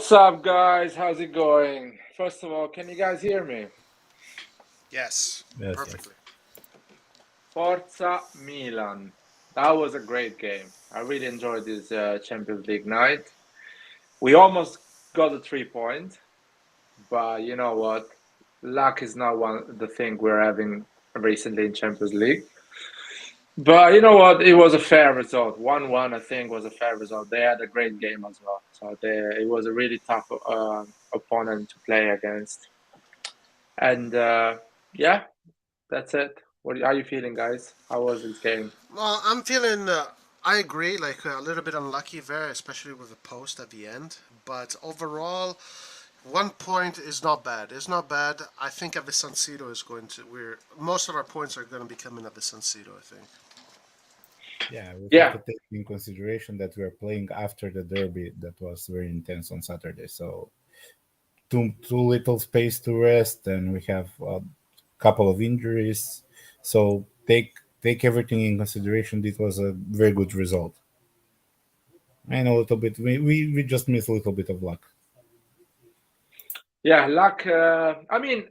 What's up, guys? How's it going? First of all, can you guys hear me? Yes, Yes, yes. perfectly. Forza Milan. That was a great game. I really enjoyed this Champions League night. We almost got the 3 point, but you know what? Luck is not one the thing we're having recently in Champions League. But you know what? It was a fair result. 1-1, I think, was a fair result. They had a great game as well. It was a really tough opponent to play against. And yeah, that's it. What are you feeling, guys? How was this game? Well, I'm feeling. I agree. Like a little bit unlucky there, especially with the post at the end. But overall, 1 point is not bad. It's not bad. I think at the San Siro is going to. We're most of our points are going to be coming at the San Siro. I think. Yeah, we have Yeah, to take in consideration that we are playing after the derby that was very intense on Saturday. So too little space to rest, and we have a couple of injuries. So take everything in consideration. It was a very good result. And a little bit we just missed a little bit of luck. yeah. Luck. I mean,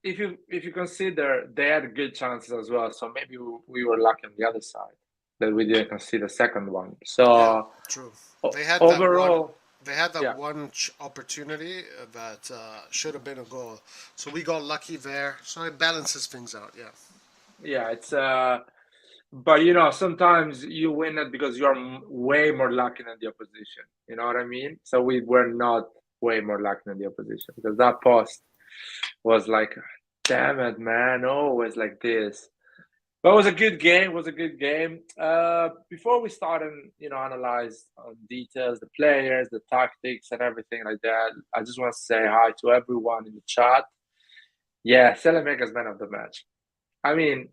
if you consider they had good chances as well, so maybe we were lucky on the other side that we didn't concede the second one. Yeah, So true. They had that one. overall, They had that yeah, one opportunity that should have been a goal. So we got lucky there. So it balances things out. Yeah. yeah. It's but sometimes you win it because you're way more lucky than the opposition. You know what I mean? So we were not way more lucky than the opposition because that post was like, damn it, man, always like this. But it was a good game. It was a good game. Before we start and analyze details, the players, the tactics, and everything like that, I just want to say hi to everyone in the chat. Yeah, Saelemaekers man of the match. I mean,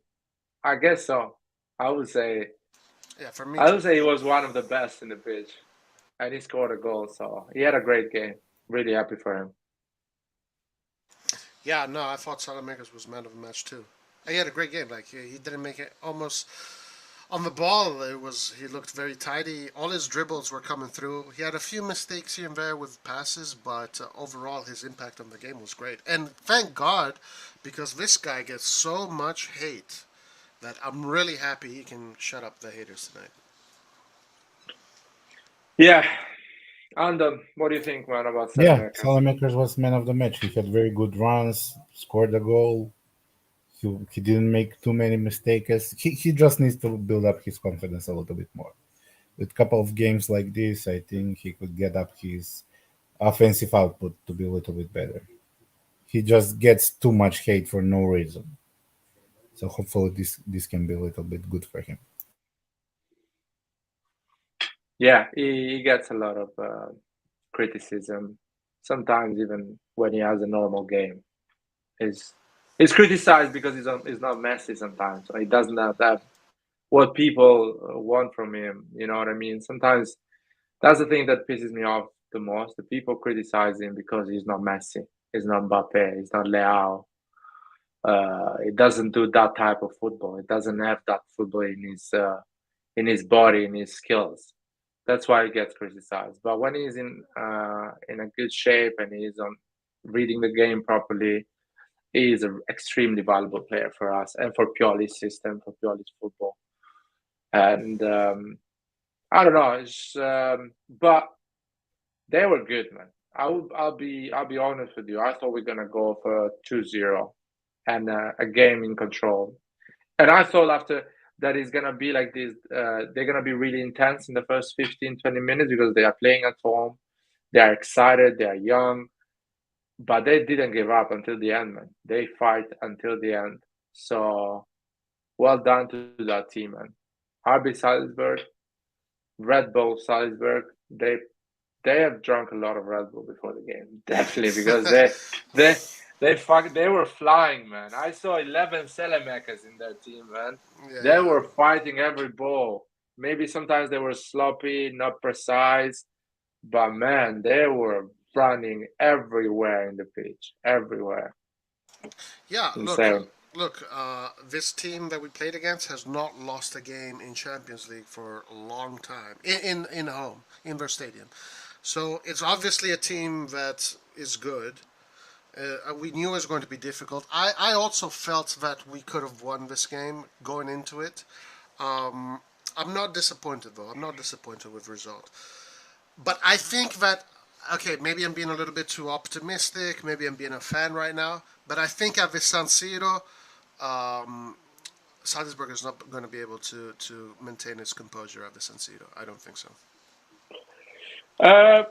I guess so. I would say Yeah, for me I too. would say he was one of the best in the pitch, and he scored a goal. So he had a great game. Really happy for him. Yeah, no, I thought Saelemaekers was man of the match too. He had a great game. Like he didn't make it almost on the ball. He looked very tidy. All his dribbles were coming through. He had a few mistakes here and there with passes, but overall his impact on the game was great. And thank God, because this guy gets so much hate that I'm really happy he can shut up the haters tonight. Yeah, and what do you think, man, about Yeah, Saelemaekers? Salamakers was man of the match. He had very good runs, scored a goal. He didn't make too many mistakes. He just needs to build up his confidence a little bit more. With a couple of games like this, I think he could get up his offensive output to be a little bit better. He just gets too much hate for no reason. So hopefully this can be a little bit good for him. Yeah, he gets a lot of criticism. Sometimes even when he has a normal game, he's he's criticized because he's not Messi sometimes. So he doesn't have that what people want from him. You know what I mean? Sometimes that's the thing that pisses me off the most. The people criticize him because he's not Messi, he's not Mbappe, he's not Leao. He doesn't do that type of football. He doesn't have that football in his body, in his skills. That's why he gets criticized. But when he's in a good shape and he's on reading the game properly, he is an extremely valuable player for us and for Pioli's system, for Pioli's football. And I don't know, but they were good, man. I'll be honest with you. I thought we are gonna go for 2-0 and a game in control. And I thought after that it's gonna be like this. They're gonna be really intense in the first 15, 20 minutes because they are playing at home. They are excited. They are young, but they didn't give up until the end, man. They fight until the end. So well done to that team, man. RB Salzburg, Red Bull Salzburg. They have drunk a lot of Red Bull before the game, definitely because they they were flying, man. I saw 11 Saelemaekers in their team, man. Yeah, They yeah. were fighting every ball. Maybe sometimes they were sloppy, not precise, but man, they were running everywhere in the pitch, everywhere. Yeah, Insane. look. This team that we played against has not lost a game in Champions League for a long time in home in their stadium. So it's obviously a team that is good. We knew it was going to be difficult. I also felt that we could have won this game going into it. Um, I'm not disappointed though. I'm not disappointed with the result. But I think that okay, maybe I'm being a little bit too optimistic. Maybe I'm being a fan right now. But I think at the San Siro, um, Salzburg is not going to be able to maintain its composure at the San Siro. I don't think so. Uh,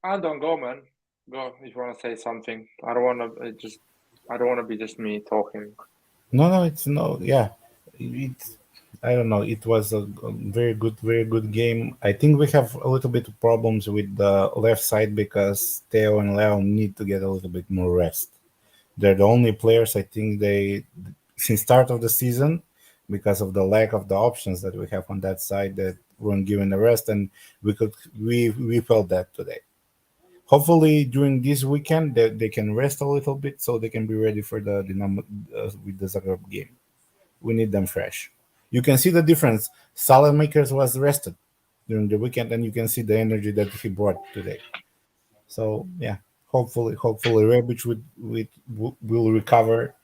I don't go, man. Go if you want to say something. I don't want to just. I don't want to be just me talking. No, no, it's no. Yeah, it. I don't know. It was a very good game. I think we have a little bit of problems with the left side because Theo and Leo need to get a little bit more rest. They're the only players I think they since start of the season because of the lack of the options that we have on that side that weren't given the rest, and we felt that today. Hopefully during this weekend they can rest a little bit so they can be ready for the with the Zagreb game. We need them fresh. You can see the difference. Saelemaekers was rested during the weekend, and you can see the energy that he brought today. So yeah, hopefully Rebic will recover,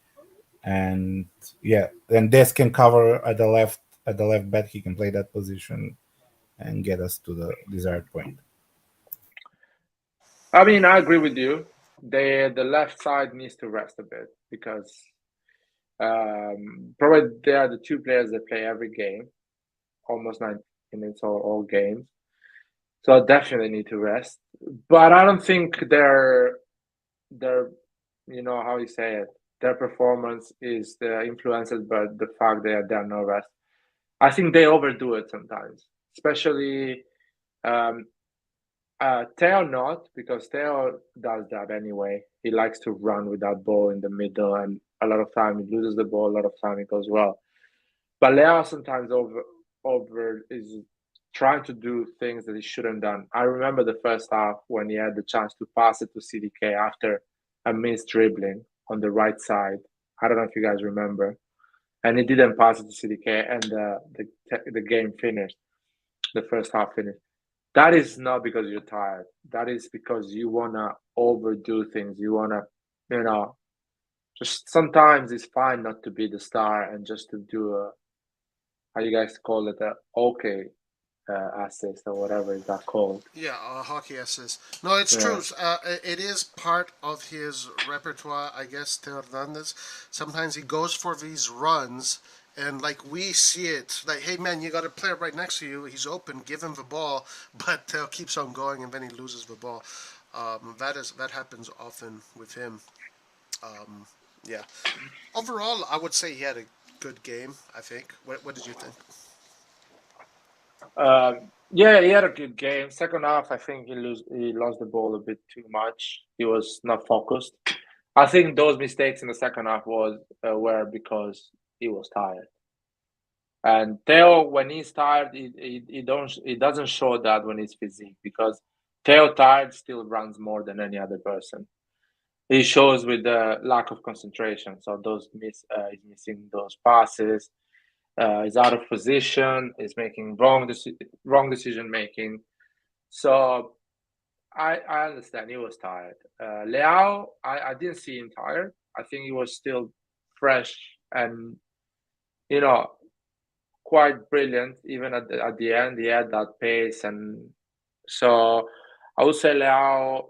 and yeah, and Dest can cover at the left back. He can play that position and get us to the desired point. I mean, I agree with you. The left side needs to rest a bit because probably they are the two players that play every game, almost 90 minutes or all games. So definitely need to rest. But I don't think their you know how you say it, their performance is influenced by the fact that they are no rest. I think they overdo it sometimes, especially um, Theo not because Theo does that anyway. He likes to run with that ball in the middle, and a lot of time he loses the ball. A lot of time it goes well. But Leo sometimes over is trying to do things that he shouldn't done. I remember the first half when he had the chance to pass it to CDK after a missed dribbling on the right side. I don't know if you guys remember, and he didn't pass it to CDK, and the game finished. The first half finished. That is not because you're tired. That is because you wanna overdo things. You wanna, you know, just sometimes it's fine not to be the star and just to do a how you guys call it a okay assist or whatever is that called. Yeah, hockey assist. No, it's true. Yeah, It is part of his repertoire, I guess, Theo Hernandez. Sometimes he goes for these runs, and like we see it, like, hey man, you got a player right next to you. He's open. Give him the ball, but Theo keeps on going, and then he loses the ball. That happens often with him. Um, yeah. Overall, I would say he had a good game. I think. What did you think? yeah, he had a good game. Second half, I think he lost the ball a bit too much. He was not focused. I think those mistakes in the second half were because he was tired. And Theo, when he's tired, he doesn't show that when he's physique because Theo tired still runs more than any other person. He shows with the lack of concentration. So he's missing those passes. He's out of position. He's making wrong decision making. So I understand he was tired. Leao, I didn't see him tired. I think he was still fresh and you know quite brilliant. Even at the end, he had that pace, and so I would say Leao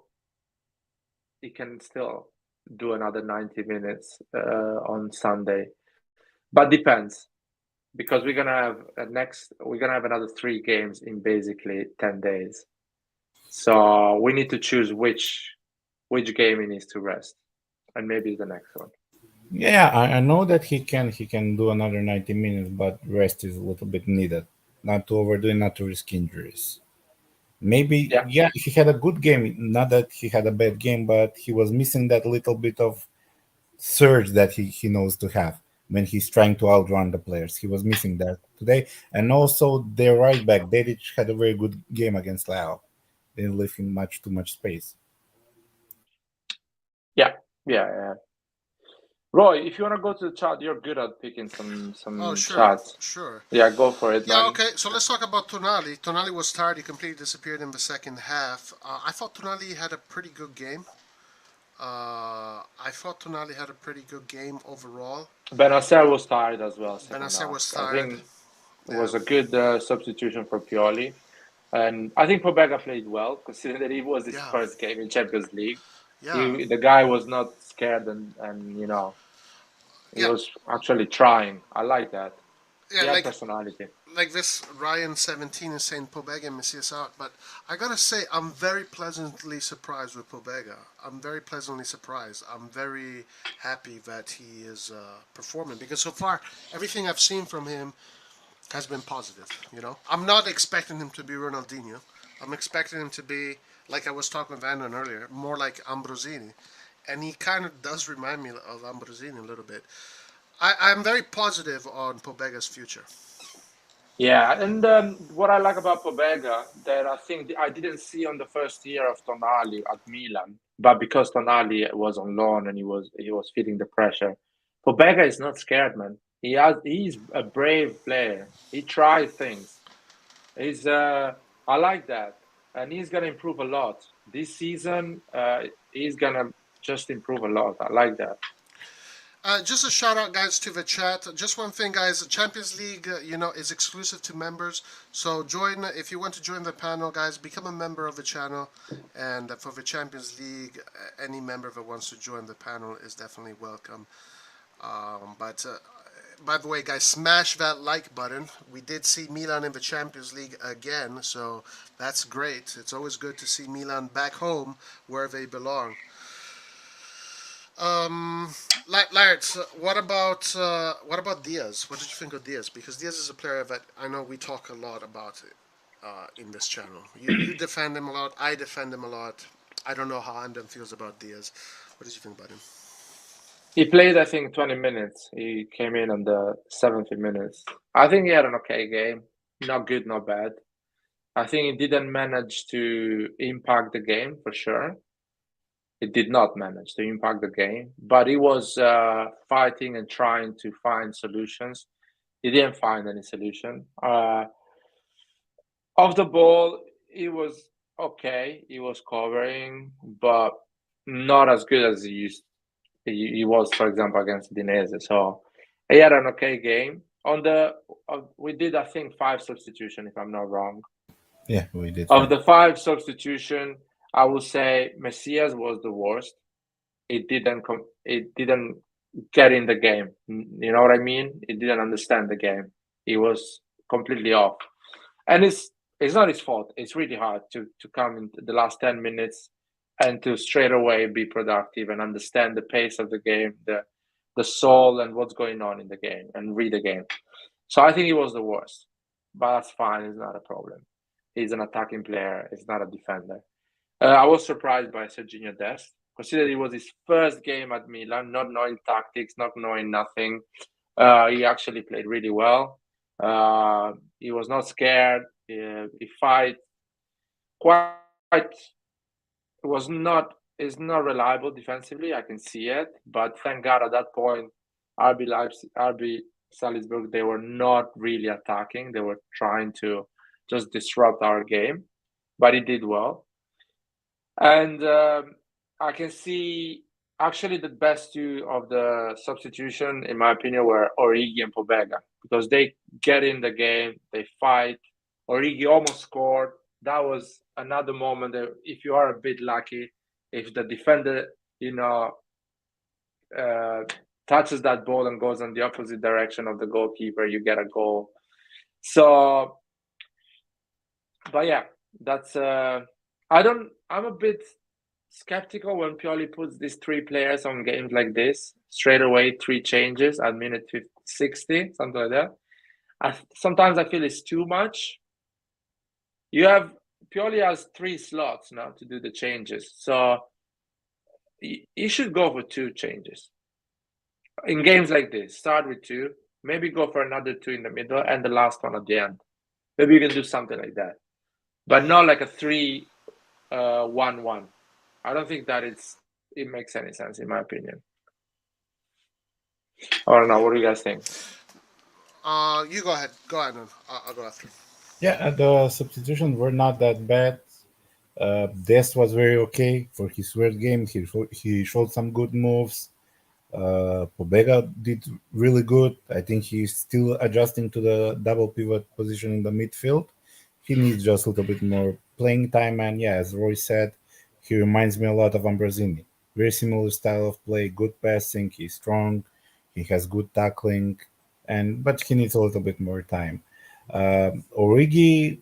he can still do another 90 minutes on Sunday, but depends because we're gonna have another 3 games in basically 10 days. So we need to choose which game he needs to rest, and maybe the next one. Yeah, I know that he can do another 90 minutes, but rest is a little bit needed. Not to overdo it, not to risk injuries. Maybe Yeah, yeah, he had a good game. Not that he had a bad game, but he was missing that little bit of surge that he knows to have when he's trying to outrun the players. He was missing that today. And also their right back, Dedic had a very good game against Lao. They didn't leave him much too much space. yeah, yeah, yeah. Roy, if you want to go to the chat, you're good at picking some Oh, sure, chats. sure. Yeah, go for it, Yeah, man. okay, so let's talk about Tonali. Tonali was tired, he completely disappeared in the second half. I thought Tonali had a pretty good game. I thought Tonali had a pretty good game overall. Benacer was tired as well second Benacer half. was I tired. think it Yeah, was a good substitution for Pioli. And I think Pobega played well, considering that it was his yeah, first game in Champions League. yeah, The guy was not scared and he yeah, was actually trying. I like that. yeah. He had personality. Like this Ryan 17 is saying Pobega and Messias out, but I gotta say I'm very pleasantly surprised with Pobega. I'm very pleasantly surprised. I'm very happy that he is performing because so far everything I've seen from him has been positive. You know, I'm not expecting him to be Ronaldinho. I'm expecting him to be like I was talking with Andon earlier, more like Ambrosini, and he kind of does remind me of Ambrosini a little bit. I'm very positive on Pobega's future. Yeah, and what I like about Pobega that I think I didn't see on the first year of Tonali at Milan, but because Tonali was on loan and he was feeling the pressure, Pobega is not scared, man. He's a brave player. He tries things. He's I like that, and he's gonna improve a lot this season. He's gonna just improve a lot. I like that. Just a shout out, guys, to the chat. Just one thing, guys. Champions League, is exclusive to members. So join if you want to join the panel, guys. Become a member of the channel, and for the Champions League, any member that wants to join the panel is definitely welcome. But by the way, guys, smash that like button. We did see Milan in the Champions League again, so that's great. It's always good to see Milan back home where they belong. Laird, what about Diaz? What did you think of Diaz? Because Diaz is a player that I know we talk a lot about in this channel. You defend him a lot. I defend him a lot. I don't know how Andon feels about Diaz. What did you think about him? He played, I think, 20 minutes. He came in on the 70 minutes. I think he had an okay game. Not good, not bad. I think he didn't manage to impact the game for sure. He did not manage to impact the game, but he was fighting and trying to find solutions. He didn't find any solution. Off the ball, he was okay. He was covering, but not as good as he was, for example, against Dinese. So he had an okay game. We did, I think, 5 substitution, if I'm not wrong. Yeah, we did. Of the 5 substitution, I would say Messias was the worst. It didn't get in the game. You know what I mean? It didn't understand the game. He was completely off, and it's not his fault. It's really hard to come in the last 10 minutes and to straight away be productive and understand the pace of the game, the soul and what's going on in the game and read the game. So I think he was the worst, but that's fine. It's not a problem. He's an attacking player. He's not a defender. I was surprised by Serginho Dest. Considering it was his first game at Milan, not knowing tactics, not knowing nothing. He actually played really well. He was not scared. He fight quite. Was not is not reliable defensively. I can see it, but thank God at that point, RB Leipzig, RB Salzburg, they were not really attacking. They were trying to just disrupt our game, but he did well. And I can see actually the best 2 of the substitution, in my opinion, were Origi and Pobega because they get in the game, they fight. Origi almost scored. That was another moment that if you are a bit lucky, if the defender, touches that ball and goes in the opposite direction of the goalkeeper, you get a goal. So, but yeah, that's I'm a bit skeptical when Pioli puts these 3 players on games like this straight away. 3 changes at minute 50, 60, something like that. Sometimes I feel it's too much. Pioli has 3 slots now to do the changes, so you should go for 2 changes in games like this. Start with 2, maybe go for another 2 in the middle, and the last one at the end. Maybe you can do something like that, but not like a 3-1-1. I don't think that it makes any sense, in my opinion. I don't know. What do you guys think? You go ahead. Go ahead, man. I'll go after. Yeah, the substitutions were not that bad. Dest was very okay for his third game. He showed some good moves. Pobega did really good. I think he's still adjusting to the double pivot position in the midfield. He needs just a little bit more playing time. And yeah, as Roy said, he reminds me a lot of Ambrosini. Very similar style of play, good passing. He's strong. He has good tackling, and but he needs a little bit more time. Origi,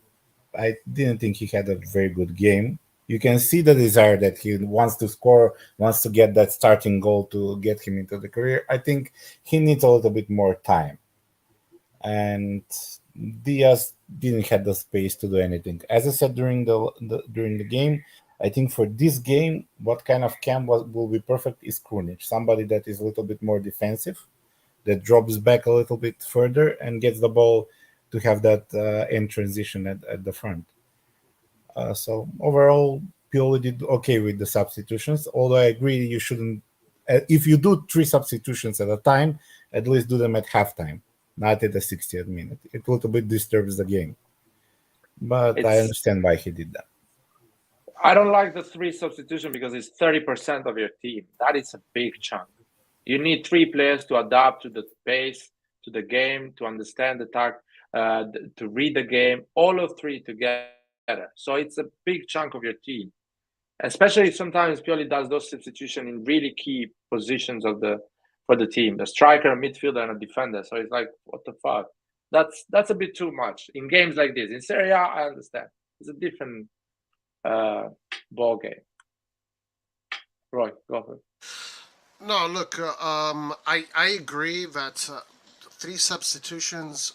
I didn't think he had a very good game. You can see the desire that he wants to score, wants to get that starting goal to get him into the career. I think he needs a little bit more time. And Diaz didn't have the space to do anything. As I said during the game, I think for this game, what kind of will be perfect is Krunic, somebody that is a little bit more defensive, that drops back a little bit further and gets the ball to have that end transition at the front. So overall, Pioli did okay with the substitutions. Although I agree, you shouldn't. If you do three substitutions at a time, at least do them at halftime, not at the 60th minute. It a little bit disturbs the game. But I It's understand why he did that. I don't like the three substitution because it's 30% of your team. That is a big chunk. You need three players to adapt to the pace, to the game, to understand the to read the game. All of three together. So it's a big chunk of your team. Especially sometimes Pioli does those substitutions in really key positions for the team, the striker, a midfielder, and a defender. So it's like, what the fuck? That's a bit too much in games like this. In Serie A, I understand. It's a different ball game. Roy, go for it. No, look, I agree that three substitutions,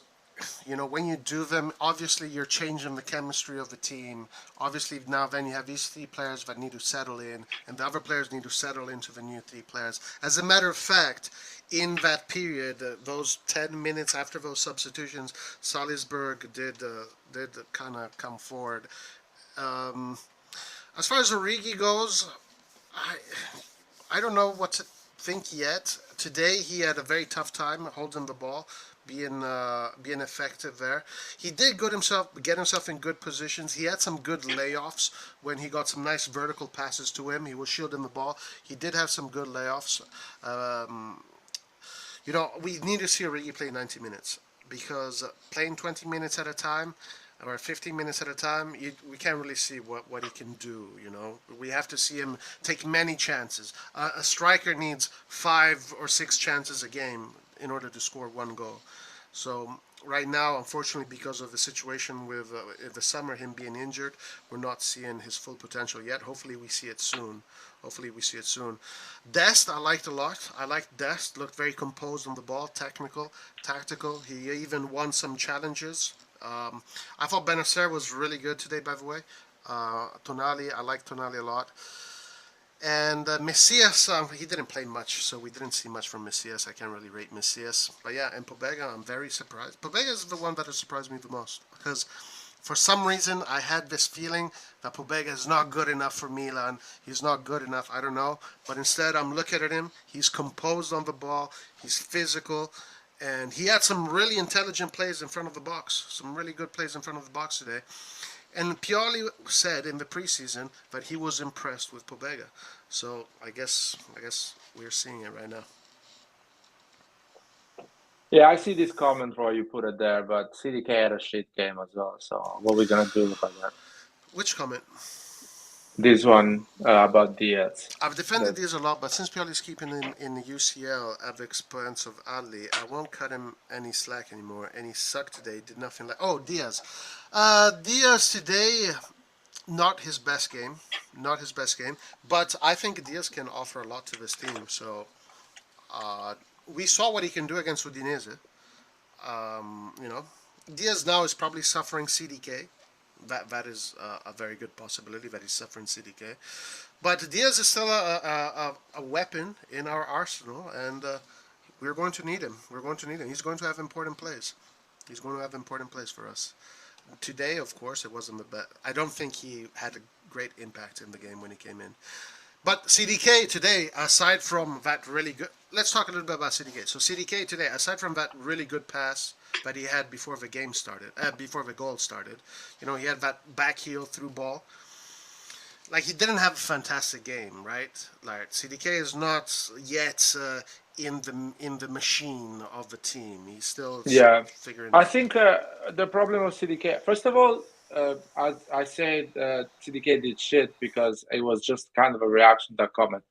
when you do them, obviously you're changing the chemistry of the team. Obviously, now then you have these three players that need to settle in, and the other players need to settle into the new three players. As a matter of fact, in that period, those 10 minutes after those substitutions, Salzburg did kind of come forward. Um, as far as Origi goes, I I don't know what to think yet. Today he had a very tough time holding the ball, being effective there. He did get himself in good positions. He had some good layoffs when he got some nice vertical passes to him. He was shielding the ball. He did have some good layoffs. Um, we need to see Origi play 90 minutes because playing 20 minutes at a time or 15 minutes at a time, we can't really see what he can do. We have to see him take many chances. A striker needs 5 or 6 chances a game in order to score one goal. So right now, unfortunately, because of the situation with the summer, him being injured, we're not seeing his full potential yet. Hopefully, we see it soon. Dest, I liked a lot. I liked Dest. Looked very composed on the ball, technical, tactical. He even won some challenges. I thought Benacer was really good today, by the way. I like Tonali a lot. And Messias, he didn't play much, so we didn't see much from Messias. I can't really rate Messias. But yeah, and Pobega, I'm very surprised. Pobega is the one that has surprised me the most. Because for some reason, I had this feeling that Pobega is not good enough for Milan. He's not good enough, I don't know. But instead, I'm looking at him. He's composed on the ball. He's physical. And he had some really intelligent plays in front of the box. Some really good plays in front of the box today. And Pioli said in the preseason that he was impressed with Pobega. So I guess we're seeing it right now. Yeah, I see this comment, Roy, you put it there, but CDK had a shit game as well. So what are we gonna do about that? Which comment? This one about Diaz. I've defended That these a lot, but since Pioli's keeping him in the UCL at the expense of Ali, I won't cut him any slack anymore. And he sucked today. Did nothing like. Oh, Diaz. Diaz today, not his best game. Not his best game. But I think Diaz can offer a lot to this team. So we saw what he can do against Udinese. You know, Diaz now is probably suffering CDK. That is a very good possibility that he's suffering CDK. But Diaz is still a weapon in our arsenal, and we're going to need him. He's going to have important plays. For us. Today, of course, it wasn't the best. I don't think he had a great impact in the game when he came in. But CDK today, aside from that really good, let's talk a little bit about CDK. So CDK today, aside from that really good pass that he had before the game started, before the goal started, he had that back heel through ball. Like he didn't have a fantastic game, right? Like CDK is not yet in the machine of the team. He's still Yeah, figuring I out. think the problem of CDK. First of all, as I said, CDK did shit because it was just kind of a reaction to that comment.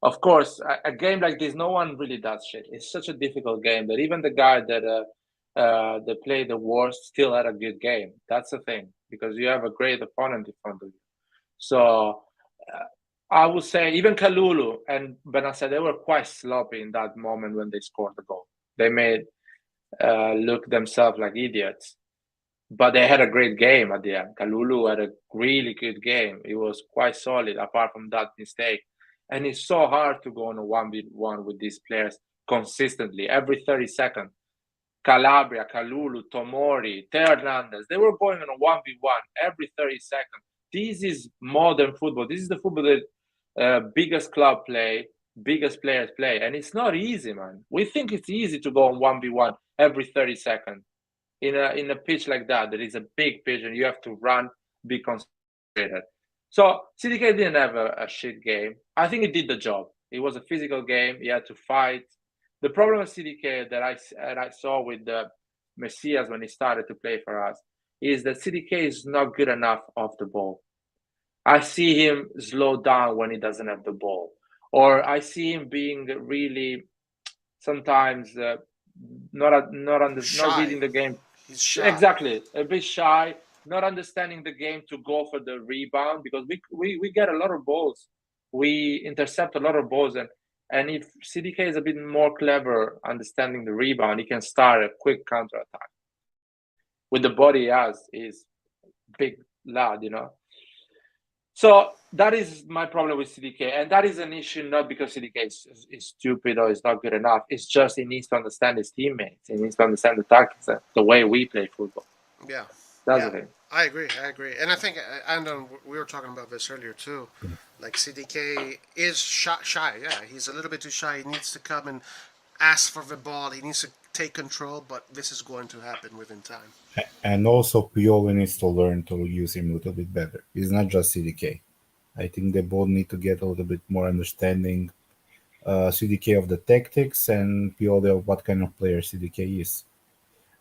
Of course, a game like this, no one really does shit. It's such a difficult game that even the guy that played the worst still had a good game. That's the thing because you have a great opponent in front of you. So uh, I would say even Kalulu and Benacer, they were quite sloppy in that moment when they scored the goal. They made look themselves like idiots. But they had a great game at the end. Kalulu had a really good game. It was quite solid apart from that mistake. And it's so hard to go on a 1v1 with these players consistently every 30 seconds. Calabria, Kalulu, Tomori, Teo Hernandez, they were going on a 1v1 every 30 seconds. This is modern football. This is the football that biggest club play, biggest players play. And it's not easy, man. We think it's easy to go on 1v1 every 30 seconds in a pitch like that is a big pitch and you have to run, be concentrated. So CDK didn't have a shit game. I think it did the job. It was a physical game. He had to fight. The problem with CDK that I saw with the Messias when he started to play for us is that CDK is not good enough off the ball. I see him slow down when he doesn't have the ball, or I see him being really sometimes not Shy. reading the game. He's shy. Exactly, a bit shy, not understanding the game to go for the rebound because we get a lot of balls, we intercept a lot of balls, and if CDK is a bit more clever understanding the rebound, he can start a quick counter attack with the body he has. Is big lad. So that is my problem with CDK, and that is an issue not because CDK is stupid or is not good enough. It's just he needs to understand his teammates. He needs to understand the tactics, the way we play football. Yeah, That's yeah. the thing. I agree. I agree. And I think, and we were talking about this earlier too. Yeah. Like CDK is shy. Yeah, he's a little bit too shy. He needs to come and ask for the ball. He needs to take control. But this is going to happen within time. And also Pioli needs to learn to use him a little bit better. It's not just CDK. I think they both need to get a little bit more understanding CDK of the tactics and Pioli of what kind of player CDK is.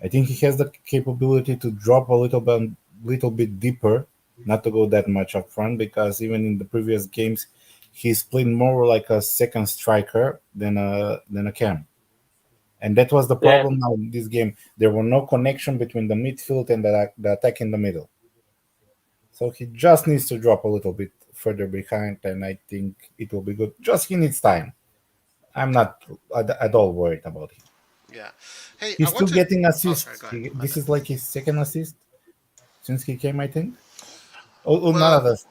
I think he has the capability to drop a little bit deeper, not to go that much up front, because even in the previous games, he's played more like a second striker than a cam. And that was the Yeah, problem now in this game. There were no connection between the midfield and the attack in the middle. So he just needs to drop a little bit further behind, and I think it will be good. Just he needs time. I'm not at all worried about him. Yeah. Hey, I He's want still to. getting Oh, sorry. assists. Go ahead. My This bad. is like his second assist since he came, I think. Oh, not Well, an assist,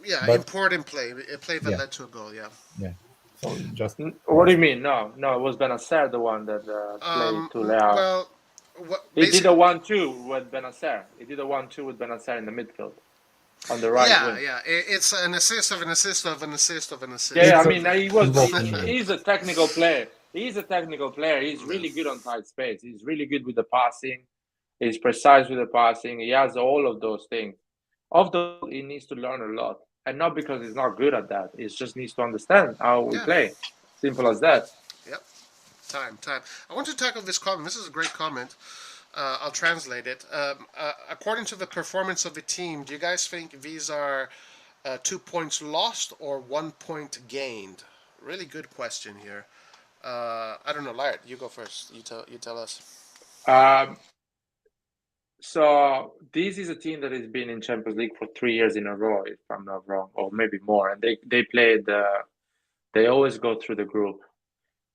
yeah. but Important play. A play that yeah, led to a goal. Yeah. yeah. So just what do you mean? No, it was Benacer the one that played to Leao. Well, what He did a basically. 1-2 with Benacer. He did a 1-2 with Benacer in the midfield on the right Yeah, wing. yeah. It's an assist of an assist of an assist of an assist. Yeah, I it's a mean, he was. involvement. He's a technical player. He's a technical player. He's really good on tight space. He's really good with the passing. He's precise with the passing. He has all of those things. Of those, he needs to learn a lot, and not because he's not good at that. He just needs to understand how we Yeah. play. Simple as that. Yep. Time. I want to tackle this comment. This is a great comment. I'll translate it. According to the performance of the team, do you guys think these are 2 points lost or 1 point gained? Really good question here. I don't know, Laird. You go first. You tell us. Um, so this is a team that has been in Champions League for 3 years in a row, if I'm not wrong, or maybe more. And they played. They always go through the group.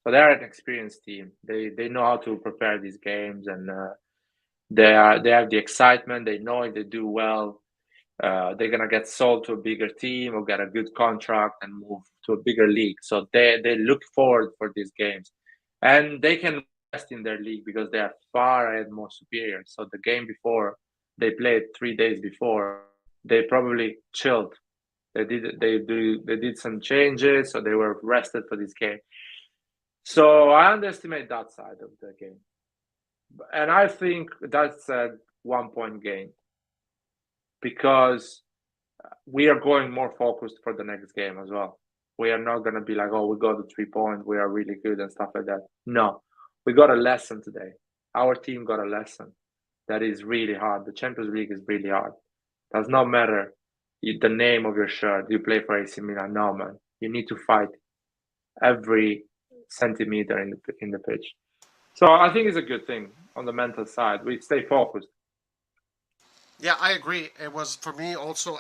So they're an experienced team. They know how to prepare these games, and they have the excitement. They know if they do well, they're gonna get sold to a bigger team or get a good contract and move to a bigger league. So they look forward for these games, and they can rest in their league because they are far ahead, more superior. So the game before they played 3 days before, they probably chilled. They did some changes, so they were rested for this game. So I underestimate that side of the game, and I think that's a 1 point gain because we are going more focused for the next game as well. We are not going to be like, oh, we got the 3 point, we are really good and stuff like that. No, we got a lesson today. Our team got a lesson that is really hard. The Champions League is really hard. Does not matter the name of your shirt. You play for AC Milan. No, man. You need to fight every centimeter in the pitch. So I think it's a good thing on the mental side. We stay focused. Yeah, I agree. It was for me also.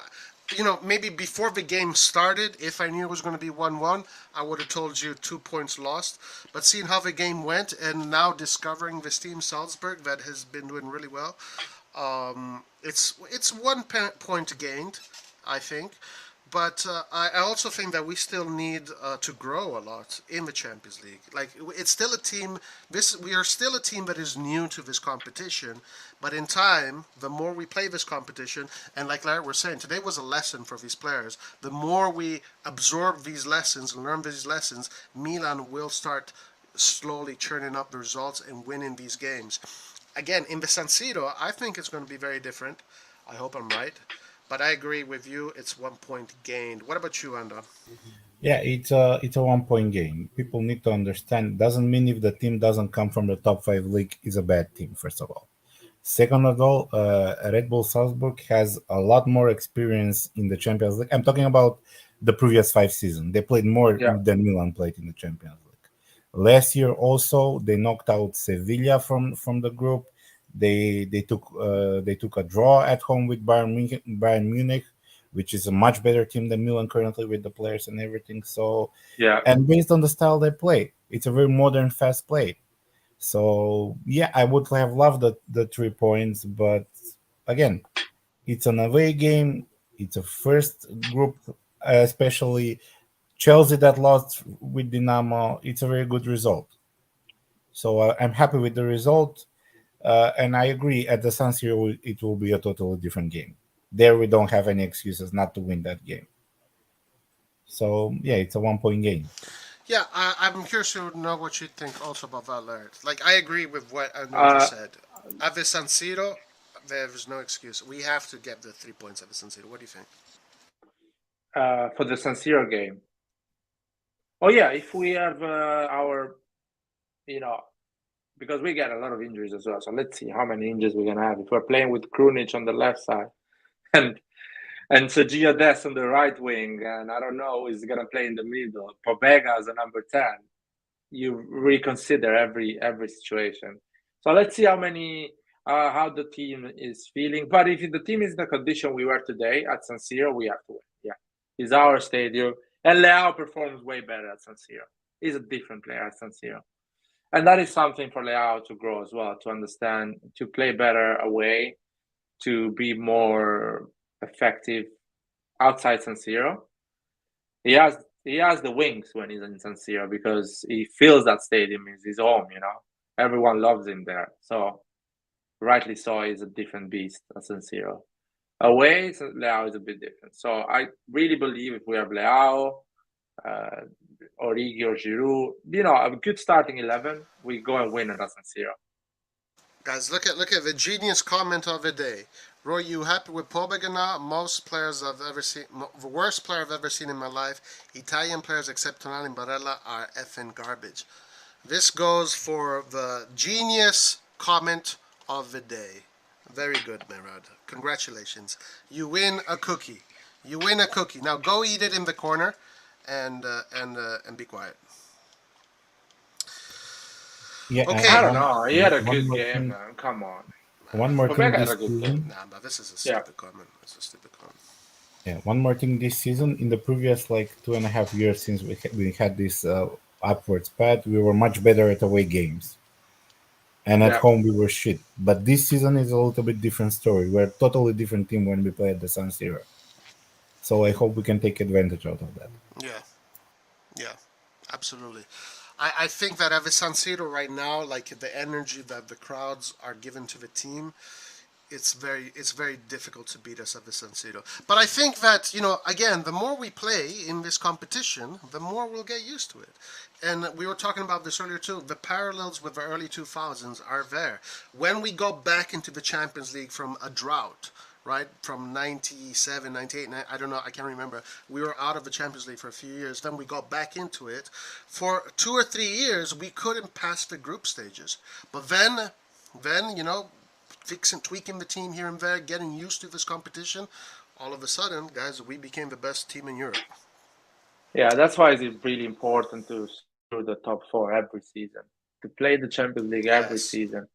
Maybe before the game started, if I knew it was going to be 1-1, I would have told you 2 points lost. But seeing how the game went and now discovering this team, Salzburg, that has been doing really well, it's 1 point gained, I think. But I also think that we still need to grow a lot in the Champions League. Like it's still a team. We are still a team that is new to this competition. But in time, the more we play this competition, and like Larry was saying, today was a lesson for these players. The more we absorb these lessons and learn these lessons, Milan will start slowly churning up the results and winning these games. Again, in the San Siro, I think it's going to be very different. I hope I'm right. But I agree with you. It's 1 point gained. What about you, Ando? Yeah, it's a 1 point game. People need to understand. Doesn't mean if the team doesn't come from the top five league is a bad team. First of all, second of all, Red Bull Salzburg has a lot more experience in the Champions League. I'm talking about the previous 5 seasons. They played more Yeah. than Milan played in the Champions League. Last year also they knocked out Sevilla from the group. They took a draw at home with Bayern Munich, which is a much better team than Milan currently with the players and everything. So, Yeah. and based on the style they play, it's a very modern, fast play. So yeah, I would have loved the 3 points, but again, it's an away game. It's a first group, especially Chelsea that lost with Dinamo. It's a very good result. So I'm happy with the result. And I agree, at the San Siro, it will be a totally different game. There, we don't have any excuses not to win that game. So, yeah, it's a 1 point game. Yeah, I'm curious to know what you think also about Valère. Like, I agree with what Ando Uh, just said. At the San Siro, there's no excuse. We have to get the 3 points at the San Siro. What do you think? for the San Siro game. Oh yeah, if we have our, you know, because we get a lot of injuries as well. So let's see how many injuries we're gonna have. If we're playing with Krunic on the left side and Sergio Dest on the right wing, and I don't know who's gonna play in the middle, Pobega as a number 10, you reconsider every situation. So let's see how the team is feeling. But if the team is in the condition we were today at San Siro, we have to win. Yeah, it's our stadium, and Leao performs way better at San Siro. He's a different player at San Siro, and that is something for Leao to grow as well, to understand, to play better away, to be more effective outside San Siro. He has the wings when he's in San Siro because he feels that stadium is his home. Everyone loves him there. So rightly so, he's a different beast at San Siro. Away, Leao is a bit different. So I really believe if we have Leao, Origi or Giroud, a good starting 11, we go and win at San Siro. Guys, look at the genius comment of the day. Roy, you happy with Pobega now? Most players I've ever seen, the worst player I've ever seen in my life. Italian players except Tonali and Barella are effing garbage. This goes for the genius comment of the day. Very good, Merad. Congratulations. You win a cookie. You win a cookie. Now go eat it in the corner and be quiet. Yeah, Okay. I don't know. He had a one good more game, thing. man. Come on. One more thing Pobega had this a good game. season. Nah, but this is a Yeah. stupid comment. It's a stupid comment. Yeah, one more thing this season. In the previous 2.5 years since we had this upwards path, we were much better at away games, and at Yeah. home we were shit. But this season is a little bit different story. We're a totally different team when we play at the San Siro. So I hope we can take advantage out of that. Yeah, yeah, absolutely. I think that at the San Siro right now, like the energy that the crowds are given to the team, it's very difficult to beat us at the San Siro. But I think that, again, the more we play in this competition, the more we'll get used to it. And we were talking about this earlier too. The parallels with the early 2000s are there. When we go back into the Champions League from a drought, right, from 97, 98, I don't know, I can't remember. We were out of the Champions League for a few years. Then we got back into it. For 2 or 3 years, we couldn't pass the group stages. But then, fixing, tweaking the team here and there, getting used to this competition, all of a sudden, guys, we became the best team in Europe. Yeah, that's why it's really important to screw the top 4 every season, to play the Champions League every season.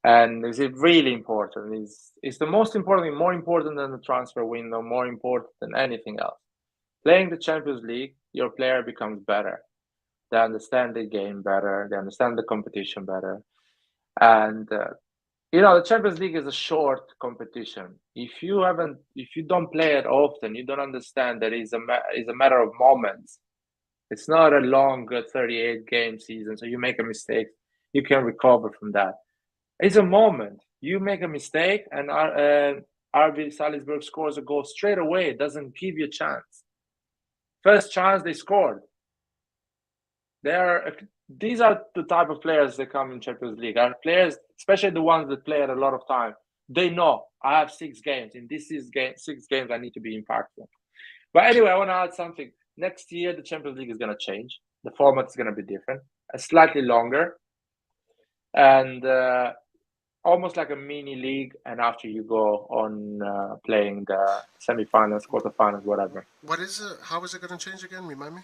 And is it really important? It's the most important, more important than the transfer window, more important than anything else. Playing the Champions League, your player becomes better. They understand the game better. They understand the competition better. And the Champions League is a short competition. If you don't play it often, you don't understand that it's a matter of moments. It's not a long 38 game season. So you make a mistake, you can recover from that. It's a moment. You make a mistake, and RB Salzburg scores a goal straight away. It doesn't give you a chance. First chance they scored. These are the type of players that come in Champions League. Are players, especially the ones that play at a lot of time. They know I have 6 games. In this 6 games, I need to be impactful. But anyway, I want to add something. Next year, the Champions League is going to change. The format is going to be different, slightly longer, and almost like a mini league. And after you go on playing the semifinals, quarterfinals, whatever. What is it? How is it going to change again? Remind me.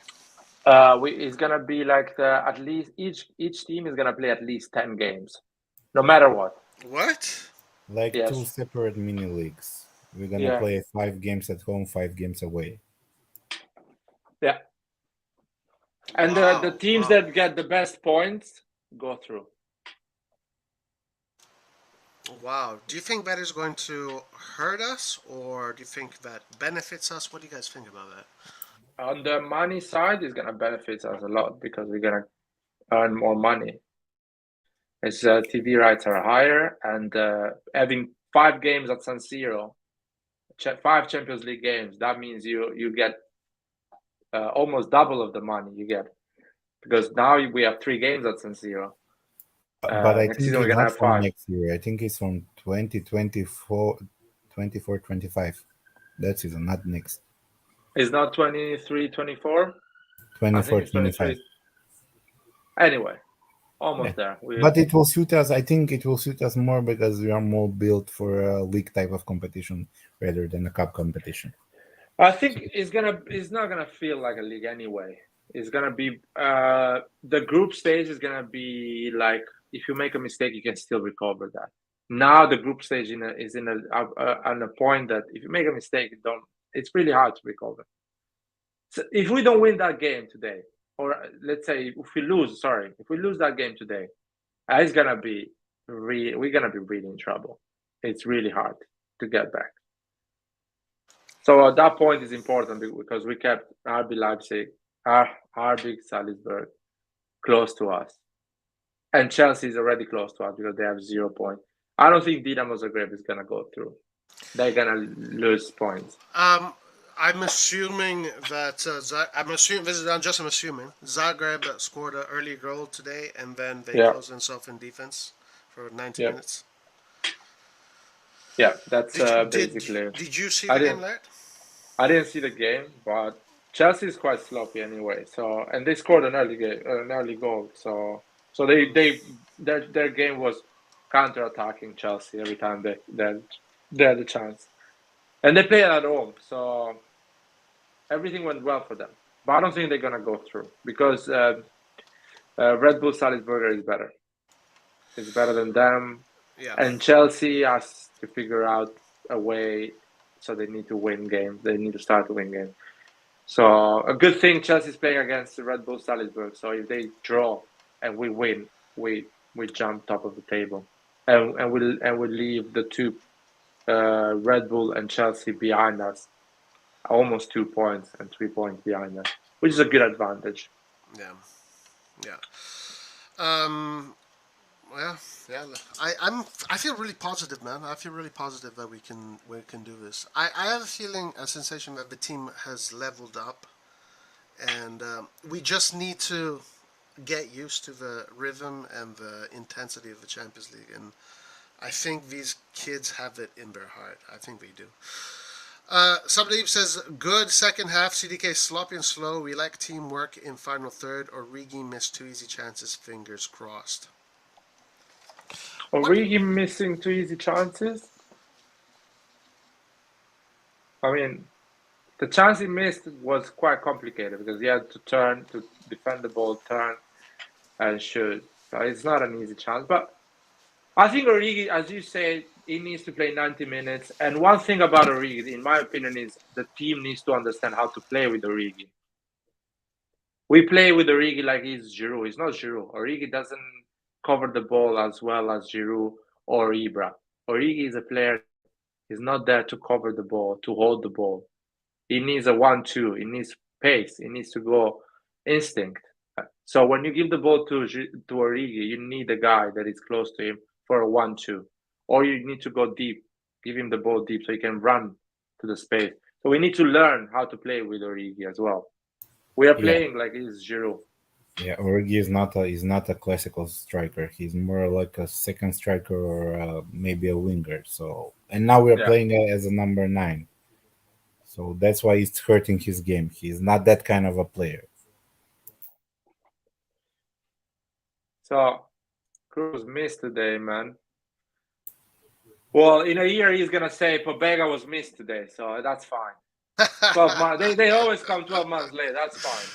It's gonna be like at least each team is gonna play at least 10 games, no matter what. What? Like Yes. 2 separate mini leagues. We're gonna play 5 games at home, 5 games away. Yeah. And the teams that get the best points go through. Wow. Do you think that is going to hurt us, or do you think that benefits us? What do you guys think about that? On the money side, it's gonna benefit us a lot because we're gonna earn more money. As TV rights are higher, and having 5 games at San Siro, 5 Champions League games, that means you get almost double of the money you get, because now we have 3 games at San Siro. But I next think season we're it's gonna not have from 5. next year. I think it's from 2024, 25. That season, not next. It's not 23, 24? 24, it's 23. Anyway, almost there. But it will suit us. I think it will suit us more because we are more built for a league type of competition rather than a cup competition. I think it's not gonna feel like a league anyway. It's gonna be the group stage is gonna be like, if you make a mistake, you can still recover that. Now the group stage is on a point that if you make a mistake, it's really hard to recover. So if we don't win that game today, or let's say if we lose that game today, we're gonna be really in trouble. It's really hard to get back. So that point is important because we kept RB Leipzig, RB Salzburg close to us, and Chelsea is already close to us because they have 0 points. I don't think Dinamo Zagreb is gonna go through. They're gonna lose points. I'm assuming that I'm assuming Zagreb scored an early goal today, and then they closed themselves in defense for 90 minutes. Yeah, that's basically. Did you see the game, Laird? I didn't see the game, but Chelsea is quite sloppy anyway. So, and they scored an early goal. So their game was counter-attacking Chelsea every time they had the chance, and they play at home. So everything went well for them. But I don't think they're gonna go through because Red Bull Salzburg is better. It's better than them. Yeah. And Chelsea has to figure out a way. So they need to win games. They need to start to win games. So a good thing Chelsea's playing against the Red Bull Salzburg. So if they draw and we win, we jump top of the table, and we leave the 2 Red Bull and Chelsea behind us, almost 2 points and 3 points behind us, which is a good advantage. Yeah. Well, yeah. I feel really positive, man. I feel really positive that we can do this. I have a feeling, a sensation that the team has leveled up, and we just need to get used to the rhythm and the intensity of the Champions League. And I think these kids have it in their heart. I think they do. Somebody says, good second half. CDK sloppy and slow. We lack teamwork in final third. Origi missed 2 easy chances. Fingers crossed. Origi missing 2 easy chances. I mean, the chance he missed was quite complicated because he had to turn to defend the ball, turn and shoot. So it's not an easy chance. But I think Origi, as you say, he needs to play 90 minutes. And one thing about Origi, in my opinion, is the team needs to understand how to play with Origi. We play with Origi like he's Giroud. He's not Giroud. Origi doesn't cover the ball as well as Giroud or Ibra. Origi is a player. He's not there to cover the ball, to hold the ball. He needs a 1-2. He needs pace. He needs to go instinct. So when you give the ball to Origi, you need a guy that is close to him for a 1-2. Or you need to go deep, give him the ball deep so he can run to the space. So we need to learn how to play with Origi as well. We are playing like he's Giroud. Yeah, Origi is not a classical striker. He's more like a second striker or maybe a winger. So, and now we're playing as a number 9. So that's why it's hurting his game. He's not that kind of a player. So Cruz missed today, man. Well, in a year he's gonna say Pobega was missed today, so that's fine. 12 months. They always come 12 months late. That's fine.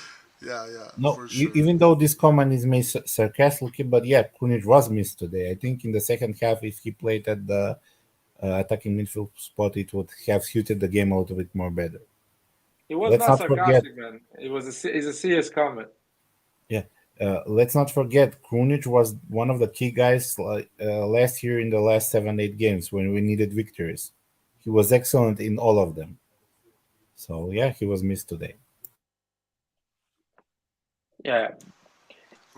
Yeah, No, for sure. even though this comment is made sarcastically, but yeah, Krunic was missed today. I think in the second half, if he played at the attacking midfield spot, it would have suited the game a little bit more better. It was Let's not not forget, sarcastic, man. It's a serious comment. yeah, let's not forget, Krunic was one of the key guys last year in the last 7-8 games when we needed victories. He was excellent in all of them. So yeah, he was missed today. Yeah.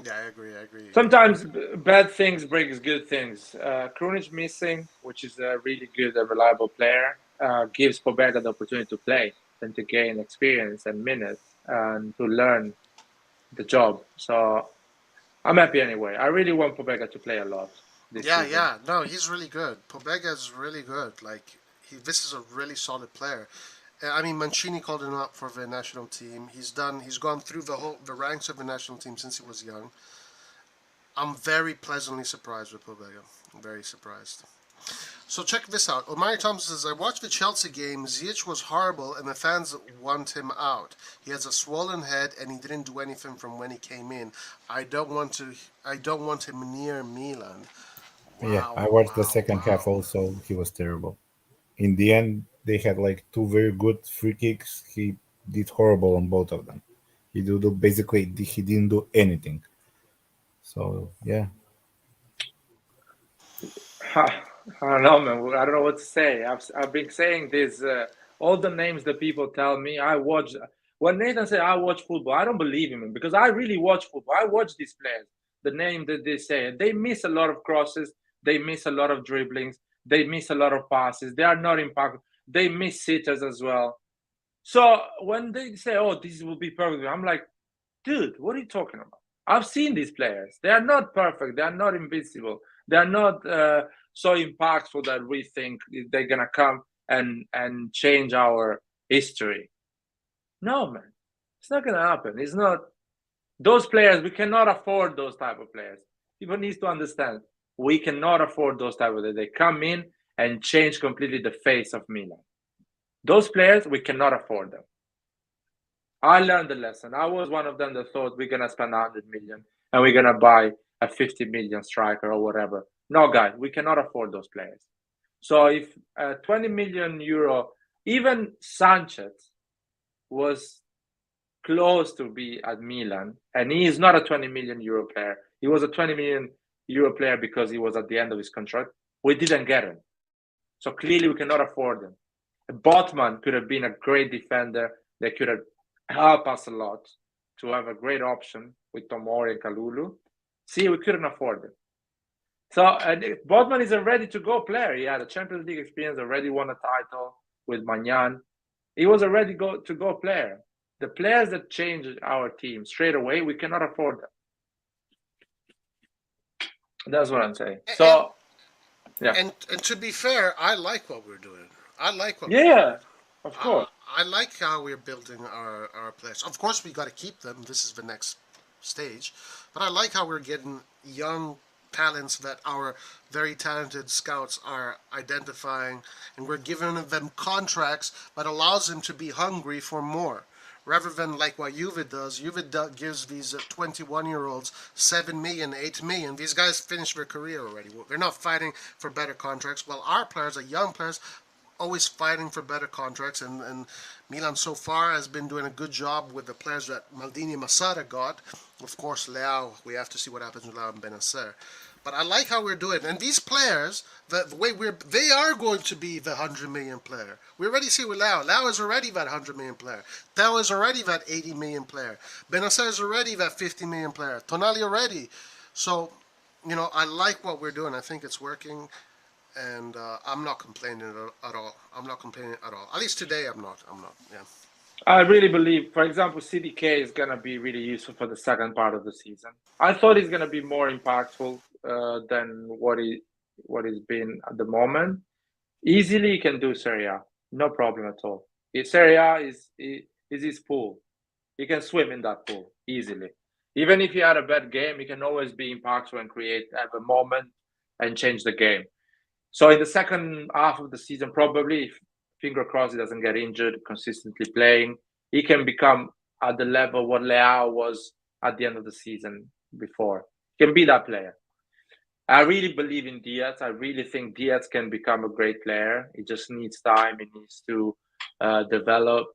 Yeah, I agree. Sometimes bad things brings good things. Krunic missing, which is a really good and reliable player, gives Pobega the opportunity to play and to gain experience and minutes and to learn the job. So I'm happy anyway. I really want Pobega to play a lot this season. Yeah. No, he's really good. Pobega is really good. Like this is a really solid player. I mean, Mancini called him up for the national team. He's gone through the ranks of the national team since he was young. I'm very pleasantly surprised with Pobega. I'm very surprised. So check this out. Omari Thompson says, I watched the Chelsea game. Ziyech was horrible and the fans want him out. He has a swollen head and he didn't do anything from when he came in. I don't want him near Milan. Yeah, I watched the second half also. He was terrible. In the end, they had like 2 very good free kicks. He did horrible on both of them. Basically he didn't do anything. So yeah, I don't know, man. I don't know what to say. I've been saying this. All the names that people tell me, I watch. When Nathan said I watch football, I don't believe him because I really watch football. I watch these players. The name that they say, they miss a lot of crosses. They miss a lot of dribblings. They miss a lot of passes. They are not impactful. They miss sitters as well. So when they say, "Oh, this will be perfect," I'm like, dude, what are you talking about? I've seen these players. They are not perfect. They are not invincible. They are not so impactful that we think they're gonna come and change our history. No, man, it's not gonna happen. It's not those players. We cannot afford those type of players. People need to understand we cannot afford those type of. They come in and change completely the face of Milan. Those players we cannot afford them. I learned the lesson. I was one of them that thought we're gonna spend 100 million and we're gonna buy a 50 million striker or whatever. No, guys, we cannot afford those players. So if 20 million euro, even Sanchez was close to be at Milan, and he is not a 20 million euro player. He was a 20 million euro player because he was at the end of his contract. We didn't get him. So clearly we cannot afford him. Botman could have been a great defender. They could have helped us a lot to have a great option with Tomori and Kalulu. See, we couldn't afford it. So Botman is a ready-to-go player. He had a Champions League experience, already won a title with Magnan. He was a ready-to-go player. The players that change our team straight away, we cannot afford them. That's what I'm saying. So, yeah. And to be fair, I like what we're doing. I like what we're Yeah, doing. of course. I like how we're building our players. Of course, we got to keep them. This is the next stage. But I like how we're getting young talents that our very talented scouts are identifying, and we're giving them contracts that allows them to be hungry for more. Rather than like what Juve does, gives these 21-year-olds 7 million, 8 million. These guys finish their career already. They're not fighting for better contracts. While our players, are young players, always fighting for better contracts, and Milan so far has been doing a good job with the players that Maldini and Masada got. Of course, Leao, we have to see what happens with Leao and Benacer. But I like how we're doing. And these players, the way they are going to be the 100 million player. We already see with Leao. Leao is already that 100 million player. Theo is already that 80 million player. Benacer is already that 50 million player. Tonali already. So, I like what we're doing. I think it's working. And I'm not complaining at all. I'm not complaining at all. At least today, I'm not. Yeah. I really believe, for example, CDK is going to be really useful for the second part of the season. I thought he's going to be more impactful than what he's been at the moment. Easily, he can do Serie A. No problem at all. Serie A is his pool. He can swim in that pool easily. Even if he had a bad game, he can always be impactful and have a moment and change the game. So in the second half of the season, probably, if finger crossed he doesn't get injured, consistently playing, he can become at the level what Leao was at the end of the season before. He can be that player. I really believe in Diaz. I really think Diaz can become a great player. He just needs time. He needs to develop.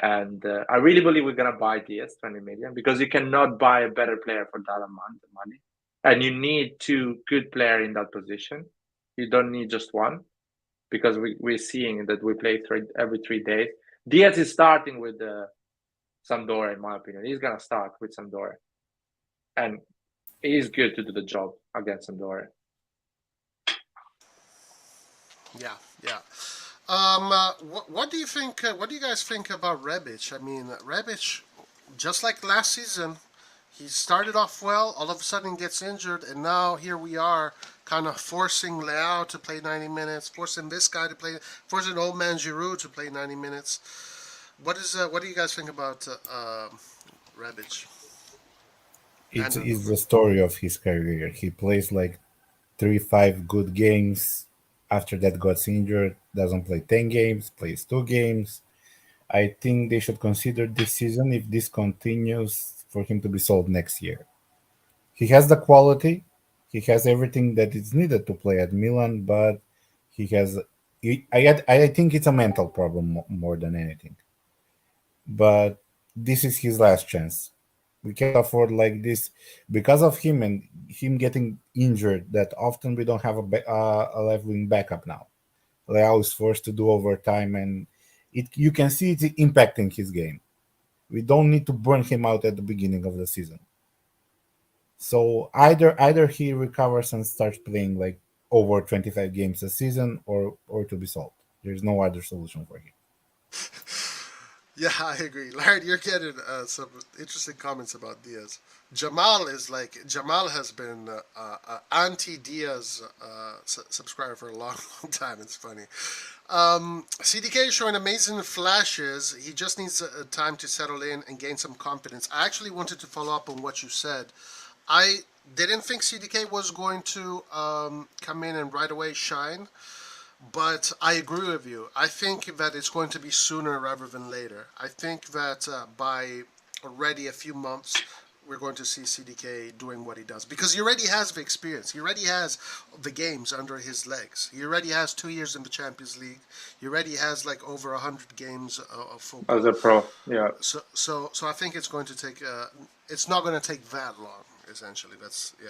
And I really believe we're going to buy Diaz, 20 million, because you cannot buy a better player for that amount of money. And you need two good players in that position. You don't need just one, because we're seeing that we play every 3 days. Diaz is starting with Sampdoria, in my opinion. He's going to start with Sampdoria. And he's good to do the job against Sampdoria. Yeah. What do you think? What do you guys think about Rebic? I mean, Rebic, just like last season, he started off well. All of a sudden, gets injured, and now here we are, kind of forcing Leao to play 90 minutes, forcing this guy to play, forcing old man Giroud to play 90 minutes. What do you guys think about Rebic? It's the story of his career. He plays like 3-5 good games. After that, got injured. Doesn't play 10 games. Plays 2 games. I think they should consider this season, if this continues, for him to be sold next year. He has the quality. He has everything that is needed to play at Milan, but he has. I think it's a mental problem more than anything. But this is his last chance. We can't afford like this because of him and him getting injured. That often we don't have a left wing backup now. Leao is forced to do overtime, and you can see it impacting his game. We don't need to burn him out at the beginning of the season. So either he recovers and starts playing like over 25 games a season, or to be sold. There's no other solution for him. Yeah, I agree. Larry, you're getting some interesting comments about Diaz. Jamal has been anti-Diaz subscriber for a long, long time. It's funny. CDK is showing amazing flashes. He just needs time to settle in and gain some confidence. I actually wanted to follow up on what you said. I didn't think CDK was going to come in and right away shine. But I agree with you. I think that it's going to be sooner rather than later. I think that by already a few months, we're going to see CDK doing what he does. Because he already has the experience. He already has the games under his legs. He already has 2 years in the Champions League. He already has like over 100 games of football. As a pro, yeah. So I think it's going to take, it's not going to take that long, essentially.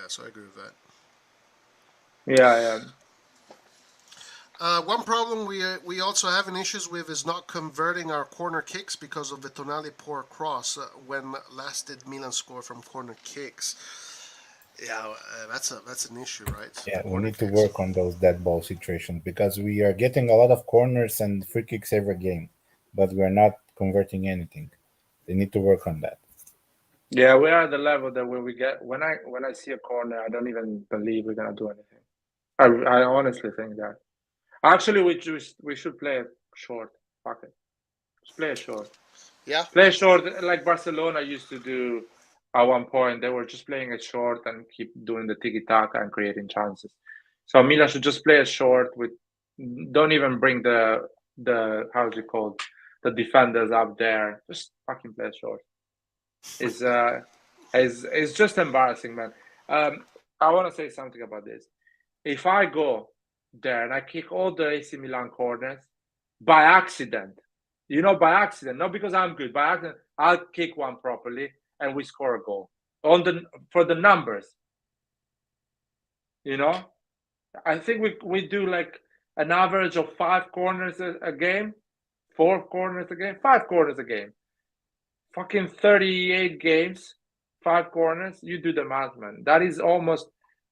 So I agree with that. Yeah. One problem we also having issues with is not converting our corner kicks because of the Tonali poor cross. When last did Milan score from corner kicks? Yeah, that's an issue, right? Yeah, The we corner need to kicks. work on those dead ball situations because we are getting a lot of corners and free kicks every game, but we're not converting anything. They need to work on that. Yeah, we are at the level that when we get when I see a corner, I don't even believe we're gonna do anything. I honestly think that. Actually, we should play it short. Fuck it, just play it short. Yeah, Play short like Barcelona used to do at one point. They were just playing it short and keep doing the tiki taka and creating chances. So Milan should just play it short with don't even bring the how's it called, the defenders up there. Just fucking play it short. Is is just embarrassing, man. I want to say something about this. If I go there and I kick all the AC Milan corners by accident, by accident, not because I'm good, by accident, I'll kick one properly and we score a goal on the for the numbers. You know, I think we do like an average of 5 corners a game, 4 corners a game, 5 corners a game. Fucking 38 games, 5 corners. You do the math, man. That is almost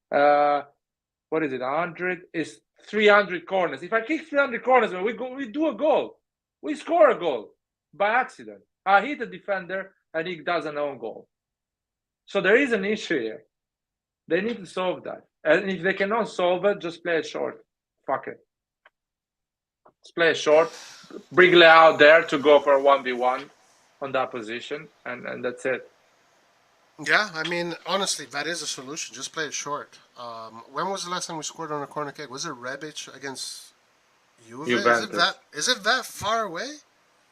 what is it? 100 is 300 corners. If I kick 300 corners, man, we do a goal. We score a goal by accident. I hit the defender and he does an own goal. So there is an issue here. They need to solve that. And if they cannot solve it, just play it short. Fuck it. Just play it short. Bring Leao there to go for a 1v1 on that position, and that's it. yeah. I mean, honestly, that is a solution. Just play it short. When was the last time we scored on a corner kick? Was it Rebic against Juve? Juventus. Is it that far away?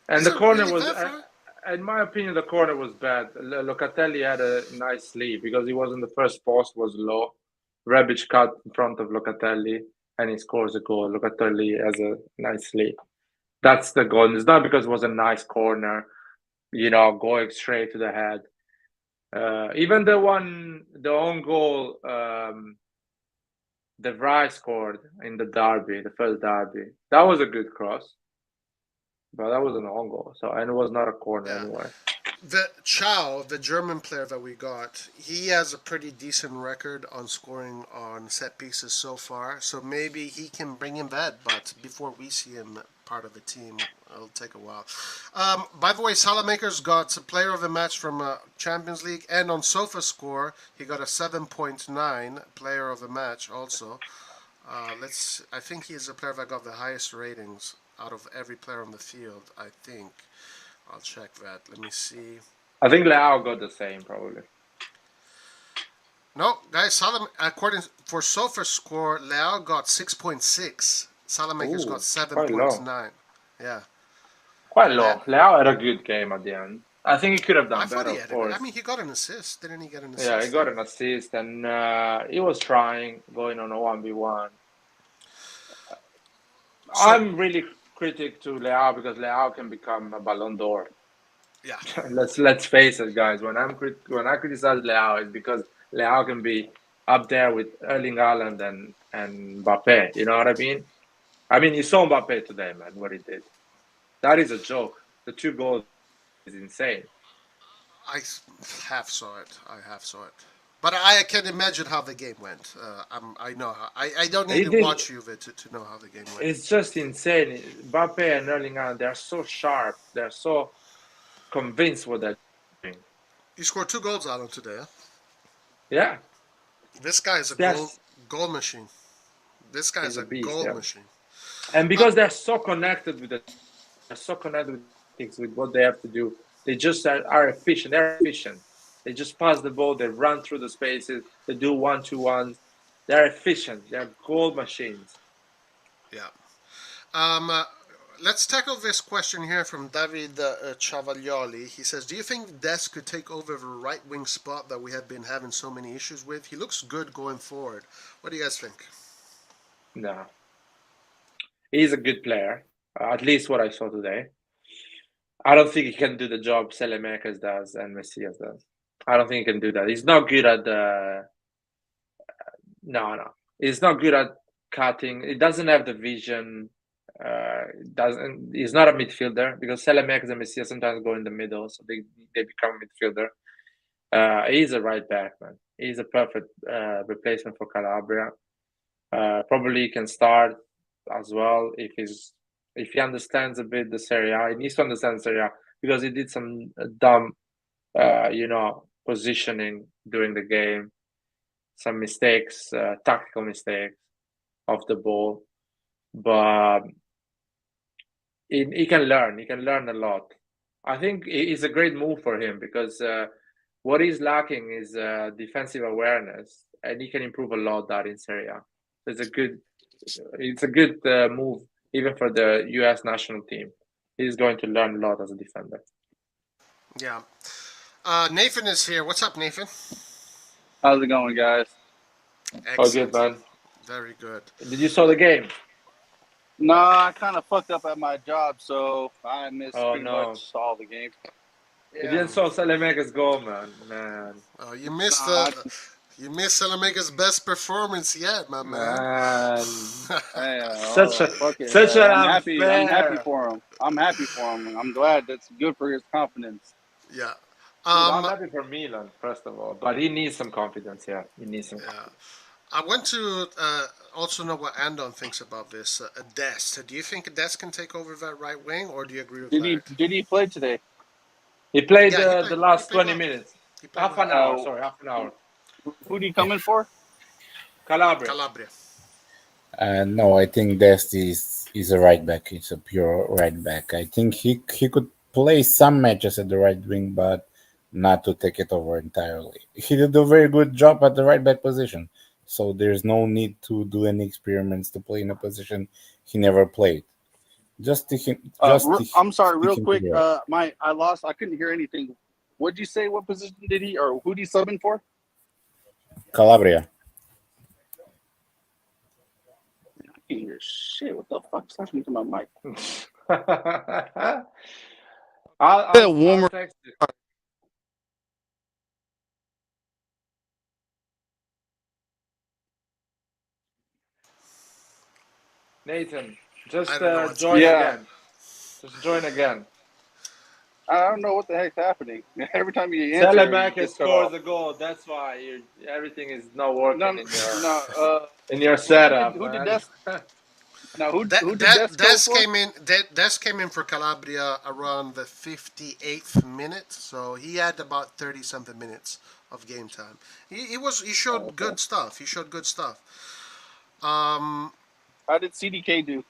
And Is the it corner really was, that far? in my opinion, the corner was bad. Locatelli had a nice lead because he was in the first post, was low. Rebic cut in front of Locatelli and he scores a goal. Locatelli has a nice lead. That's the goal. It's not because it was a nice corner, going straight to the head. Even the own goal, the Vrij scored in the derby, the first derby. That was a good cross, but that was an own goal. So, and it was not a corner Yeah. anyway. The Chow, the German player that we got, he has a pretty decent record on scoring on set pieces so far. So maybe he can bring him that, but before we see him part of the team, it'll take a while. By the way, Saelemaekers got a player of the match from Champions League, and on SofaScore, he got a 7.9 player of the match also. I think he is the player that got the highest ratings out of every player on the field, I think. I'll check that. Let me see. I think Leao got the same probably. No, guys, according for SofaScore, Leao got 6.6. Saelemaekers got Quite low. 7.9. Yeah. Quite low. Leao had a good game at the end. I think he could have I done thought better, he of had course. I mean, he got an assist. Didn't he get an assist? Yeah, he got an assist and he was trying going on a 1v1. I'm really critic to Leao because Leao can become a Ballon d'Or. Yeah. let's face it, guys. When I criticize Leao, it's because Leao can be up there with Erling Haaland and Mbappe. You know what I mean? I mean, you saw Mbappe today, man. What he did. That is a joke. The 2 goals is insane. I half saw it. But I can imagine how the game went. I know how. I don't need to watch Juve to know how the game went. It's just insane. Mbappe and Erling Haaland, they're so sharp. They're so convinced what they're doing. He scored 2 goals out of today. Huh? Yeah. This guy is a goal machine. This guy is a beast, goal machine. And because they're so connected with with what they have to do, they just are efficient. They're efficient. They just pass the ball. They run through the spaces. They do 1-2-1s. They're efficient. They're goal machines. Yeah. Let's tackle this question here from David Chavaglioli. He says, do you think Dest could take over the right wing spot that we have been having so many issues with? He looks good going forward. What do you guys think? No. He's a good player. At least what I saw today. I don't think he can do the job Saelemaekers does and Messias does. I don't think he can do that. He's not good at no. He's not good at cutting. He doesn't have the vision. He's not a midfielder because Saelemaekers and Messias sometimes go in the middle, so they become a midfielder. He's a right back, man. He's a perfect replacement for Calabria. Probably he can start as well if he understands a bit the Serie A. He needs to understand Serie A because he did some dumb, positioning during the game, some mistakes, tactical mistakes of the ball. But he can learn. He can learn a lot. I think it's a great move for him because what he's lacking is defensive awareness, and he can improve a lot that in Serie A. It's a good move even for the U.S. national team. He's going to learn a lot as a defender. Yeah. Nathan is here. What's up, Nathan? How's it going, guys? Oh, good, man. Very good. Did you saw the game? Nah, I kind of fucked up at my job, so I missed pretty no. much all the game. You didn't saw Saelemaekers goal, man. Oh, you missed you missed Saelemaekers' best performance yet, my man. Such an I'm unfair. happy for him. I'm happy for him. I'm glad. That's good for his confidence. Yeah. I'm happy for Milan, first of all, but he needs some confidence. Yeah, he needs some. Yeah. I want to also know what Andon thinks about this. Dest. Do you think Dest can take over that right wing, or do you agree with Larry? Did he play today? He played the last 20 minutes. Half an hour. Who did he come in for? Calabria. No, I think Dest is a right back. It's a pure right back. I think he could play some matches at the right wing, but not to take it over entirely. He did a very good job at the right back position, so there's no need to do any experiments to play in a position he never played. I'm sorry, real quick. I lost. I couldn't hear anything. What'd you say? What position did he, or who did he sub in for? Calabria. I can't hear shit. What the fuck's happening to my mic? I'll text you. Nathan, just join again. Just join again. I don't know what the heck's happening. Every time you answer, Saelemaekers scores a goal. That's why everything is not working in your setup. Who did Dest? Now, who did Dest came in? Dest came in for Calabria around the 58th minute, so he had about 30-something minutes of game time. He showed good stuff. He showed good stuff. How did CDK do?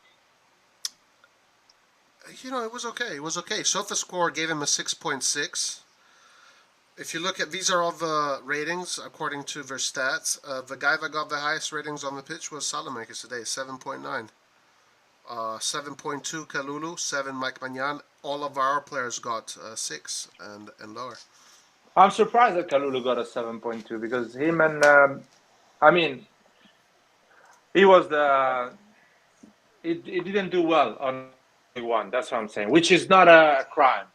It was okay. It was okay. SofaScore gave him a 6.6. If you look at, these are all the ratings according to their stats. The guy that got the highest ratings on the pitch was Saelemaekers today, 7.9. 7.2 Kalulu, 7 Mike Magnan. All of our players got 6 and lower. I'm surprised that Kalulu got a 7.2 because him and he was he didn't do well on one. That's what I'm saying, which is not a crime.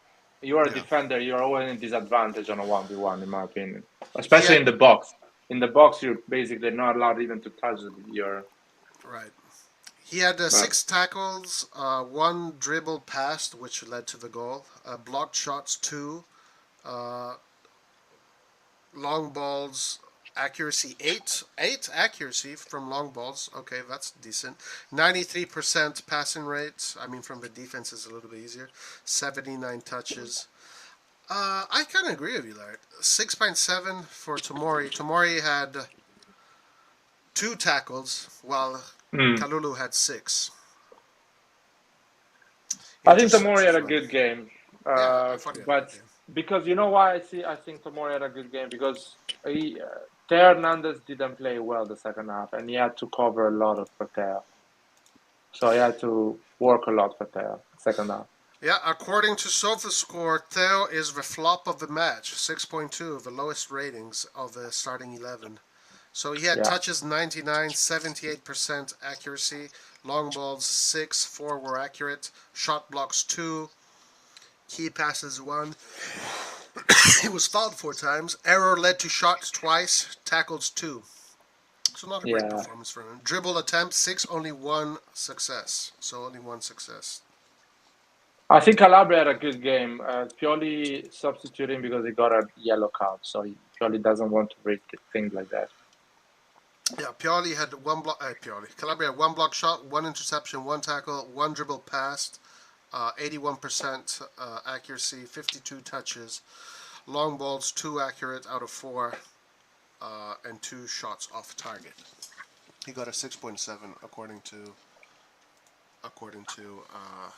You're a defender. You're always in disadvantage on a 1v1, in my opinion, especially in the box. In the box, you're basically not allowed even to touch your. Right. He had 6 tackles, 1 dribble passed, which led to the goal. Blocked shots 2. Long balls accuracy 8 accuracy from long balls. Okay, that's decent. 93% passing rate. I mean, from the defense is a little bit easier. 79 touches. I kind of agree with you, Larry. 6.7 for Tomori. Tomori had 2 tackles, while Kalulu had 6. I think Tomori had a good game, but because you know why I think Tomori had a good game because Teo Hernandez didn't play well the second half, and he had to cover a lot for Teo. So he had to work a lot for Teo second half. Yeah, according to SofaScore, Teo is the flop of the match, 6.2, the lowest ratings of the starting 11. So he had touches 99, 78% accuracy, long balls 6, 4 were accurate, shot blocks 2, key passes 1. He was fouled 4 times. Error led to shots twice. Tackles 2. So not a great performance for him. Dribble attempts 6, only 1 success. So only 1 success. I think Calabria had a good game. Pioli substituting because he got a yellow card, so Pioli doesn't want to risk things like that. Yeah, Pioli had one block. Calabria had one block shot, one interception, one tackle, one dribble passed, 81% accuracy, 52 touches, long balls 2 accurate out of 4, and 2 shots off target. He got a 6.7 according to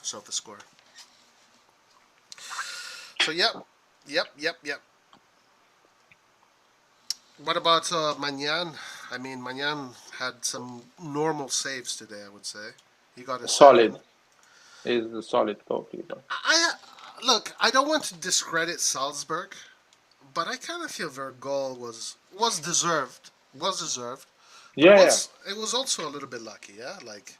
SofaScore. So yep. What about Magnan? I mean, Magnan had some normal saves today, I would say. He got a solid. He's a solid goalkeeper. Look, I don't want to discredit Salzburg, but I kind of feel their goal was deserved. Yeah, It was also a little bit lucky, yeah? Like,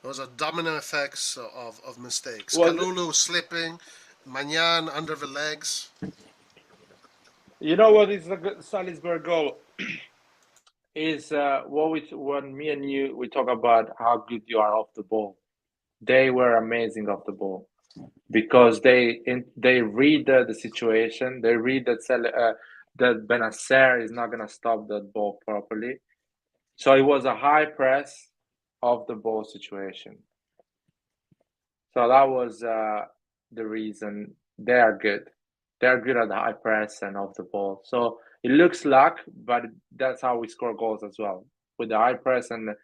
there was a domino effects of mistakes. Well, Kalulu slipping, Magnan under the legs. You know what is the Salzburg goal? Is when me and you we talk about how good you are off the ball. They were amazing off the ball because they read the situation. They read that Benacer is not gonna stop that ball properly. So it was a high press off the ball situation. So that was the reason they are good. They're good at the high press and off the ball. So it looks luck, but that's how we score goals as well. With the high press and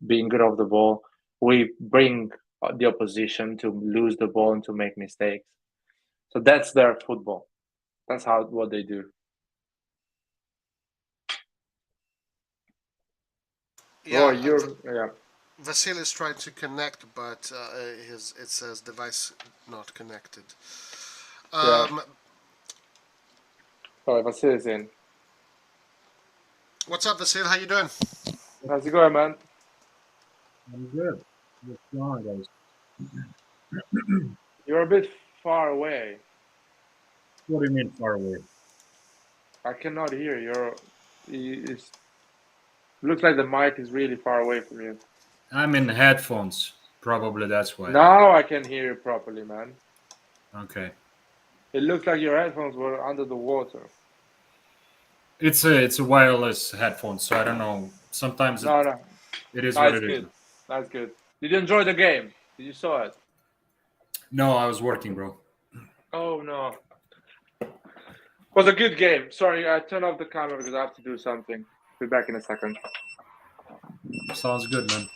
being good off the ball, we bring the opposition to lose the ball and to make mistakes. So that's their football. That's what they do. Yeah, yeah. Vasil is trying to connect, but it says device not connected. Sorry, Vasil is in. What's up, Vasil? How you doing? How's it going, man? I'm good. What's going on, guys? You're a bit far away. What do you mean far away? I cannot hear you. It looks like the mic is really far away from you. I'm in headphones. Probably that's why. Now I can hear you properly, man. Okay. It looks like your headphones were under the water. It's a wireless headphone, so I don't know. Sometimes it is what it is. That's good. Did you enjoy the game? Did you saw it? No, I was working, bro. Oh no. It was a good game. Sorry, I turned off the camera because I have to do something. Be back in a second. Sounds good, man.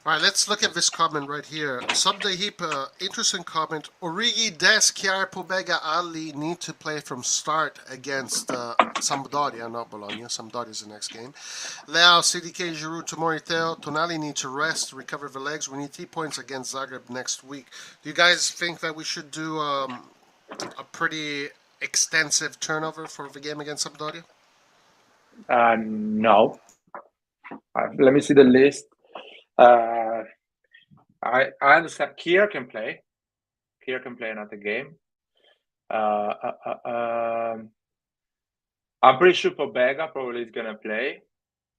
All right, let's look at this comment right here. Subdahip, interesting comment. Origi, Dest, Chiar, Pobega, Ali need to play from start against Sampdoria, not Bologna. Sampdoria is the next game. Leao, CDK, Giroud, Tomori, Theo. Tonali need to rest, recover the legs. We need 3 points against Zagreb next week. Do you guys think that we should do a pretty extensive turnover for the game against Sampdoria? No. Let me see the list. I understand Kier can play. Kier can play another game. I'm pretty sure Pobega probably is gonna play.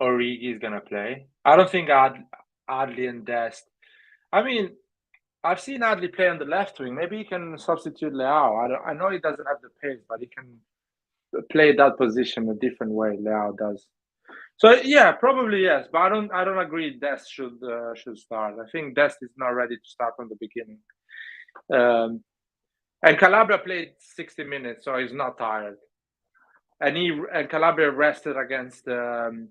Origi is gonna play. I don't think Adli and Dest. I mean, I've seen Adli play on the left wing. Maybe he can substitute Leao. I know he doesn't have the pace, but he can play that position a different way. Leao does. So yeah, probably yes, but I don't agree. Dest should start. I think Dest is not ready to start from the beginning. And Calabria played 60 minutes, so he's not tired. And Calabria rested against the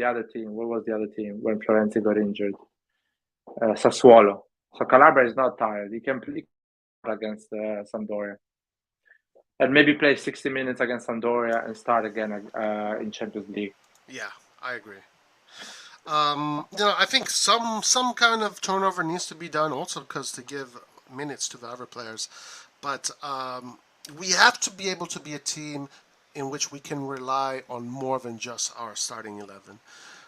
other team. What was the other team when Florenzi got injured? Sassuolo. So Calabria is not tired. He can play against Sampdoria. And maybe play 60 minutes against Sampdoria and start again in Champions League. Yeah, I agree. I think some kind of turnover needs to be done also because to give minutes to the other players. But we have to be able to be a team in which we can rely on more than just our starting 11.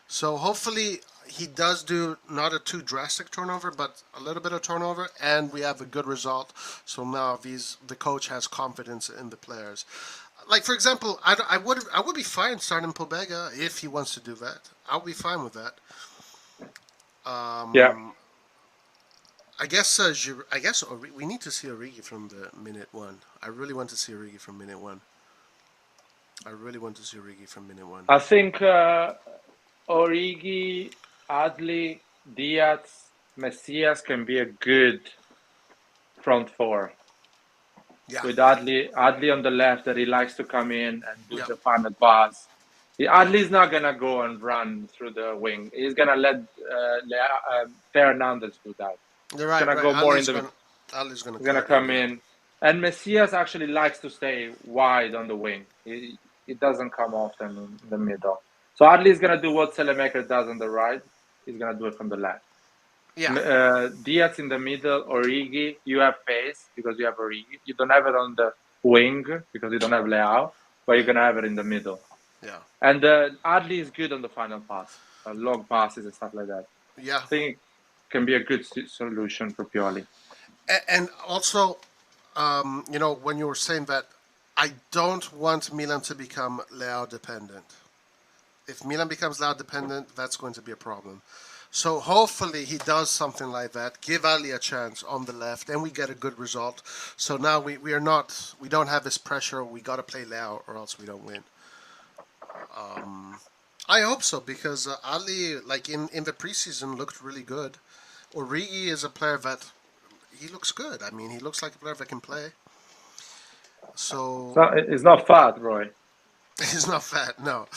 So hopefully he does do not a too drastic turnover, but a little bit of turnover, and we have a good result. So now the coach has confidence in the players. Like, for example, I would be fine starting Pobega if he wants to do that. I would be fine with that. Yeah. I guess we need to see Origi from the minute one. I really want to see Origi from minute one. I think Origi, Adli, Diaz, Messias can be a good front four. Yeah. With Adli on the left, that he likes to come in and do the final pass. Adli's not gonna go and run through the wing. He's gonna let Fernandez do that. You're right. He's gonna go more in the. Ali's gonna. He's gonna come in, and Messias actually likes to stay wide on the wing. He doesn't come often in the middle. So Adli's gonna do what Saelemaekers does on the right. He's gonna do it from the left. Yeah. Diaz in the middle, Origi. You have pace because you have Origi. You don't have it on the wing because you don't have Leao, but you're gonna have it in the middle. Yeah. And Adli is good on the final pass, long passes and stuff like that. Yeah. I think it can be a good solution for Pioli. And also, when you were saying that, I don't want Milan to become Leao dependent. If Milan becomes Leao dependent, that's going to be a problem. So hopefully he does something like that. Give Ali a chance on the left, and we get a good result. So now we don't have this pressure. We got to play Leao, or else we don't win. I hope so, because Ali, like in the preseason, looked really good. Origi is a player that he looks good. I mean, he looks like a player that can play. So it's not fat, Roy. He's not fat, no.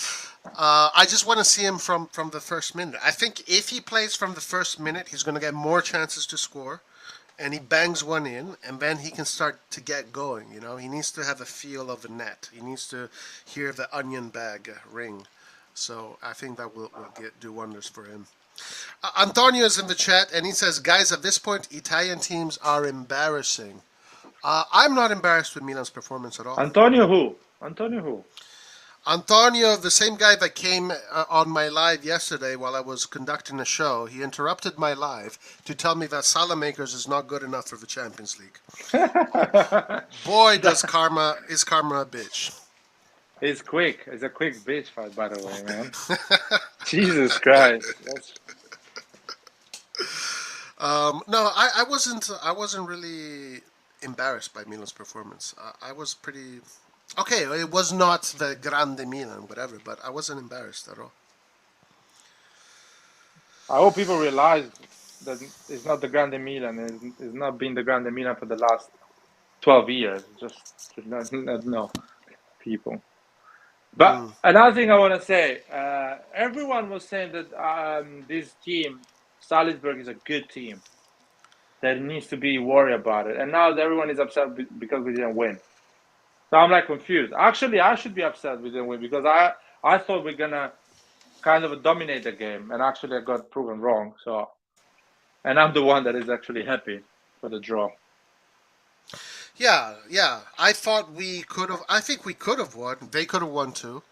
I just want to see him from the first minute. I think if he plays from the first minute, he's going to get more chances to score, and he bangs one in, and then he can start to get going. He needs to have a feel of the net. He needs to hear the onion bag ring. So I think that will do wonders for him. Antonio is in the chat, and he says, guys, at this point, Italian teams are embarrassing. I'm not embarrassed with Milan's performance at all. Antonio who? Antonio, the same guy that came on my live yesterday while I was conducting a show. He interrupted my live to tell me that Saelemaekers is not good enough for the Champions League. Boy, is karma a bitch. He's quick. He's a quick bitch, by the way, man. Jesus Christ. No, I wasn't really embarrassed by Milan's performance. I was pretty okay. It was not the Grande Milan, whatever, but I wasn't embarrassed at all. I hope people realize that it's not the Grande Milan. It's not been the Grande Milan for the last 12 years. Just to not know people. But another thing I want to say, everyone was saying that this team, Salzburg, is a good team that needs to be worried about it. And now everyone is upset because we didn't win. So I'm like confused. Actually, I should be upset we didn't win because I thought we're going to kind of dominate the game. And actually, I got proven wrong. And I'm the one that is actually happy for the draw. Yeah. I thought we could have. I think we could have won. They could have won too.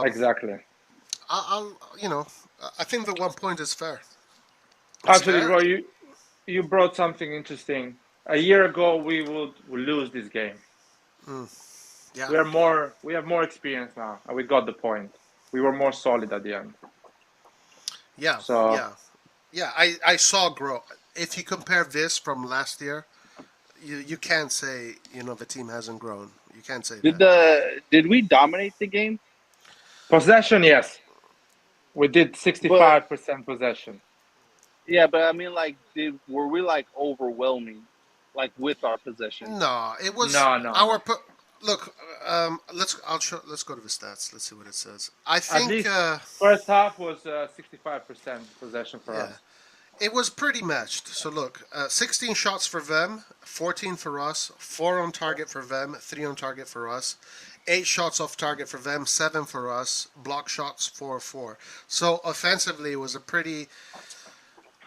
Exactly. I think the 1 point is fair. Actually, Roy, you brought something interesting. A year ago, we would lose this game. Yeah. We have more experience now, and we got the point. We were more solid at the end. Yeah. So yeah. I saw growth. If you compare this from last year, you can't say the team hasn't grown. You can't say that. Did we dominate the game? Possession, yes. We did 65% possession. Yeah, but I mean, were we overwhelming, with our possession? No, it was no. Look, let's go to the stats. Let's see what it says. I think first half was 65% possession for us. It was pretty matched. So look, 16 shots for them, 14 for us, 4 on target for them, 3 on target for us, 8 shots off target for them, 7 for us, block shots 4. So offensively, it was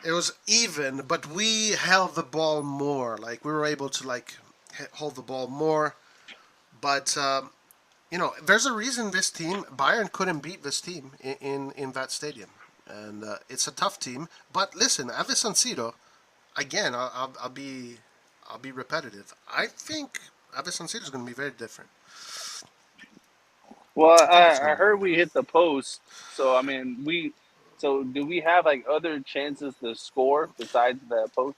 it was even, but we held the ball more. We were able to hold the ball more. But there's a reason this team, Bayern couldn't beat this team in that stadium. And it's a tough team, but listen, at the San Siro, again, I'll be repetitive. I think at the San Siro is going to be very different. Well, I heard we hit the post, so I mean, so do we have other chances to score besides the post?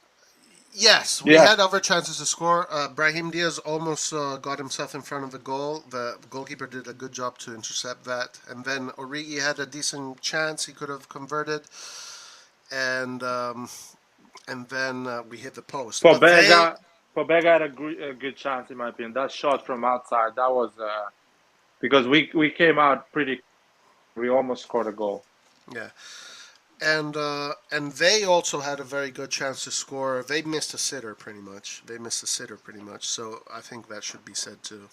Yes, we Yeah. had other chances to score. Brahim Diaz almost got himself in front of the goal. The goalkeeper did a good job to intercept that. And then Origi had a decent chance. He could have converted. And then we hit the post. But Pobega had a good chance in my opinion. That shot from outside, that was because we came out pretty. We almost scored a goal. yeah. And they also had a very good chance to score. They missed a sitter pretty much. So I think that should be said too.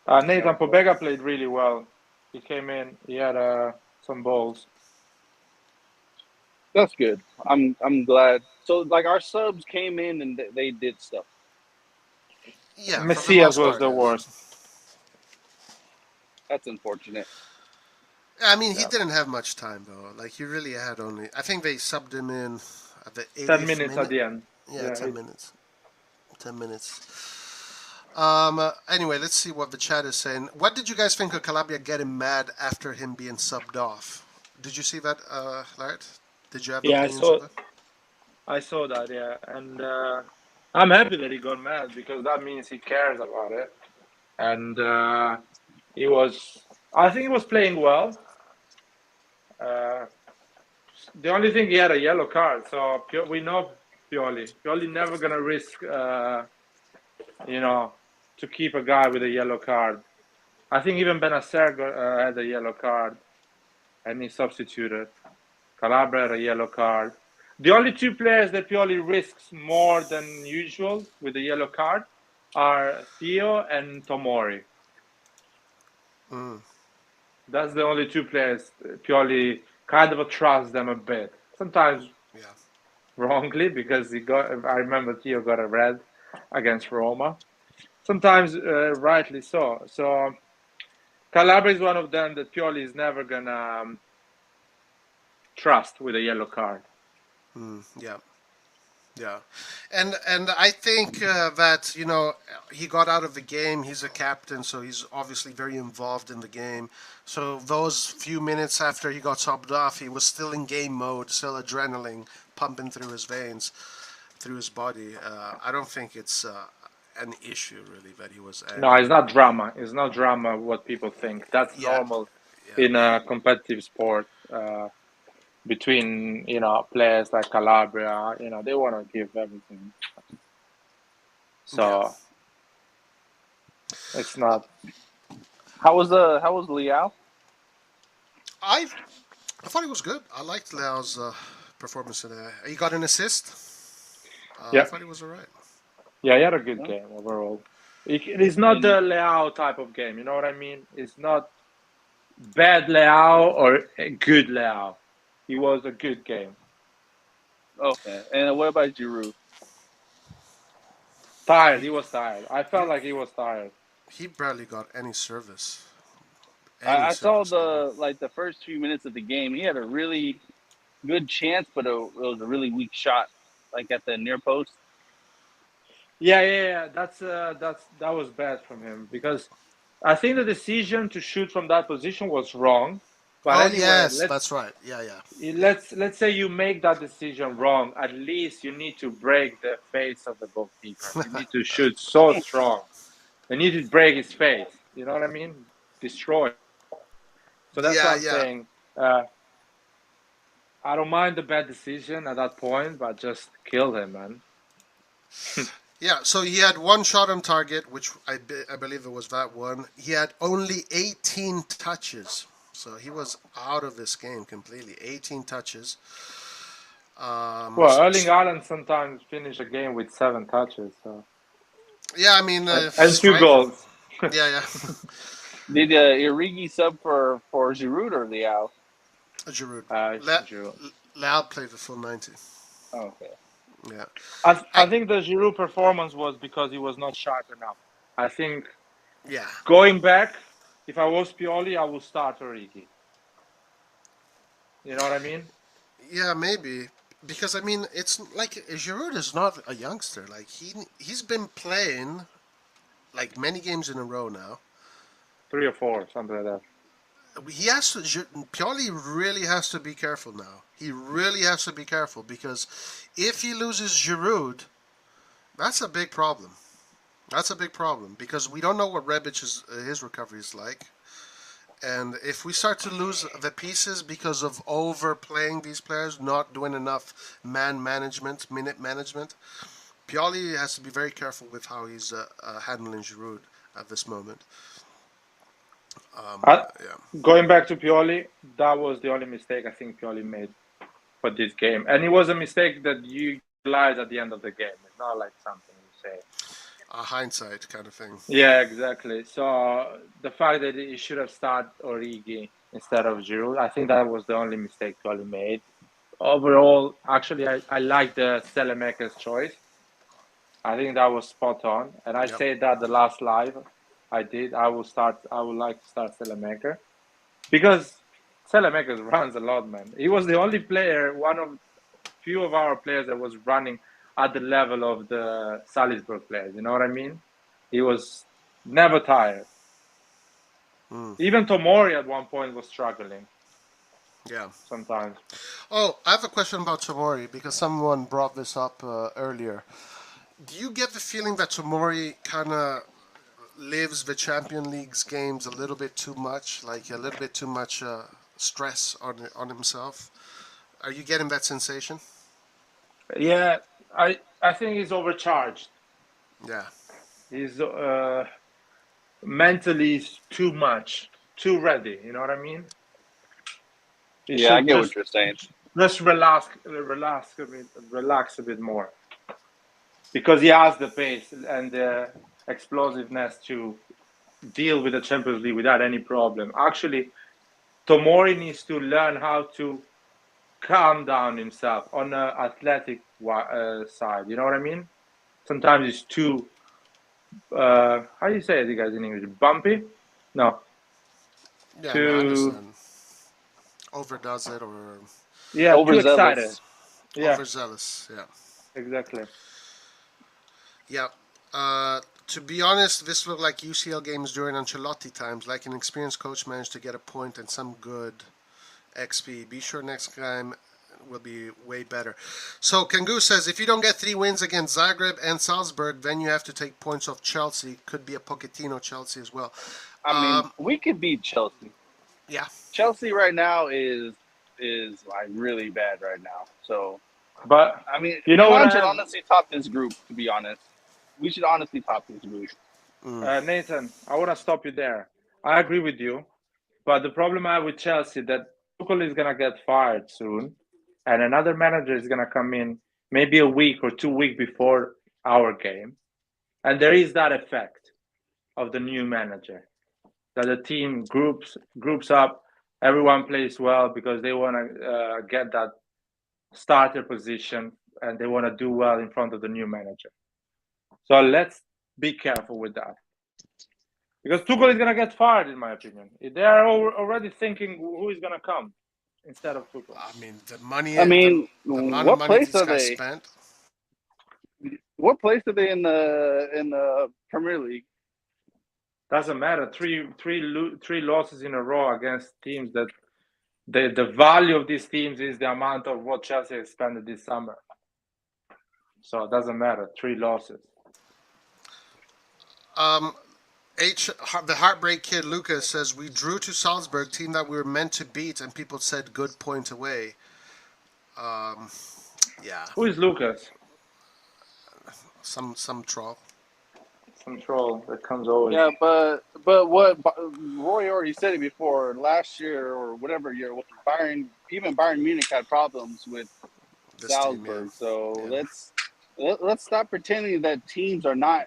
Nathan Pobega played really well. He came in. He had some balls. That's good. I'm glad. So like our subs came in and they did stuff. Yeah, Messias was the worst. That's unfortunate. I mean, he didn't have much time though. Like he really had only. I think they subbed him in at the 80th 10 minutes minute. at the end. Yeah, 10 minutes. 10 minutes. Anyway, let's see what the chat is saying. What did you guys think of Calabria getting mad after him being subbed off? Did you see that, Laird? Did you have opinions of that? I saw that, yeah. And I'm happy that he got mad because that means he cares about it. And I think he was playing well. The only thing, he had a yellow card. So we know Pioli. Pioli never going to risk, to keep a guy with a yellow card. I think even Benacer had a yellow card and he substituted. Calabria had a yellow card. The only two players that Pioli risks more than usual with a yellow card are Theo and Tomori. That's the only two players Pioli kind of trusts them a bit. Sometimes wrongly because I remember Theo got a red against Roma. Sometimes rightly so. So Calabria is one of them that Pioli is never gonna trust with a yellow card. Yeah, and I think that he got out of the game. He's a captain, so he's obviously very involved in the game. So those few minutes after he got subbed off, he was still in game mode, still adrenaline pumping through his veins, through his body. I don't think it's an issue really that he was. No, it's not drama. It's not drama. What people think, that's normal in a competitive sport. Between players like Calabria, they want to give everything. So it's not. How was Leao? I thought he was good. I liked Leao's performance in there. He got an assist. I thought he was alright. Yeah, he had a good game overall. It's not the Leao type of game. You know what I mean? It's not bad Leao or a good Leao. It was a good game. Okay. And what about Giroud? Tired. He was tired. I felt like he was tired. He barely got any service. I saw the first few minutes of the game. He had a really good chance, but it was a really weak shot, like at the near post. Yeah. That was bad from him because I think the decision to shoot from that position was wrong. But yes, that's right. Yeah. Let's say you make that decision wrong. At least you need to break the face of the goalkeeper. You need to shoot so strong. You need to break his face. You know what I mean? Destroy. So that's what I'm saying. I don't mind the bad decision at that point, but just kill him, man. Yeah, so he had one shot on target, which I believe it was that one. He had only 18 touches. So he was out of this game completely. 18 touches. Well, Erling Haaland sometimes finish a game with 7 touches. So. Yeah, I mean... and 2 goals. Yeah. Did Origi sub for Giroud or Leao? Giroud. Giroud. Leao played the full 90. Oh, okay. Yeah. I think the Giroud performance was because he was not sharp enough. I think going back, if I was Pioli, I would start Origi. You know what I mean? Yeah, maybe. Because, I mean, it's like Giroud is not a youngster. Like, he's been playing, like, many games in a row now. 3 or 4, something like that. Pioli really has to be careful now. He really has to be careful because if he loses Giroud, That's a big problem. That's a big problem because we don't know what Rebic his recovery is like. And if we start to lose the pieces because of overplaying these players, not doing enough man management, minute management, Pioli has to be very careful with how he's handling Giroud at this moment. Going back to Pioli, that was the only mistake I think Pioli made for this game. And it was a mistake that you realize at the end of the game. It's not like something you say. A hindsight kind of thing. Yeah, exactly. So the fact that he should have started Origi instead of Giroud, I think that was the only mistake Pioli made. Overall, actually, I like the Saelemaekers choice. I think that was spot on. And I said that the last live I did. I would like to start Saelemaekers. Because Saelemaekers runs a lot, man. He was the only player, one of few of our players that was running at the level of the Salzburg players. You know what I mean? He was never tired. Even Tomori at one point was struggling. Yeah. Sometimes. Oh, I have a question about Tomori because someone brought this up earlier. Do you get the feeling that Tomori kind of lives the Champions League's games a little bit too much, like a little bit too much stress on himself? Are you getting that sensation? Yeah, I think he's overcharged. Yeah. He's mentally too much, too ready. You know what I mean? Yeah, I get what you're saying. Just relax a bit more, because he has the pace and the explosiveness to deal with the Champions League without any problem. Actually, Tomori needs to learn how to calm down himself on the athletic side. You know what I mean? Sometimes it's too, how do you say it, you guys, in English? Bumpy? No. Yeah, no, I understand. Overdoes it or... Yeah, too excited. Yeah. Overzealous, yeah. Exactly. Yeah. To be honest, this looked like UCL games during Ancelotti times, like an experienced coach managed to get a point and some good XP. Be sure next time will be way better. So Kangu says, if you don't get 3 wins against Zagreb and Salzburg, then you have to take points off Chelsea. Could be a Pochettino Chelsea as well. I mean, we could beat Chelsea. Yeah. Chelsea right now is like really bad right now. So, but I mean, you know what? Should honestly top this group. To be honest, we should honestly top this group. Nathan, I want to stop you there. I agree with you, but the problem I have with Chelsea that Tuchel is gonna get fired soon, and another manager is gonna come in maybe a week or 2 weeks before our game, and there is that effect of the new manager. That the team groups up, everyone plays well because they want to get that starter position and they want to do well in front of the new manager. So let's be careful with that, because Tuchel is going to get fired, in my opinion. They are already thinking who is going to come instead of Tuchel. I mean, the money. I mean, the amount of money these guys spent. What place are they in the Premier League? Doesn't matter. Three losses in a row against teams that the value of these teams is the amount of what Chelsea has spent this summer. So it doesn't matter. 3 losses. The Heartbreak Kid Lucas says, we drew to Salzburg, team that we were meant to beat, and people said good point away. Yeah. Who is Lucas? Some troll. Some troll that comes over. Yeah, but what Roy already said it before. Last year or whatever year, even Bayern Munich had problems with this Salzburg. Team, yeah. So let's stop pretending that teams are not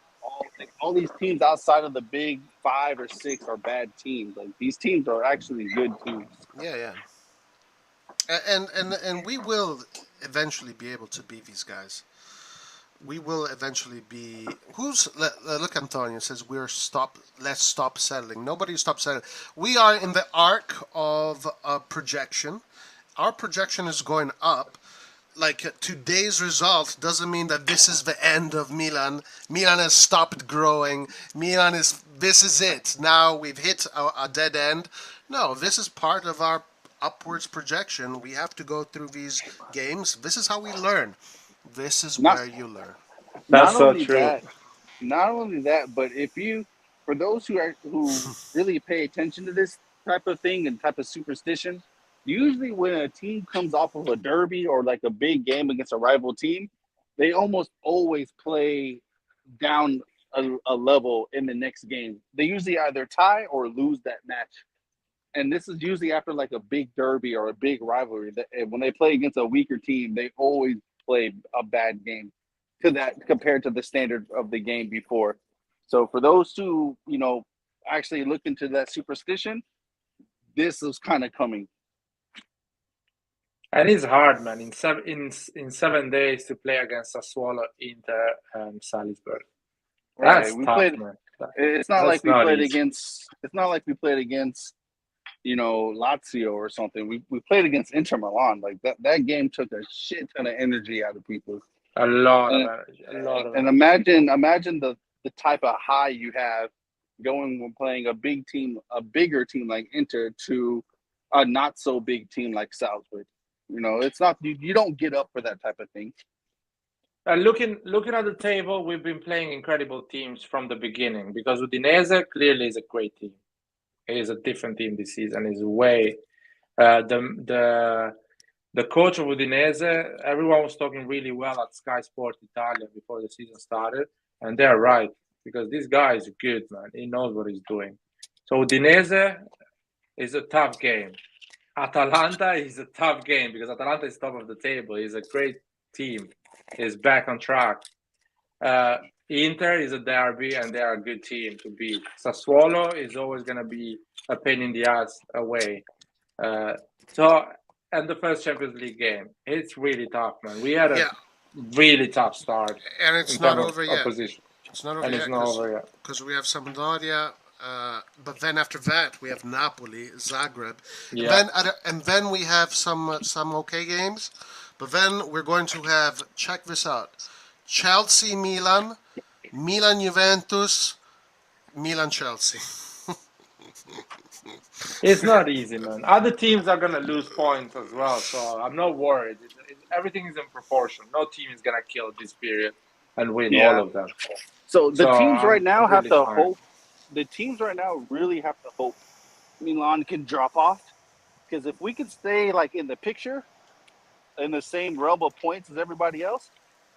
all these teams outside of the big 5 or 6 are bad teams. Like, these teams are actually good teams. Yeah. And we will eventually be able to beat these guys. We will eventually be. Look, Antonio says let's stop settling. Nobody stop settling. We are in the arc of a projection. Our projection is going up. Like, today's result doesn't mean that this is the end of Milan. Milan has stopped growing. This is it. Now we've hit a dead end. No, this is part of our upwards projection. We have to go through these games. This is how we learn. This is where you learn. That's Not so only true. that, not only that, but if you, for those who really pay attention to this type of thing and type of superstition, usually when a team comes off of a derby or like a big game against a rival team, they almost always play down a level in the next game. They usually either tie or lose that match. And this is usually after like a big derby or a big rivalry. When they play against a weaker team, they always play a bad game to that compared to the standard of the game before. So for those who, actually look into that superstition, this is kind of coming. And it's hard, man. In 7 days to play against Sassuolo, Inter, and Salzburg. Right. That's We tough, played. man. It's not That's like we not played easy. against. It's not like we played against, Lazio or something. We played against Inter Milan. Like that game took a shit ton of energy out of people. A lot of And, energy. A lot of and energy. imagine the type of high you have going when playing a bigger team like Inter to a not so big team like Salzburg. It's not you don't get up for that type of thing. Looking at the table, we've been playing incredible teams from the beginning because Udinese clearly is a great team. It is a different team this season. Is way the coach of Udinese. Everyone was talking really well at Sky Sport Italia before the season started, and they're right because this guy is good, man. He knows what he's doing. So Udinese is a tough game. Atalanta is a tough game because Atalanta is top of the table. He's a great team. Is back on track. Inter is a derby and they are a good team to beat. Sassuolo is always going to be a pain in the ass away. And the first Champions League game, it's really tough, man. We had a really tough start, and it's not over yet. Opposition. It's not over and yet. It's not over yet because we have Sampdoria. But then after that we have Napoli, Zagreb, and then we have some okay games. But then we're going to have, check this out, Chelsea, Milan, Milan, Juventus, Milan, Chelsea. It's not easy, man. Other teams are going to lose points as well, so I'm not worried. Everything is in proportion. No team is going to kill this period and win all of them. So the teams right now have to fine. hope. The teams right now really have to hope Milan can drop off, because if we could stay like in the picture, in the same realm of points as everybody else,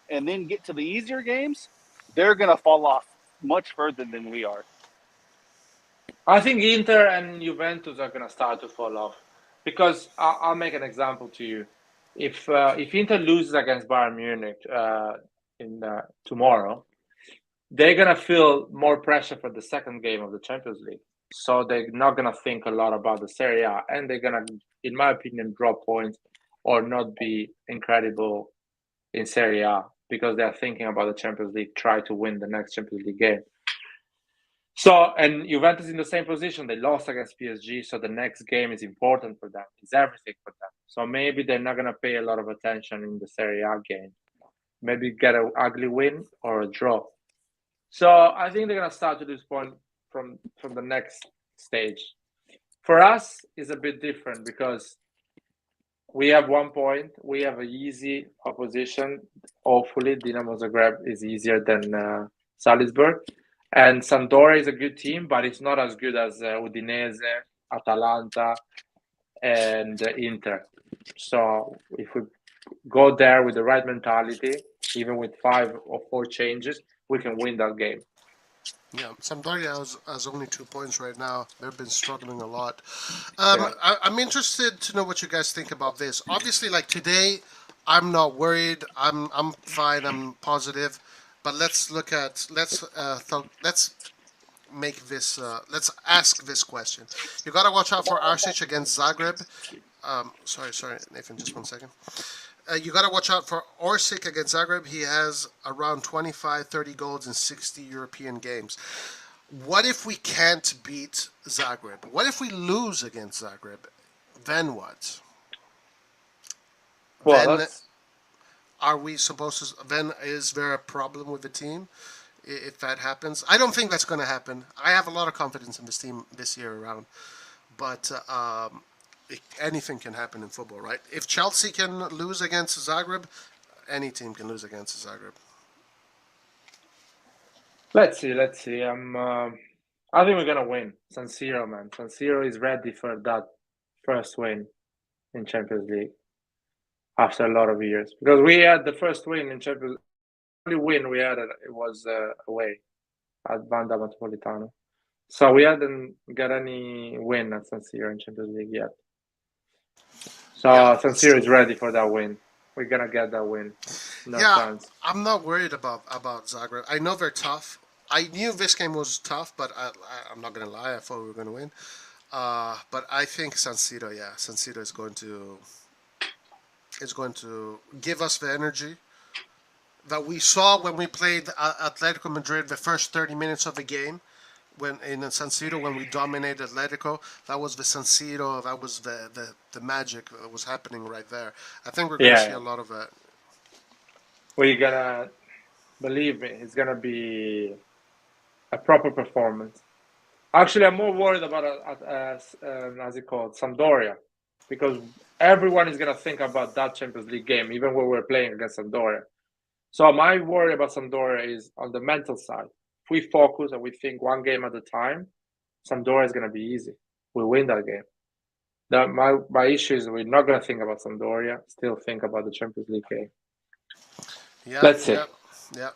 and then get to the easier games, they're gonna fall off much further than we are. I think Inter and Juventus are gonna start to fall off because I'll make an example to you. If Inter loses against Bayern Munich tomorrow, they're gonna feel more pressure for the second game of the Champions League. So they're not gonna think a lot about the Serie A, and they're gonna, in my opinion, drop points or not be incredible in Serie A because they're thinking about the Champions League, try to win the next Champions League game. So, and Juventus in the same position, they lost against PSG, so the next game is important for them. It's everything for them. So maybe they're not going to pay a lot of attention in the Serie A game. Maybe get an ugly win or a draw. So I think they're going to start to lose points from the next stage. For us, it's a bit different because we have 1 point. We have an easy opposition. Hopefully, Dinamo Zagreb is easier than Salzburg. And Sampdoria is a good team, but it's not as good as Udinese, Atalanta, and Inter. So if we go there with the right mentality, even with 5 or 4 changes, we can win that game. Yeah, Sampdoria has only 2 points right now. They've been struggling a lot. I'm interested to know what you guys think about this. Obviously, like today, I'm not worried. I'm fine. I'm positive. But let's make this. Let's ask this question. You gotta watch out for Arsic against Zagreb. Sorry, Nathan. Just 1 second. You got to watch out for Orsic against Zagreb. He has around 25, 30 goals in 60 European games. What if we can't beat Zagreb? What if we lose against Zagreb? Then what? Well, then are we supposed to? Then is there a problem with the team if that happens? I don't think that's going to happen. I have a lot of confidence in this team this year around, but anything can happen in football, right? If Chelsea can lose against Zagreb, any team can lose against Zagreb. Let's see. I think we're gonna win. San Siro, man. San Siro is ready for that first win in Champions League after a lot of years. Because we had the first win in Champions. The only win we had it was away at Vanda Metropolitano. So we hadn't got any win at San Siro in Champions League yet. So San Siro is ready for that win. We're gonna get that win. No chance. I'm not worried about Zagreb. I know they're tough. I knew this game was tough, but I'm not gonna lie. I thought we were gonna win. But I think San Siro is going to give us the energy that we saw when we played Atletico Madrid the first 30 minutes of the game. When in San Siro, when we dominated Atletico, that was the San Siro, that was the magic that was happening right there. I think we're going to see a lot of that. We're gonna, believe me, it's gonna be a proper performance. Actually, I'm more worried about how's it called, Sampdoria, because everyone is gonna think about that Champions League game, even when we're playing against Sampdoria. So my worry about Sampdoria is on the mental side. If we focus and we think one game at a time, Sampdoria is going to be easy. We win that game. My issue is we're not going to think about Sampdoria, still think about the Champions League game. Yeah, let's see. Yeah.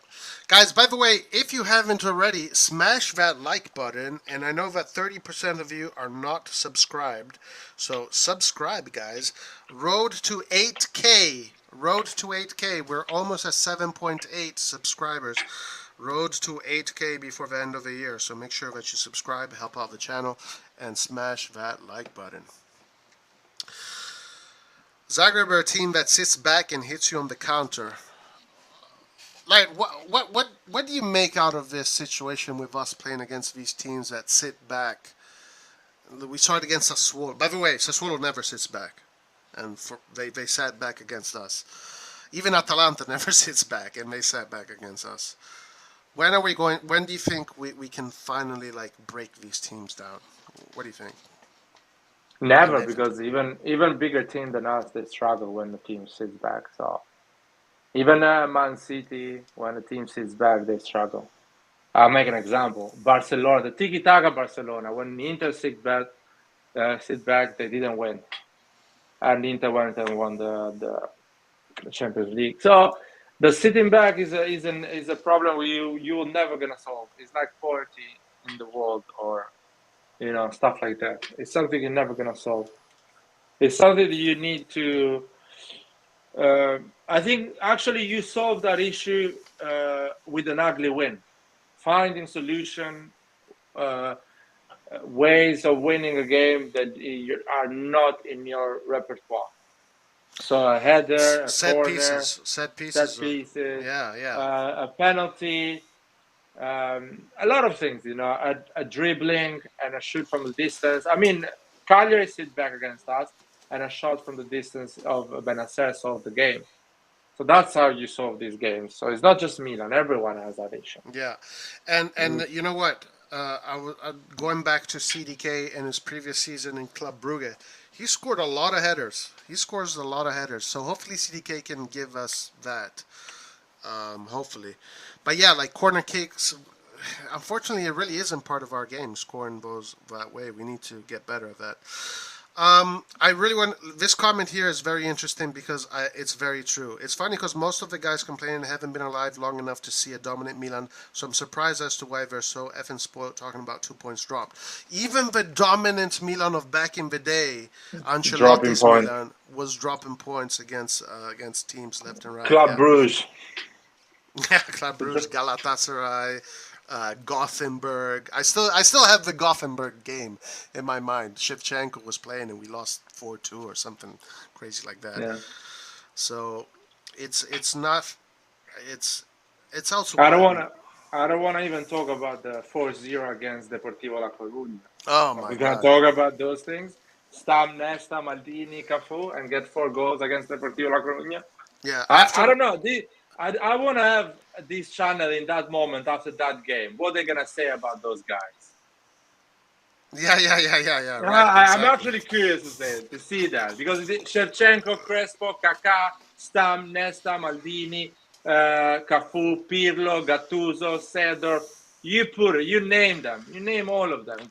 Guys, by the way, if you haven't already, smash that like button. And I know that 30% of you are not subscribed. So subscribe, guys. Road to 8K. Road to 8K. We're almost at 7.8 subscribers. Road to 8K before the end of the year. So make sure that you subscribe, help out the channel, and smash that like button. Zagreb are a team that sits back and hits you on the counter. Like, what do you make out of this situation with us playing against these teams that sit back? We saw it against Sassuolo. By the way, Sassuolo never sits back, and they sat back against us. Even Atalanta never sits back, and they sat back against us. When are we going? When do you think we can finally like break these teams down? What do you think? Never, because even bigger team than us, they struggle when the team sits back. So even Man City, when the team sits back, they struggle. I'll make an example. Barcelona, the tiki-taka Barcelona, when Inter sit back, they didn't win, and Inter went and won the Champions League. So the sitting back is a problem you're never gonna solve. It's like poverty in the world, or stuff like that. It's something you're never gonna solve. It's something that you need to. I think actually you solve that issue with an ugly win, finding solution, ways of winning a game that are not in your repertoire. So a header, a corner, set pieces, a penalty, a lot of things. A dribbling and a shoot from the distance. I mean, Cagliari sit back against us, and a shot from the distance of Benacer solved the game. So that's how you solve these games. So it's not just Milan; everyone has that issue. Yeah, and you know what? Going back to CDK in his previous season in Club Brugge, he scored a lot of headers. He scores a lot of headers. So hopefully CDK can give us that. Hopefully. But yeah, like corner kicks, unfortunately it really isn't part of our game, scoring those that way. We need to get better at that. I really want, this comment here is very interesting because it's very true. It's funny because most of the guys complaining haven't been alive long enough to see a dominant Milan, so I'm surprised as to why they're so effing spoiled talking about 2 points dropped. Even the dominant Milan of back in the day, Ancelotti's Milan, was dropping points against teams left and right. Club Brugge. Yeah, Club Brugge, Galatasaray, Gothenburg. I still have the Gothenburg game in my mind. Shevchenko was playing and we lost 4-2 or something crazy like that. Yeah. So it's also. I don't wanna even talk about the 4-0 against Deportivo La Coruña. Oh my God. We're gonna talk about those things. Stam, Nesta, Maldini, Cafu, and get 4 goals against Deportivo La Coruña. Yeah. I don't know. I want to have this channel in that moment after that game. What are they gonna say about those guys? Yeah. Right, I'm actually curious to see that, because Shevchenko, Crespo, Kaká, Stam, Nesta, Maldini, Cafu, Pirlo, Gattuso, Seedorf, You put it. You name them. You name all of them.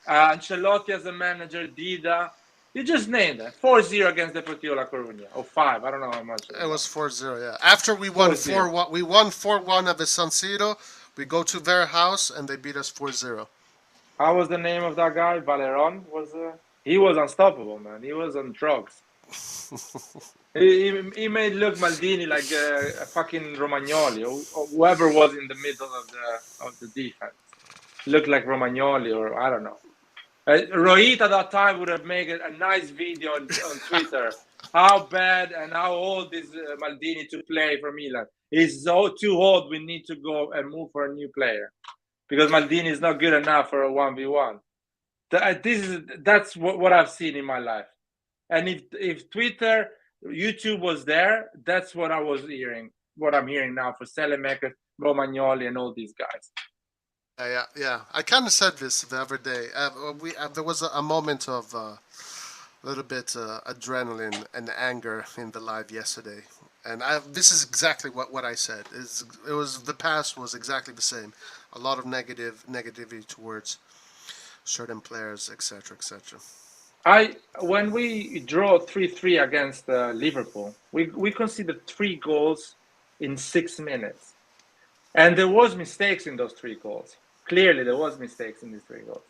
Ancelotti as a manager, Dida. You just named them. 4-0 against Deportivo La Coruña. Or 5. I don't know how much. It was 4-0, yeah. After we won 4-1, we won 4-1 at the San Siro. We go to their house and they beat us 4-0. How was the name of that guy? Valeron was. He was unstoppable, man. He was on drugs. he made look Maldini like a fucking Romagnoli or whoever was in the middle of the defense. Looked like Romagnoli or I don't know. Rohit at that time would have made a nice video on Twitter. How bad and how old is Maldini to play for Milan? He's so too old. We need to go and move for a new player because Maldini is not good enough for a 1v1. That's what I've seen in my life. And if Twitter, YouTube was there, that's what I was hearing. What I'm hearing now for Saelemaekers, Romagnoli, and all these guys. Yeah. I kind of said this the other day. There was a moment of a little bit adrenaline and anger in the live yesterday, and this is exactly what I said. It was the past was exactly the same. A lot of negativity towards certain players, etc., etc. When we draw 3-3 against Liverpool, we conceded 3 goals in 6 minutes, and there was mistakes in those 3 goals. Clearly, there was mistakes in these 3 goals.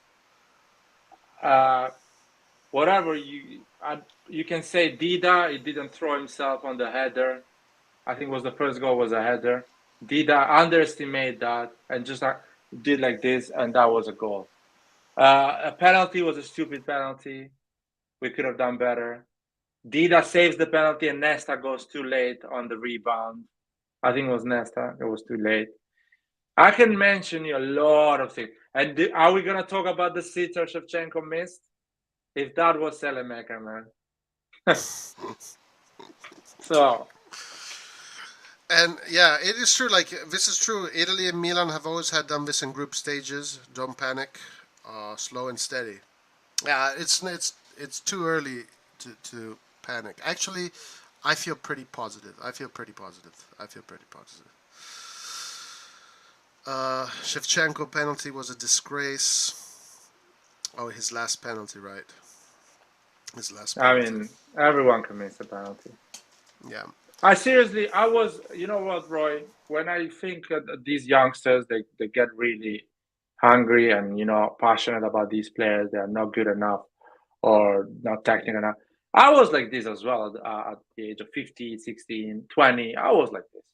Whatever you can say, Dida, he didn't throw himself on the header. I think was the first goal was a header. Dida underestimated that and just did like this, and that was a goal. A penalty was a stupid penalty. We could have done better. Dida saves the penalty, and Nesta goes too late on the rebound. I think it was Nesta. It was too late. I can mention you a lot of things. And are we going to talk about the sitter Shevchenko missed? If that was Saelemaekers, man. So. And yeah, it is true. Like this is true. Italy and Milan have always done this in group stages. Don't panic. Slow and steady. Yeah, it's too early to panic. Actually, I feel pretty positive. Shevchenko penalty was a disgrace. Oh, his last penalty, right? His last penalty. I mean, everyone can miss a penalty. Yeah. I was, you know what, Roy? When I think these youngsters, they get really hungry and, passionate about these players. They are not good enough or not technical enough. I was like this as well at the age of 15, 16, 20. I was like this.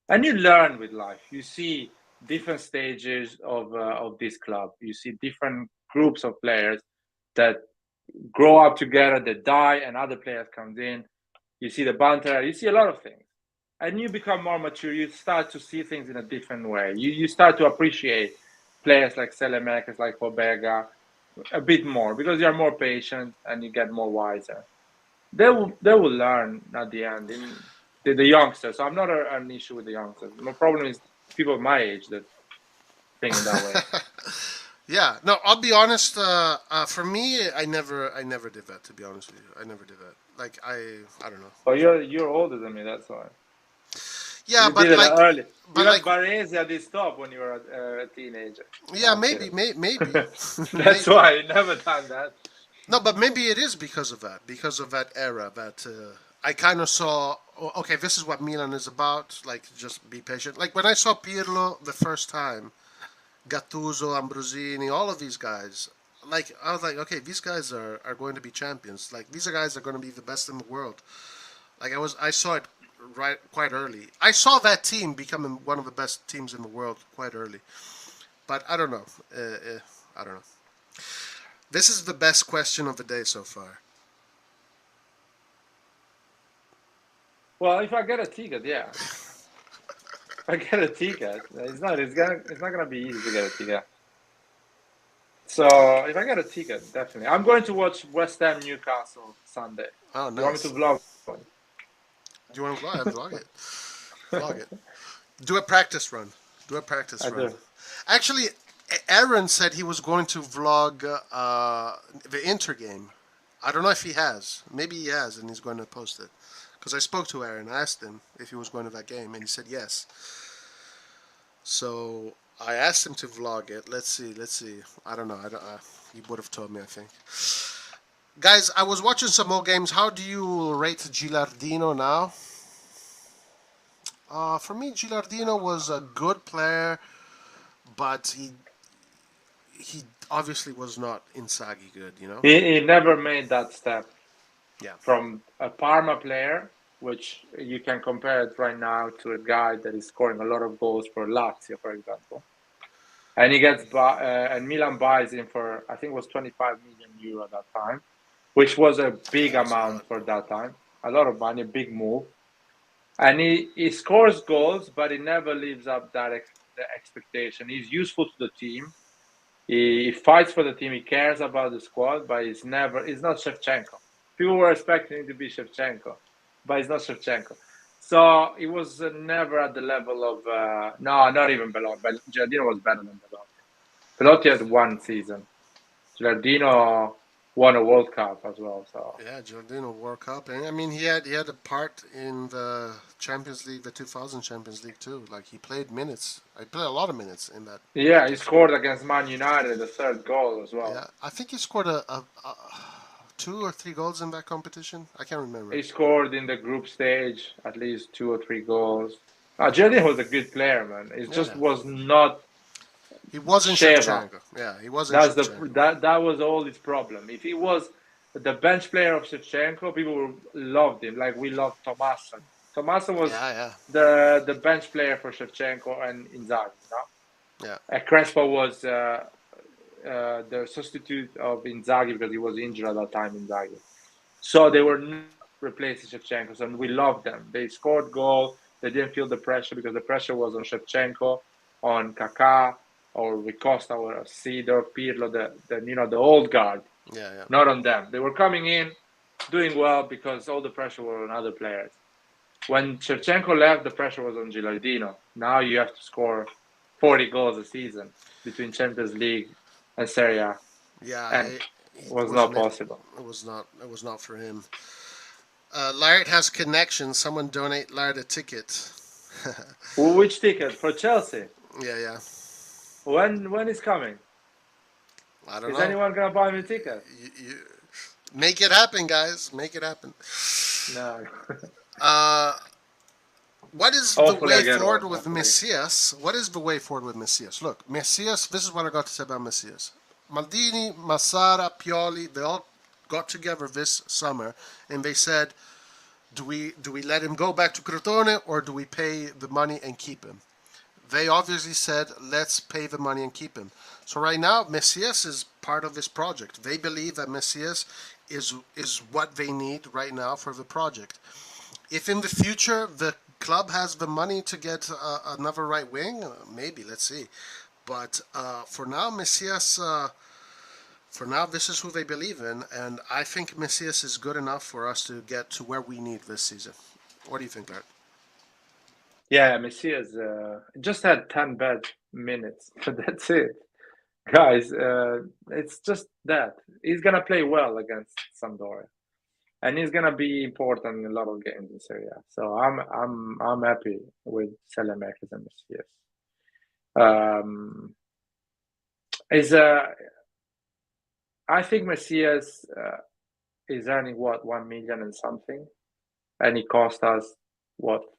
And you learn with life. You see different stages of this club. You see different groups of players that grow up together, that die, and other players comes in. You see the banter. You see a lot of things. And you become more mature. You start to see things in a different way. You start to appreciate players like Saelemaekers, like Pobega, a bit more because you're more patient and you get more wiser. They will learn at the end. The youngsters. So I'm not an issue with the youngsters. My problem is people my age that think in that way. Yeah. No, I'll be honest. For me, I never did that. To be honest with you, I never did that. Like I don't know. Oh, you're older than me. That's why. Yeah, you but did like, it early. but you like, Baresi at this top when you were a teenager. Yeah, maybe. That's why you never done that. No, but maybe it is because of that era. That I kind of saw. Okay, this is what Milan is about. Like, just be patient. Like when I saw Pirlo the first time, Gattuso, Ambrosini, all of these guys. Like I was like, okay, these guys are going to be champions. Like these guys are going to be the best in the world. Like I saw it quite early. I saw that team becoming one of the best teams in the world quite early. But I don't know. I don't know. This is the best question of the day so far. Well, if I get a ticket, yeah. If I get a ticket, it's not gonna be easy to get a ticket. So if I get a ticket, definitely. I'm going to watch West Ham Newcastle Sunday. Oh, nice. You want me to vlog? Do you want to vlog? Vlog it. Vlog it. Do a practice run. I do. Actually, Aaron said he was going to vlog the Inter game. I don't know if he has. Maybe he has, and he's going to post it. Because I spoke to Aaron. I asked him if he was going to that game, and he said yes. So I asked him to vlog it. Let's see. I don't know. He would have told me, I think. Guys, I was watching some more games. How do you rate Gilardino now? For me, Gilardino was a good player, but he obviously was not Inzaghi good, you know? He never made that step. Yeah. From a Parma player, which you can compare it right now to a guy that is scoring a lot of goals for Lazio, for example. And he gets and Milan buys him for, I think it was 25 million euro at that time, which was a big amount for that time. A lot of money, a big move. And he scores goals, but he never lives up the expectation. He's useful to the team. He fights for the team. He cares about the squad, but he's not Shevchenko. People were expecting him to be Shevchenko, but he's not Shevchenko. So he was never at the level of no, not even Belotti. But Gilardino was better than Belotti. Belotti had one season. Gilardino won a World Cup as well. So yeah, Gilardino World Cup, and I mean he had a part in the Champions League, the 2000 Champions League too. Like he played minutes. I played a lot of minutes in that. Yeah, he scored against Man United, the third goal as well. Yeah, I think he scored a 2 or 3 goals in that competition. I can't remember. He scored in the group stage at least 2 or 3 goals. Gilardino was a good player, man. It just was not. He wasn't Shevchenko. Yeah, he wasn't Shevchenko. That was all his problem. If he was the bench player of Shevchenko, people loved him. Like we loved Tommaso. Tommaso was the bench player for Shevchenko and Inzaghi. Yeah. Crespo was the substitute of Inzaghi because he was injured at that time. Inzaghi. So they were not replacing Shevchenko, and we loved them. They scored goal. They didn't feel the pressure because the pressure was on Shevchenko, on Kaká, or Ricosta, or Cedar, Pirlo, the old guard. Yeah. Not on them. They were coming in, doing well because all the pressure was on other players. When Shevchenko left, the pressure was on Gilardino. Now you have to score 40 goals a season between Champions League and Serie A. Yeah, and it was not possible. It was not for him. Laird has connections. Someone donate Laird a ticket. Which ticket? For Chelsea? Yeah. When is coming? I don't know. Is anyone gonna buy me a ticket? You make it happen, guys. Make it happen. No. What is the way forward with Messias? What is the way forward with Messias? Look, Messias, this is what I got to say about Messias. Maldini, Massara, Pioli, they all got together this summer and they said, do we let him go back to Crotone or do we pay the money and keep him? They obviously said, let's pay the money and keep him. So right now, Messias is part of this project. They believe that Messias is what they need right now for the project. If in the future the club has the money to get another right wing, maybe, let's see. But for now, Messias, this is who they believe in. And I think Messias is good enough for us to get to where we need this season. What do you think, Larry? Yeah, Messias just had 10 bad minutes. That's it. Guys, it's just that. He's going to play well against Sampdoria. And he's going to be important in a lot of games in Serie A. So I'm happy with Saelemaekers and Messias. I think Messias is earning, 1 million and something? And he cost us,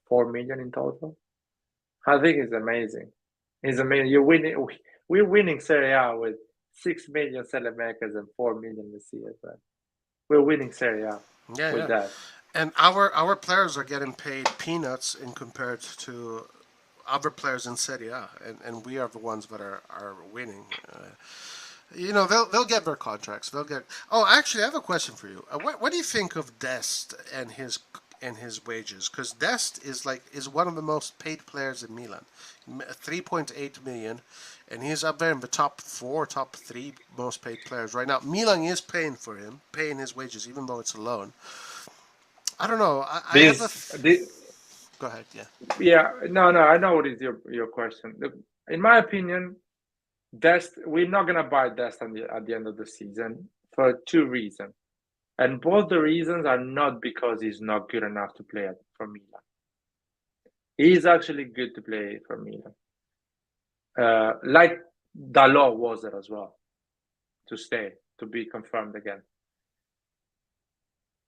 4 million in total? I think it's amazing. It's amazing. You're winning. We're winning Serie A with 6 million Saelemaekers and 4 million Messias. Right? We're winning Serie A with that. And our players are getting paid peanuts in compared to other players in Serie A, and we are the ones that are winning. They'll get their contracts. They'll get. Oh, actually, I have a question for you. What do you think of Dest and his wages? Because Dest is one of the most paid players in Milan, 3.8 million, and he's up there in the top 3 most paid players right now. Milan is paying for him, paying his wages, even though it's a loan. I don't know. Go ahead. Yeah. Yeah. No. I know what is your question. In my opinion, Dest, we're not gonna buy Dest at the end of the season for 2 reasons, and both the reasons are not because he's not good enough to play for Milan. He's actually good to play for Milan. like Dalot was there as well, to stay, to be confirmed again.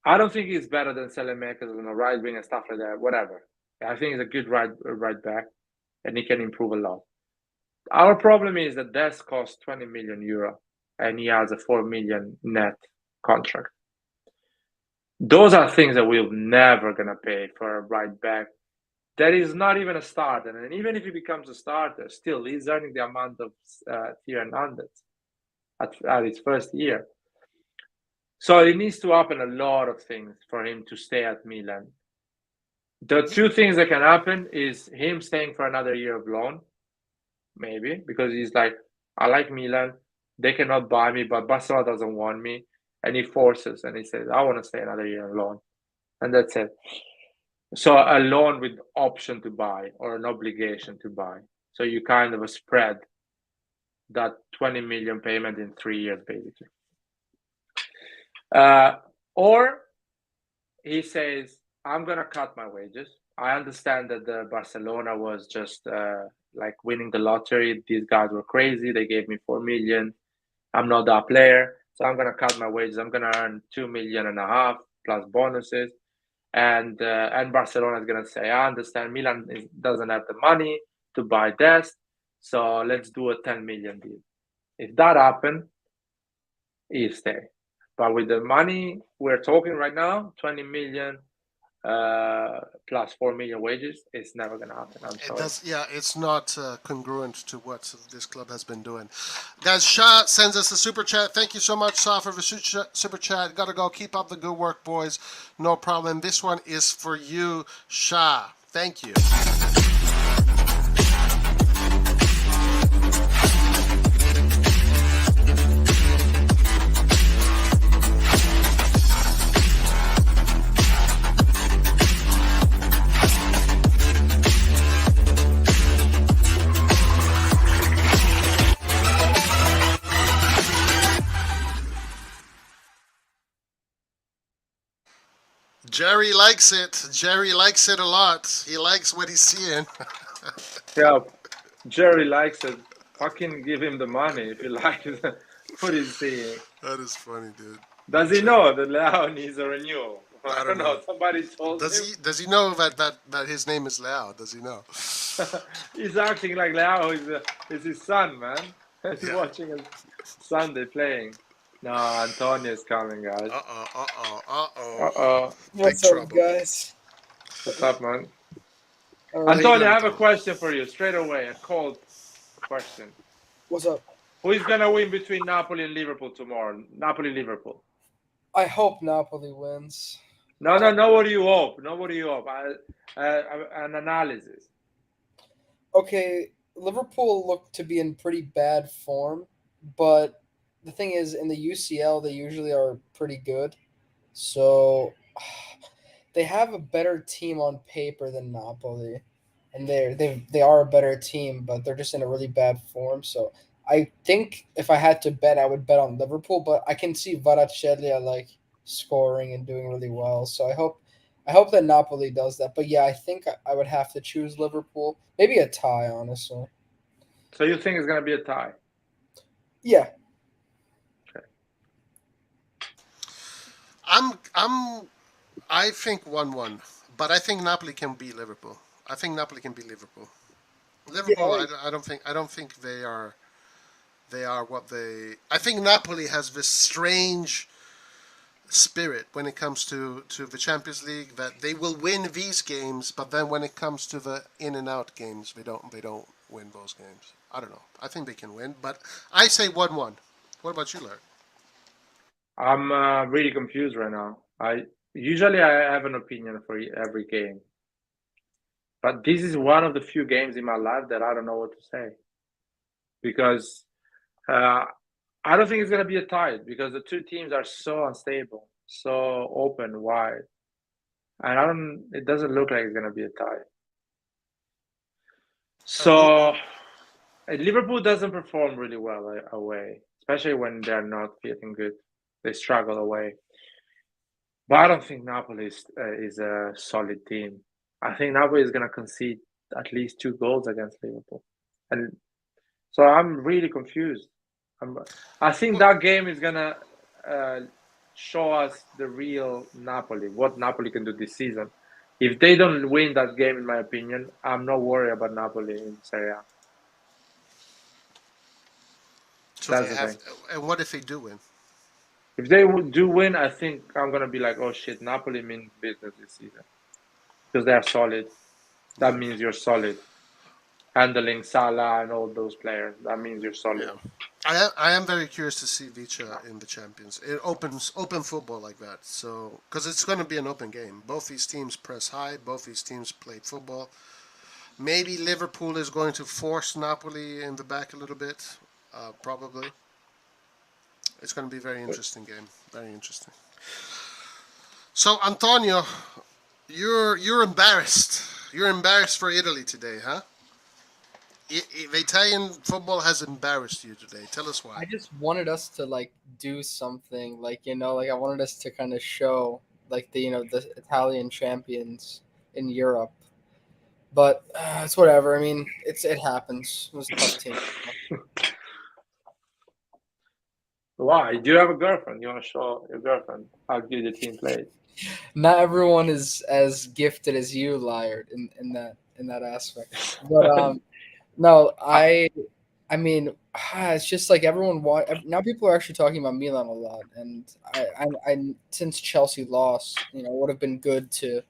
I don't think he's better than Saelemaekers on the right wing and stuff like that. Whatever. I think he's a good right back, and he can improve a lot. Our problem is that Dest costs 20 million euro, and he has a 4 million net contract. Those are things that we're never gonna pay for a right back. That is not even a starter, and even if he becomes a starter, still he's earning the amount of Thierry Hernandez at his first year. So it needs to happen a lot of things for him to stay at Milan. The two things that can happen is him staying for another year of loan, maybe, because he's like, I like Milan, they cannot buy me, but Barcelona doesn't want me, and he forces, and he says, I want to stay another year on loan, and that's it. So a loan with option to buy or an obligation to buy. So you kind of spread that 20 million payment in 3 years, basically. Or he says, I'm going to cut my wages. I understand that the Barcelona was just like winning the lottery. These guys were crazy. They gave me 4 million. I'm not that player. So I'm going to cut my wages. I'm going to earn 2.5 million plus bonuses. And Barcelona is going to say, I understand Milan doesn't have the money to buy Dest. So let's do a 10 million deal. If that happens, he'll stay. But with the money we're talking right now, 20 million plus 4 million wages, it's never going to happen. I'm sorry. It's not congruent to what this club has been doing. Guys, Shah sends us a super chat. Thank you so much, Shah, for the super chat. Gotta go. Keep up the good work, boys. No problem. This one is for you, Shah. Thank you. Jerry likes it. Jerry likes it a lot. He likes what he's seeing. Yeah, Jerry likes it. Fucking give him the money if he likes what he's seeing. That is funny, dude. Does he know that Leao needs a renewal? I don't know. Somebody told him. Does he know that his name is Leao? Does he know? He's acting like Leao is his son, man. He's watching his Sunday playing. No, Antonio's coming, guys. What's up, guys? What's up, man? Right. Antonio, I have a question for you straight away. A cold question. What's up? Who is going to win between Napoli and Liverpool tomorrow? Napoli-Liverpool. I hope Napoli wins. No, what do you hope? No, what do you hope? An analysis. Okay, Liverpool look to be in pretty bad form, but the thing is, in the UCL, they usually are pretty good. So they have a better team on paper than Napoli, and they are a better team, but they're just in a really bad form. So I think if I had to bet, I would bet on Liverpool, but I can see Kvaratskhelia like scoring and doing really well. So I hope that Napoli does that. But yeah, I think I would have to choose Liverpool. Maybe a tie, honestly. So you think it's going to be a tie? Yeah. I think 1-1, but I think Napoli can beat Liverpool. Liverpool, yeah. I don't think they are what they. I think Napoli has this strange spirit when it comes to the Champions League, that they will win these games, but then when it comes to the in and out games, they don't win those games. I don't know. I think they can win, but I say 1-1. What about you, Larry? I'm really confused right now. I usually have an opinion for every game, but this is one of the few games in my life that I don't know what to say, because I don't think it's going to be a tie, because the two teams are so unstable, so open, wide, and it doesn't look like it's going to be a tie. So Liverpool doesn't perform really well away, especially when they're not feeling good. They struggle away. But I don't think Napoli is a solid team. I think Napoli is going to concede at least 2 goals against Liverpool. And So I'm really confused. I think that game is gonna show us the real Napoli, what Napoli can do this season. If they don't win that game, in my opinion, I'm not worried about Napoli in Serie A. So That's they the have. thing. And what if they do win? If they do win, I think I'm gonna be like, oh shit, Napoli means business this season because they are solid. That means you're solid. Handling Salah and all those players, that means you're solid. Yeah. I am very curious to see Vicha in the Champions. It opens open football like that. So because it's going to be an open game. Both these teams press high. Both these teams play football. Maybe Liverpool is going to force Napoli in the back a little bit. Probably. It's going to be a very interesting game. Very interesting. So Antonio, you're embarrassed. You're embarrassed for Italy today, huh? Italian football has embarrassed you today. Tell us why. I just wanted us to like do something, like I wanted us to kind of show like the the Italian champions in Europe, but it's whatever. I mean, it happens. It was a tough team. Why? Do you have a girlfriend? You want to show your girlfriend how good the team plays? Not everyone is as gifted as you, Liard, in that aspect. But no, I mean, it's just like everyone now. People are actually talking about Milan a lot, and I since Chelsea lost, it would have been good to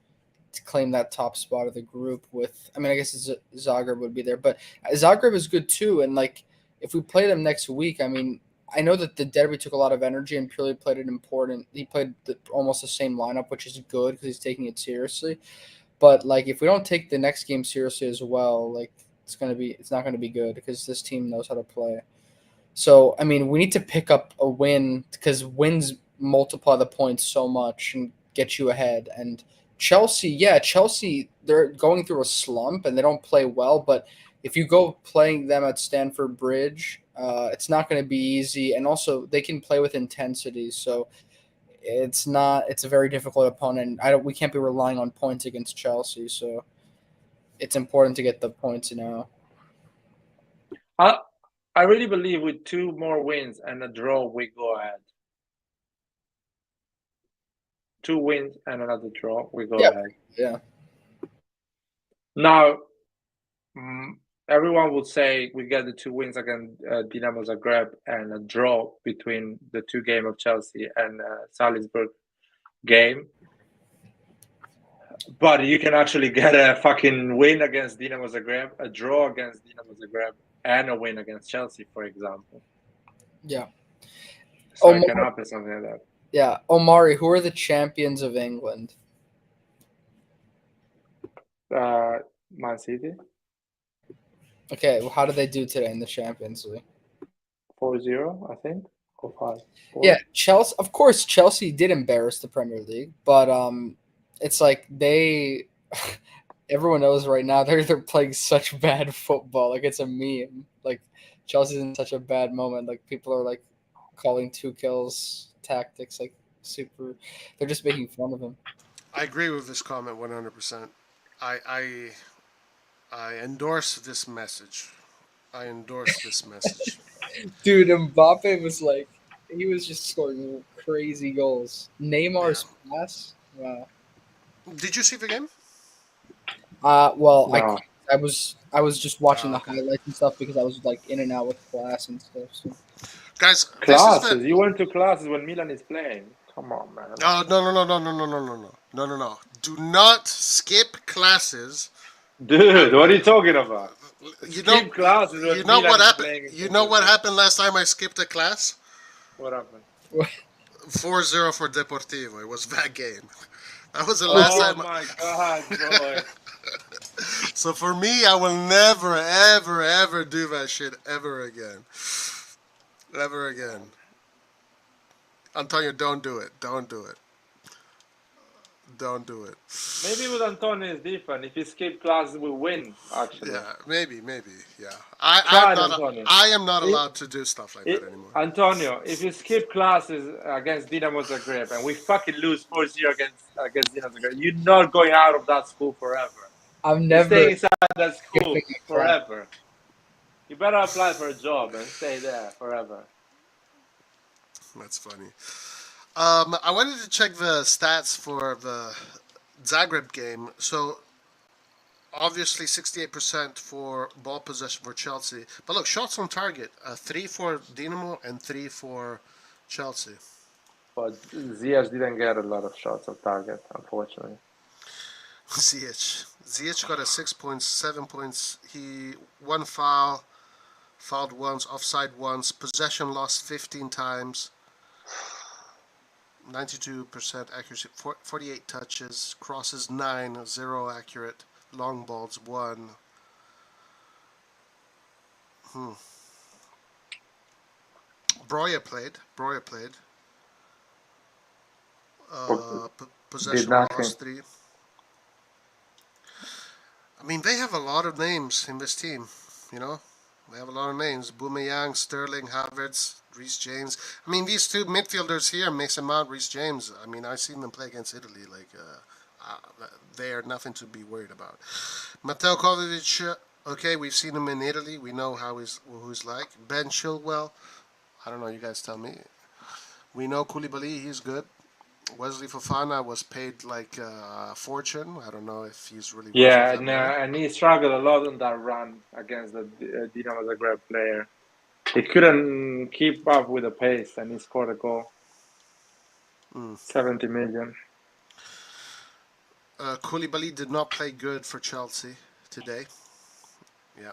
claim that top spot of the group. With, I mean, I guess Zagreb would be there, but Zagreb is good too. And like, if we play them next week, I mean, I know that the derby took a lot of energy and purely played it important. He played almost the same lineup, which is good because he's taking it seriously. But like, if we don't take the next game seriously as well, like it's not going to be good because this team knows how to play. So I mean, we need to pick up a win because wins multiply the points so much and get you ahead. And Chelsea, they're going through a slump and they don't play well. But if you go playing them at Stamford Bridge, it's not going to be easy. And also, they can play with intensity. So it's a very difficult opponent. We can't be relying on points against Chelsea. So it's important to get the points now. I really believe with 2 more wins and a draw, we go ahead. 2 wins and another draw, we go ahead. Yeah. Now, everyone would say we get the 2 wins against Dinamo Zagreb and a draw between the 2 games of Chelsea and Salzburg game. But you can actually get a fucking win against Dinamo Zagreb, a draw against Dinamo Zagreb, and a win against Chelsea, for example. Yeah. So it can happen, something like that. Yeah. Omari, who are the champions of England? Man City. Okay, well, how did they do today in the Champions League? 4-0, I think. Or 5. Yeah, Chelsea. Of course, Chelsea did embarrass the Premier League, but it's like everyone knows right now they're playing such bad football. Like it's a meme. Like Chelsea's in such a bad moment. Like people are like calling 2 kills tactics. Like super. They're just making fun of him. I agree with this comment 100%. I endorse this message. Dude, Mbappe was like, he was just scoring crazy goals. Neymar's pass. Wow. Did you see the game? Well, No. I was just watching the highlights and stuff because I was like in and out with class and stuff. So. Guys, classes. You went to classes when Milan is playing. Come on, man. No. Do not skip classes. Dude, what are you talking about? Skip classes. You know what happened? You know what happened last time I skipped a class? What happened? 4-0 for Deportivo. It was that game. That was the last time. Oh my god, boy. So for me, I will never, ever, ever do that shit ever again. Ever again. Antonio, don't do it. Don't do it. Don't do it. Maybe with Antonio it's different. If you skip classes, we win, actually. Yeah, maybe, yeah. I am not allowed to do stuff like that anymore. Antonio, if you skip classes against Dinamo Zagreb and we fucking lose 4-0 against Dinamo Zagreb, you're not going out of that school forever. I'm never staying inside that school forever. You better apply for a job and stay there forever. That's funny. I wanted to check the stats for the Zagreb game. So obviously 68% for ball possession for Chelsea. But look, shots on target, 3 for Dinamo and 3 for Chelsea. But Diaz didn't get a lot of shots on target, unfortunately. Ziyech got a 6 points, 7 points. He one fouled once, offside once, possession lost 15 times, 92% accuracy, 48 touches, crosses 9, 0 accurate, long balls 1. Broya played. Possession lost 3. I mean, they have a lot of names in this team, you know? They have a lot of names. Aubameyang, Sterling, Havertz, Reece James. I mean, these two midfielders here, Mason Mount, Reece James, I mean, I've seen them play against Italy. Like, they are nothing to be worried about. Mateo Kovacic, okay, we've seen him in Italy. We know who he's like. Ben Chilwell, I don't know, you guys tell me. We know Koulibaly, he's good. Wesley Fofana was paid like a fortune. I don't know if he's really. Yeah, and he struggled a lot on that run against the Dinamo Zagreb player. He couldn't keep up with the pace, and he scored a goal. 70 million. Koulibaly did not play good for Chelsea today. Yeah.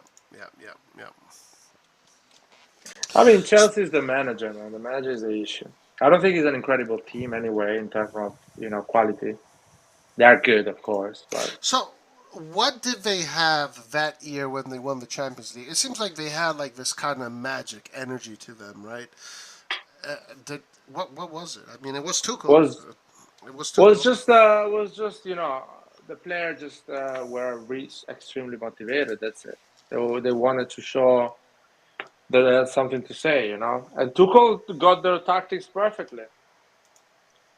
I mean, Chelsea is the manager, man. The manager is the issue. I don't think it's an incredible team anyway in terms of quality. They are good, of course, but so what did they have that year when they won the Champions League? It seems like they had like this kind of magic energy to them, right? What was it? I mean, it was Tuchel. It was just the player just were extremely motivated. That's it. They wanted to show that they had something to say, And Tuchel got their tactics perfectly.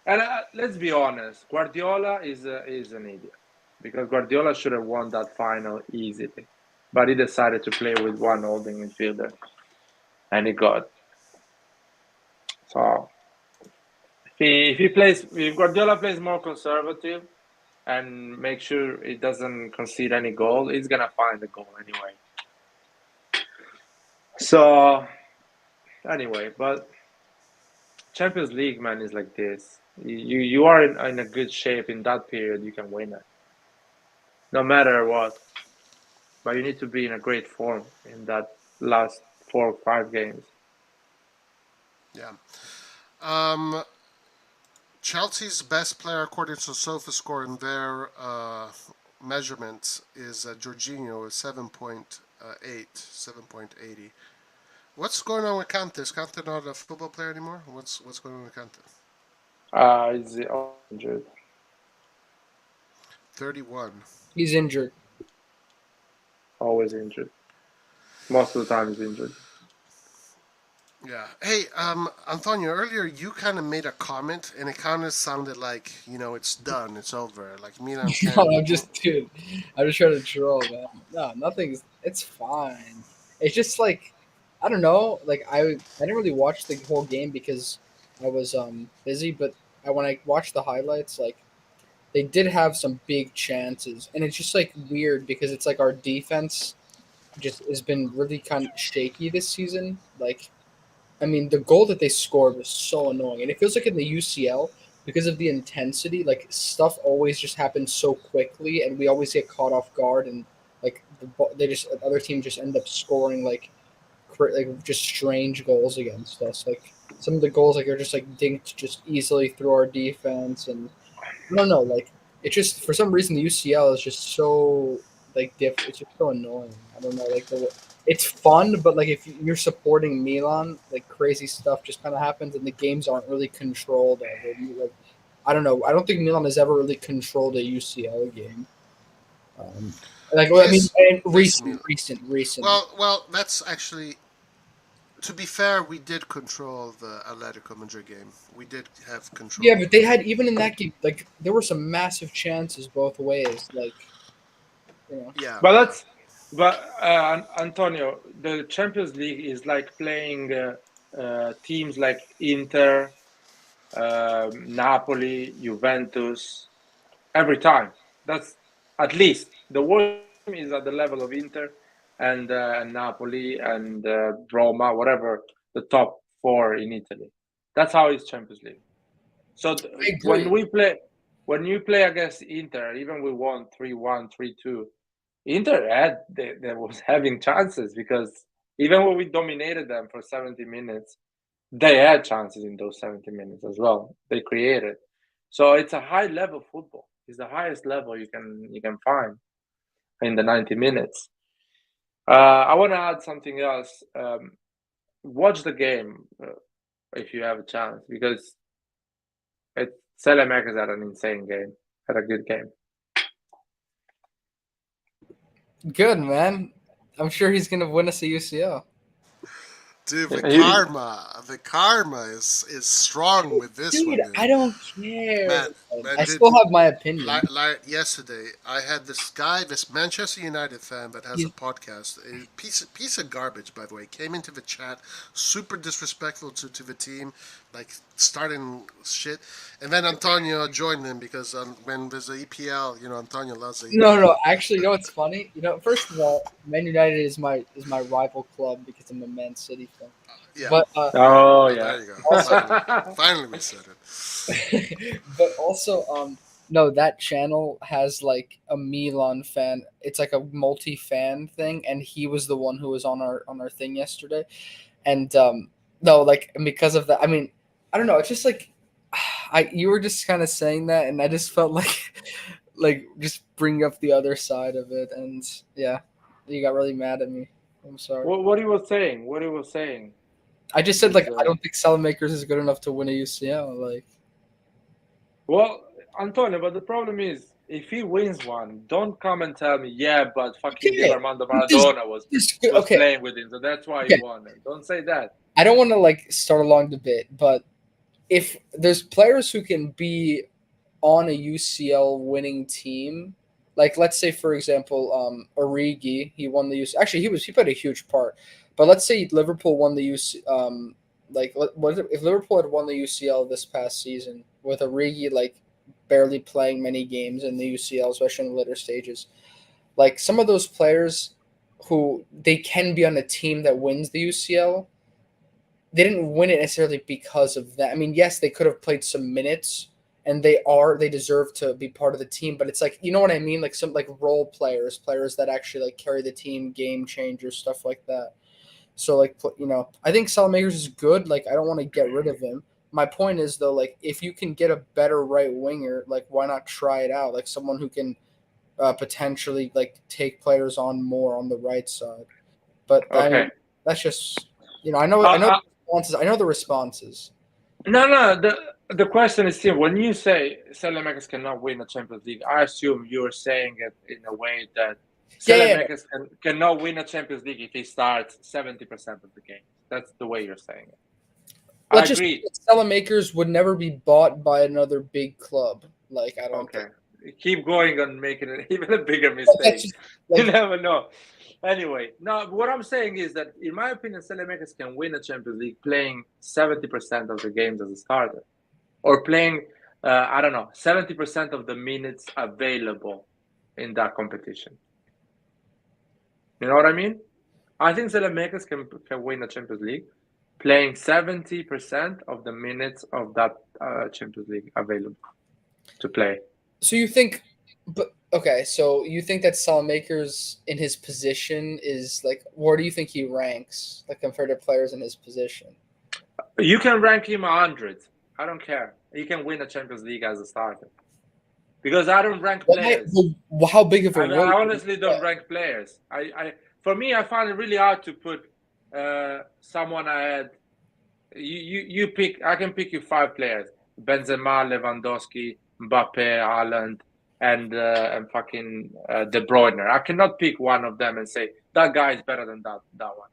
And let's be honest, Guardiola is an idiot, because Guardiola should have won that final easily, but he decided to play with one holding midfielder, and he got. So if Guardiola plays more conservative and make sure he doesn't concede any goal, he's gonna find the goal anyway. So anyway, but Champions League, man, is like this. You are in a good shape in that period. You can win it, no matter what. But you need to be in a great form in that last 4 or 5 games. Yeah. Chelsea's best player, according to SofaScore, in their measurements, is Jorginho with 7.80. What's going on with Kante? Is Kante not a football player anymore? What's going on with Kante? Is he injured? 31. He's injured. Always injured. Most of the time he's injured. Yeah. Hey, Antonio, earlier you kind of made a comment, and it kind of sounded like, it's done, it's over. Like Milan can't... No, I'm just trying to troll, man. No, it's fine. It's just like, I don't know, like I didn't really watch the whole game because I was busy, but when I watched the highlights, like they did have some big chances, and it's just like weird because it's like our defense just has been really kind of shaky this season. Like, I mean, the goal that they scored was so annoying, and it feels like in the UCL, because of the intensity, like stuff always just happens so quickly, and we always get caught off guard, and like the other team just end up scoring like just strange goals against us. Like some of the goals like are just like dinked just easily through our defense, and I don't know, like it just for some reason the UCL is just so like different. It's just so annoying. I don't know, like it's fun, but like if you're supporting Milan, like crazy stuff just kind of happens, and the games aren't really controlled. Like, I don't know. I don't think Milan has ever really controlled a UCL game. Recent. Well, that's actually. To be fair, we did control the Atletico Madrid game. We did have control. Yeah, but they had even in that game, like there were some massive chances both ways. Like, Yeah. But But Antonio, the Champions League is like playing teams like Inter, Napoli, Juventus every time. That's at least the worst team is at the level of Inter and Napoli and Roma, whatever the top four in Italy. That's how it's Champions League. So when you play against Inter, even we won 3-1, 3-2. Inter they was having chances because even when we dominated them for 70 minutes, they had chances in those 70 minutes as well. They created. So it's a high level football. It's the highest level you can find in the 90 minutes. I want to add something else. Watch the game if you have a chance because Saelemaekers had an insane game, had a good game. Good, man. I'm sure he's gonna win us a UCL. Dude, the karma is strong with this one. Dude, I don't care. Man, I still have my opinion. Like yesterday, I had this guy, this Manchester United fan that has a podcast. A piece of garbage, by the way. Came into the chat, super disrespectful to the team, like starting shit. And then Antonio joined him because when there's a EPL, Antonio loves the EPL. No. Actually, you know what's funny? First of all, Man United is my rival club because I'm a Man City fan. Yeah. But, there you go. Finally we said it. But also, no, that channel has like a Milan fan. It's like a multi-fan thing, and he was the one who was on our thing yesterday. And no, like because of that, I mean, I don't know. It's just like you were just kind of saying that, and I just felt like just bring up the other side of it, and yeah, you got really mad at me. I'm sorry. What he was saying? What he was saying? I just said I don't think Saelemaekers is good enough to win a UCL. Like, well, Antonio, but the problem is, if he wins one, don't come and tell me, yeah, but fucking Armando Maradona was playing with him, so that's why he won it. Don't say that. I don't want to start a long debate, but if there's players who can be on a UCL winning team, like let's say for example, Origi, he won the UCL. Actually, he played a huge part. But let's say Liverpool won the UCL. If Liverpool had won the UCL this past season with Origi barely playing many games in the UCL, especially in the later stages, like some of those players who they can be on a team that wins the UCL, they didn't win it necessarily because of that. I mean, yes, they could have played some minutes, and they deserve to be part of the team. But it's you know what I mean? Like some role players that actually carry the team, game changers, stuff like that. So I think Saelemaekers is good. I don't want to get rid of him. My point is though, if you can get a better right winger, why not try it out? Someone who can potentially take players on more on the right side. But okay. I mean, that's just I know the responses. No. The question is still, when you say Saelemaekers cannot win a Champions League, I assume you're saying it in a way that Saelemaekers cannot win a Champions League if he starts 70% of the game. That's the way you're saying it. I agree. Saelemaekers would never be bought by another big club. I don't think. Keep going and making it even a bigger mistake. You never know. Anyway, no, what I'm saying is that, in my opinion, Saelemaekers can win a Champions League playing 70% of the games as a starter. Or playing, 70% of the minutes available in that competition. You know what I mean? I think Saelemaekers can win a Champions League playing 70% of the minutes of that Champions League available to play. So you think, so you think that Saelemaekers in his position is where do you think he ranks compared to players in his position? You can rank him 100. I don't care. He can win a Champions League as a starter. Because I don't rank players. How big of a I honestly don't rank players. For me, I find it really hard to put someone ahead. You pick. I can pick you 5 players: Benzema, Lewandowski, Mbappe, Haaland, and fucking De Bruyne. I cannot pick one of them and say that guy is better than that one.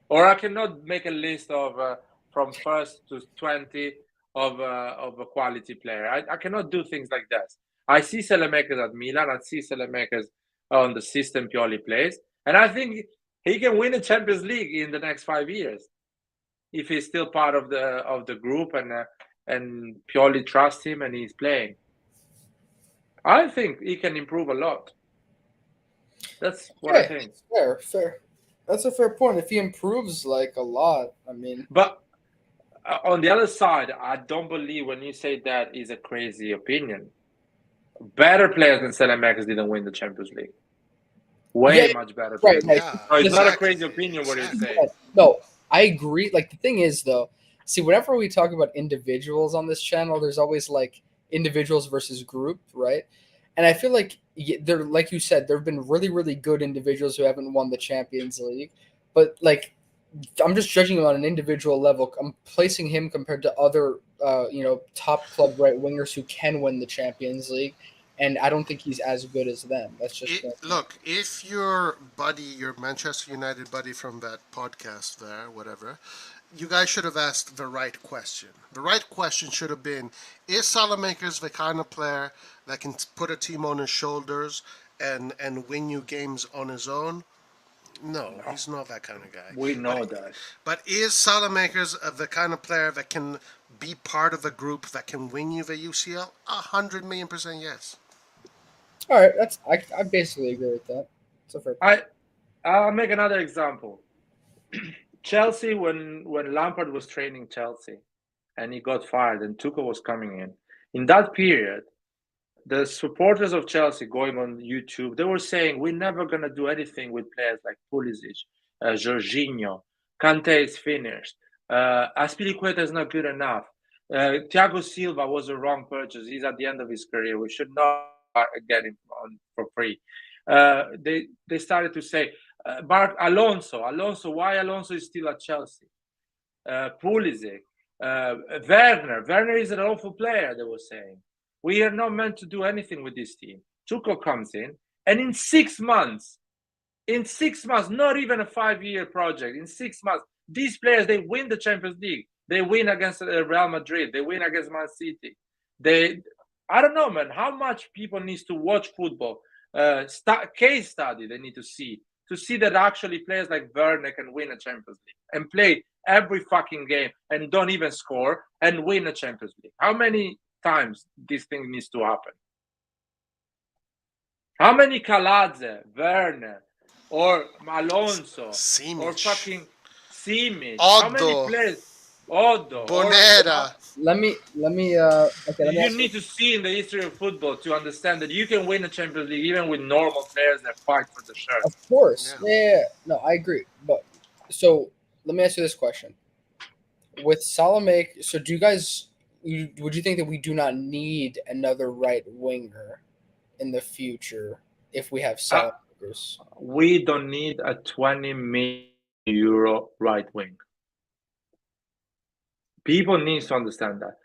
Or I cannot make a list of from first to 20 of a quality player. I cannot do things like that. I see Saelemaekers at Milan. I see Saelemaekers on the system Pioli plays. And I think he can win the Champions League in the next 5 years if he's still part of the group and Pioli trusts him and he's playing. I think he can improve a lot. That's what I think. Fair. That's a fair point. If he improves like a lot, I mean. But on the other side, I don't believe when you say that is a crazy opinion. Better players than Saelemaekers didn't win the Champions League. Way much better players. Right. So it's not a crazy opinion what you're saying. No, I agree. Like, the thing is, though, see, whenever we talk about individuals on this channel, there's always like individuals versus group, right? And I feel like there, like you said, there have been really, really good individuals who haven't won the Champions League. But like, I'm just judging him on an individual level. I'm placing him compared to other, top club right wingers who can win the Champions League. And I don't think he's as good as them. That's just look. If your buddy, your Manchester United buddy from that podcast there, whatever, you guys should have asked the right question. The right question should have been: is Saelemaekers the kind of player that can put a team on his shoulders and win you games on his own? No, he's not that kind of guy. We know that. But is Saelemaekers the kind of player that can be part of the group that can win you the UCL? 100,000,000% yes. All right, I basically agree with that. So I'll make another example. Chelsea, when Lampard was training Chelsea, and he got fired, and Tuchel was coming in that period, the supporters of Chelsea going on YouTube, they were saying, we're never going to do anything with players like Pulisic, Jorginho, Kante is finished, Aspilicueta is not good enough, Thiago Silva was a wrong purchase, he's at the end of his career, we should not get him on for free. They started to say, Alonso, why Alonso is still at Chelsea? Pulisic, Werner is an awful player, they were saying. We are not meant to do anything with this team. Tuchel comes in, and in 6 months, not even a 5-year project, in 6 months, these players, they win the Champions League. They win against Real Madrid. They win against Man City. I don't know, man, how much people need to watch football. Case study they need to see that actually players like Werner can win a Champions League and play every fucking game and don't even score and win a Champions League. How many times this thing needs to happen? How many Calabria, Werner, or Alonso, Simic, or fucking Simic? Oddo, how many players? Oddo, Bonera. Let me. You need to see in the history of football to understand that you can win a Champions League even with normal players that fight for the shirt. Of course, yeah. No, I agree. But so let me ask you this question: with Saelemaekers, so would you think that we do not need another right winger in the future if we have Saelemaekers? We don't need a 20 million euro right wing. People need to understand that.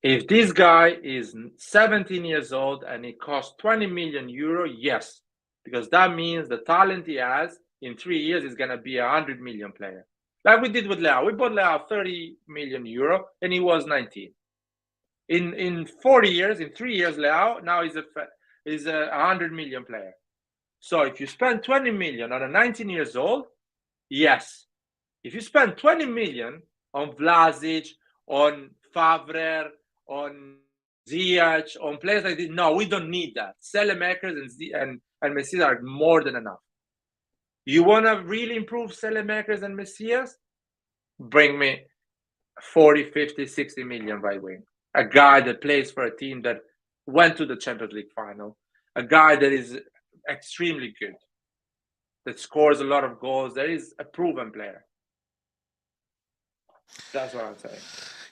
If this guy is 17 years old and he costs 20 million euro, yes, because that means the talent he has in 3 years is going to be a 100 million player. Like we did with Leao. We bought Leao 30 million euro and he was 19. In 40 years, in 3 years, Leao now is a 100 million player. So if you spend 20 million on a 19 years old, yes. If you spend 20 million on Vlasic, on Favre, on Diaz, on players like this, no, we don't need that. Saelemaekers and Messias are more than enough. You want to really improve Saelemaekers and Messias? Bring me 40, 50, 60 million right wing. A guy that plays for a team that went to the Champions League final. A guy that is extremely good, that scores a lot of goals. That is a proven player. That's what I'm saying.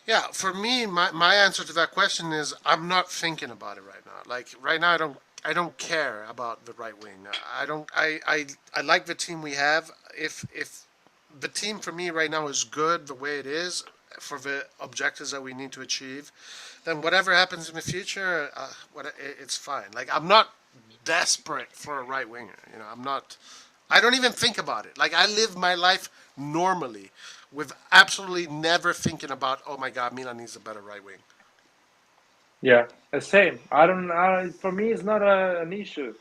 Yeah, for me, my answer to that question is I'm not thinking about it right now. Like right now, I don't care about the right wing. I like the team we have. If the team for me right now is good the way it is for the objectives that we need to achieve, then whatever happens in the future, it's fine. Like I'm not desperate for a right winger. I don't even think about it. Like I live my life normally, with absolutely never thinking about, oh my God, Milan needs a better right wing. Yeah, the same. For me, it's not an issue.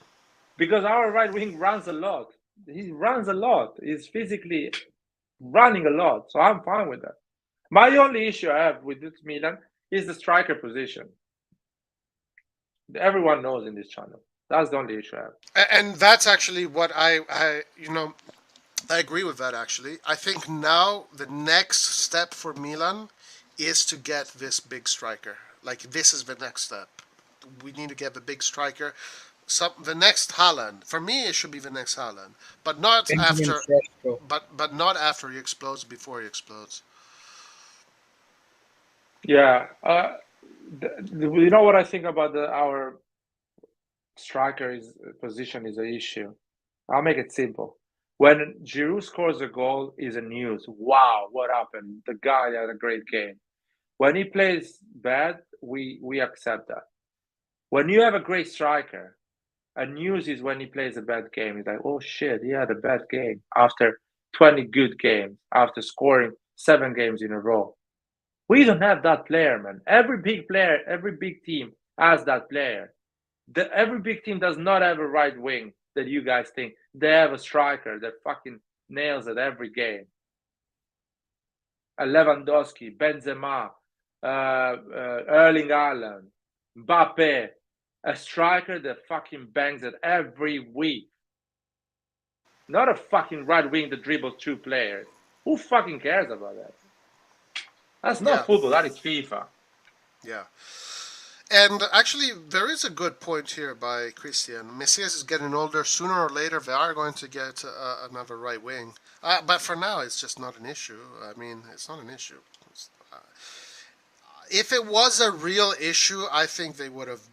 because our right wing runs a lot. He runs a lot. He's physically running a lot, so I'm fine with that. My only issue I have with this Milan is the striker position. Everyone knows in this channel. That's the only issue I have. And that's actually what I agree with that, actually. I think now the next step for Milan is to get this big striker. Like, this is the next step. We need to get the big striker. The next Haaland. For me, it should be the next Haaland. But not after... But not after he explodes, before he explodes. Yeah. You know what I think about our striker position is an issue. I'll make it simple. When Giroud scores a goal, is a news. Wow, what happened? The guy had a great game. When he plays bad, we accept that. When you have a great striker, a news is when he plays a bad game. It's like, oh shit, he had a bad game after 20 good games, after scoring 7 games in a row. We don't have that player, man. Every big player, every big team has that player. Every big team does not have a right wing that you guys think. They have a striker that fucking nails it every game. A Lewandowski, Benzema, Erling Haaland, Mbappe, a striker that fucking bangs it every week. Not a fucking right wing that dribbles 2 players. Who fucking cares about that? That's not football, that is FIFA. Yeah. And actually, there is a good point here by Christian. Messias is getting older. Sooner or later, they are going to get another right wing. But for now, it's just not an issue. I mean, it's not an issue. If it was a real issue, I think they would have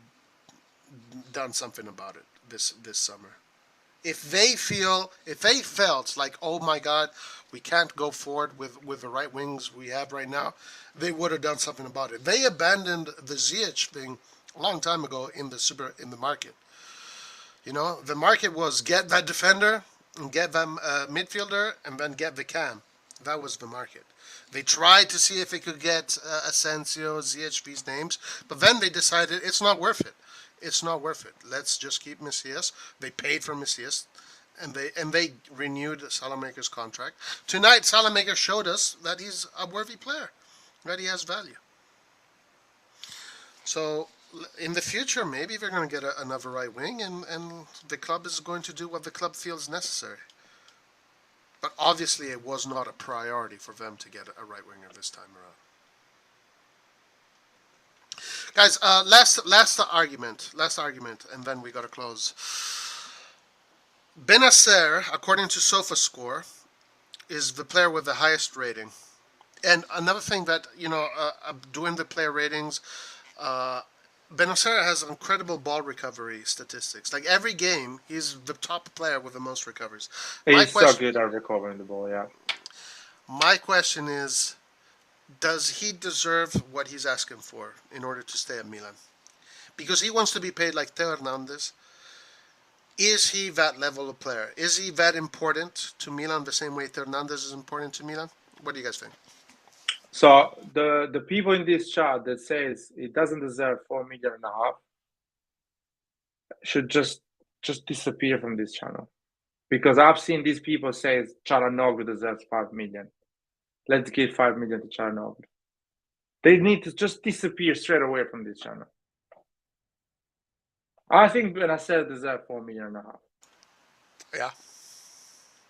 done something about it this summer. If they felt like, oh my God, we can't go forward with the right wings we have right now, they would have done something about it. They abandoned the Ziyech thing a long time ago in the market. You know, the market was get that defender and get that midfielder and then get the cam. That was the market. They tried to see if they could get Asensio, Ziyech, these names, but then they decided it's not worth it. It's not worth it. Let's just keep Messias. They paid for Messias, and they renewed Saelemaekers' contract. Tonight, Saelemaekers showed us that he's a worthy player, that he has value. So in the future, maybe they're going to get another right wing, and the club is going to do what the club feels necessary. But obviously, it was not a priority for them to get a right winger this time around. Guys, last argument, and then we got to close. Benacer, according to SofaScore, is the player with the highest rating. And another thing that, doing the player ratings, Benacer has incredible ball recovery statistics. Like, every game, he's the top player with the most recoveries. He's so good at recovering the ball, yeah. My question is, does he deserve what he's asking for in order to stay at Milan? Because he wants to be paid like Theo Hernandez. Is he that level of player? Is he that important to Milan the same way Theo Hernandez is important to Milan? What do you guys think? So the people in this chat that says he doesn't deserve 4.5 million should just disappear from this channel. Because I've seen these people say Calhanoglu deserves 5 million. Let's give 5 million to Calhanoglu. They need to just disappear straight away from this channel. I think Benacer deserves 4.5 million. Yeah.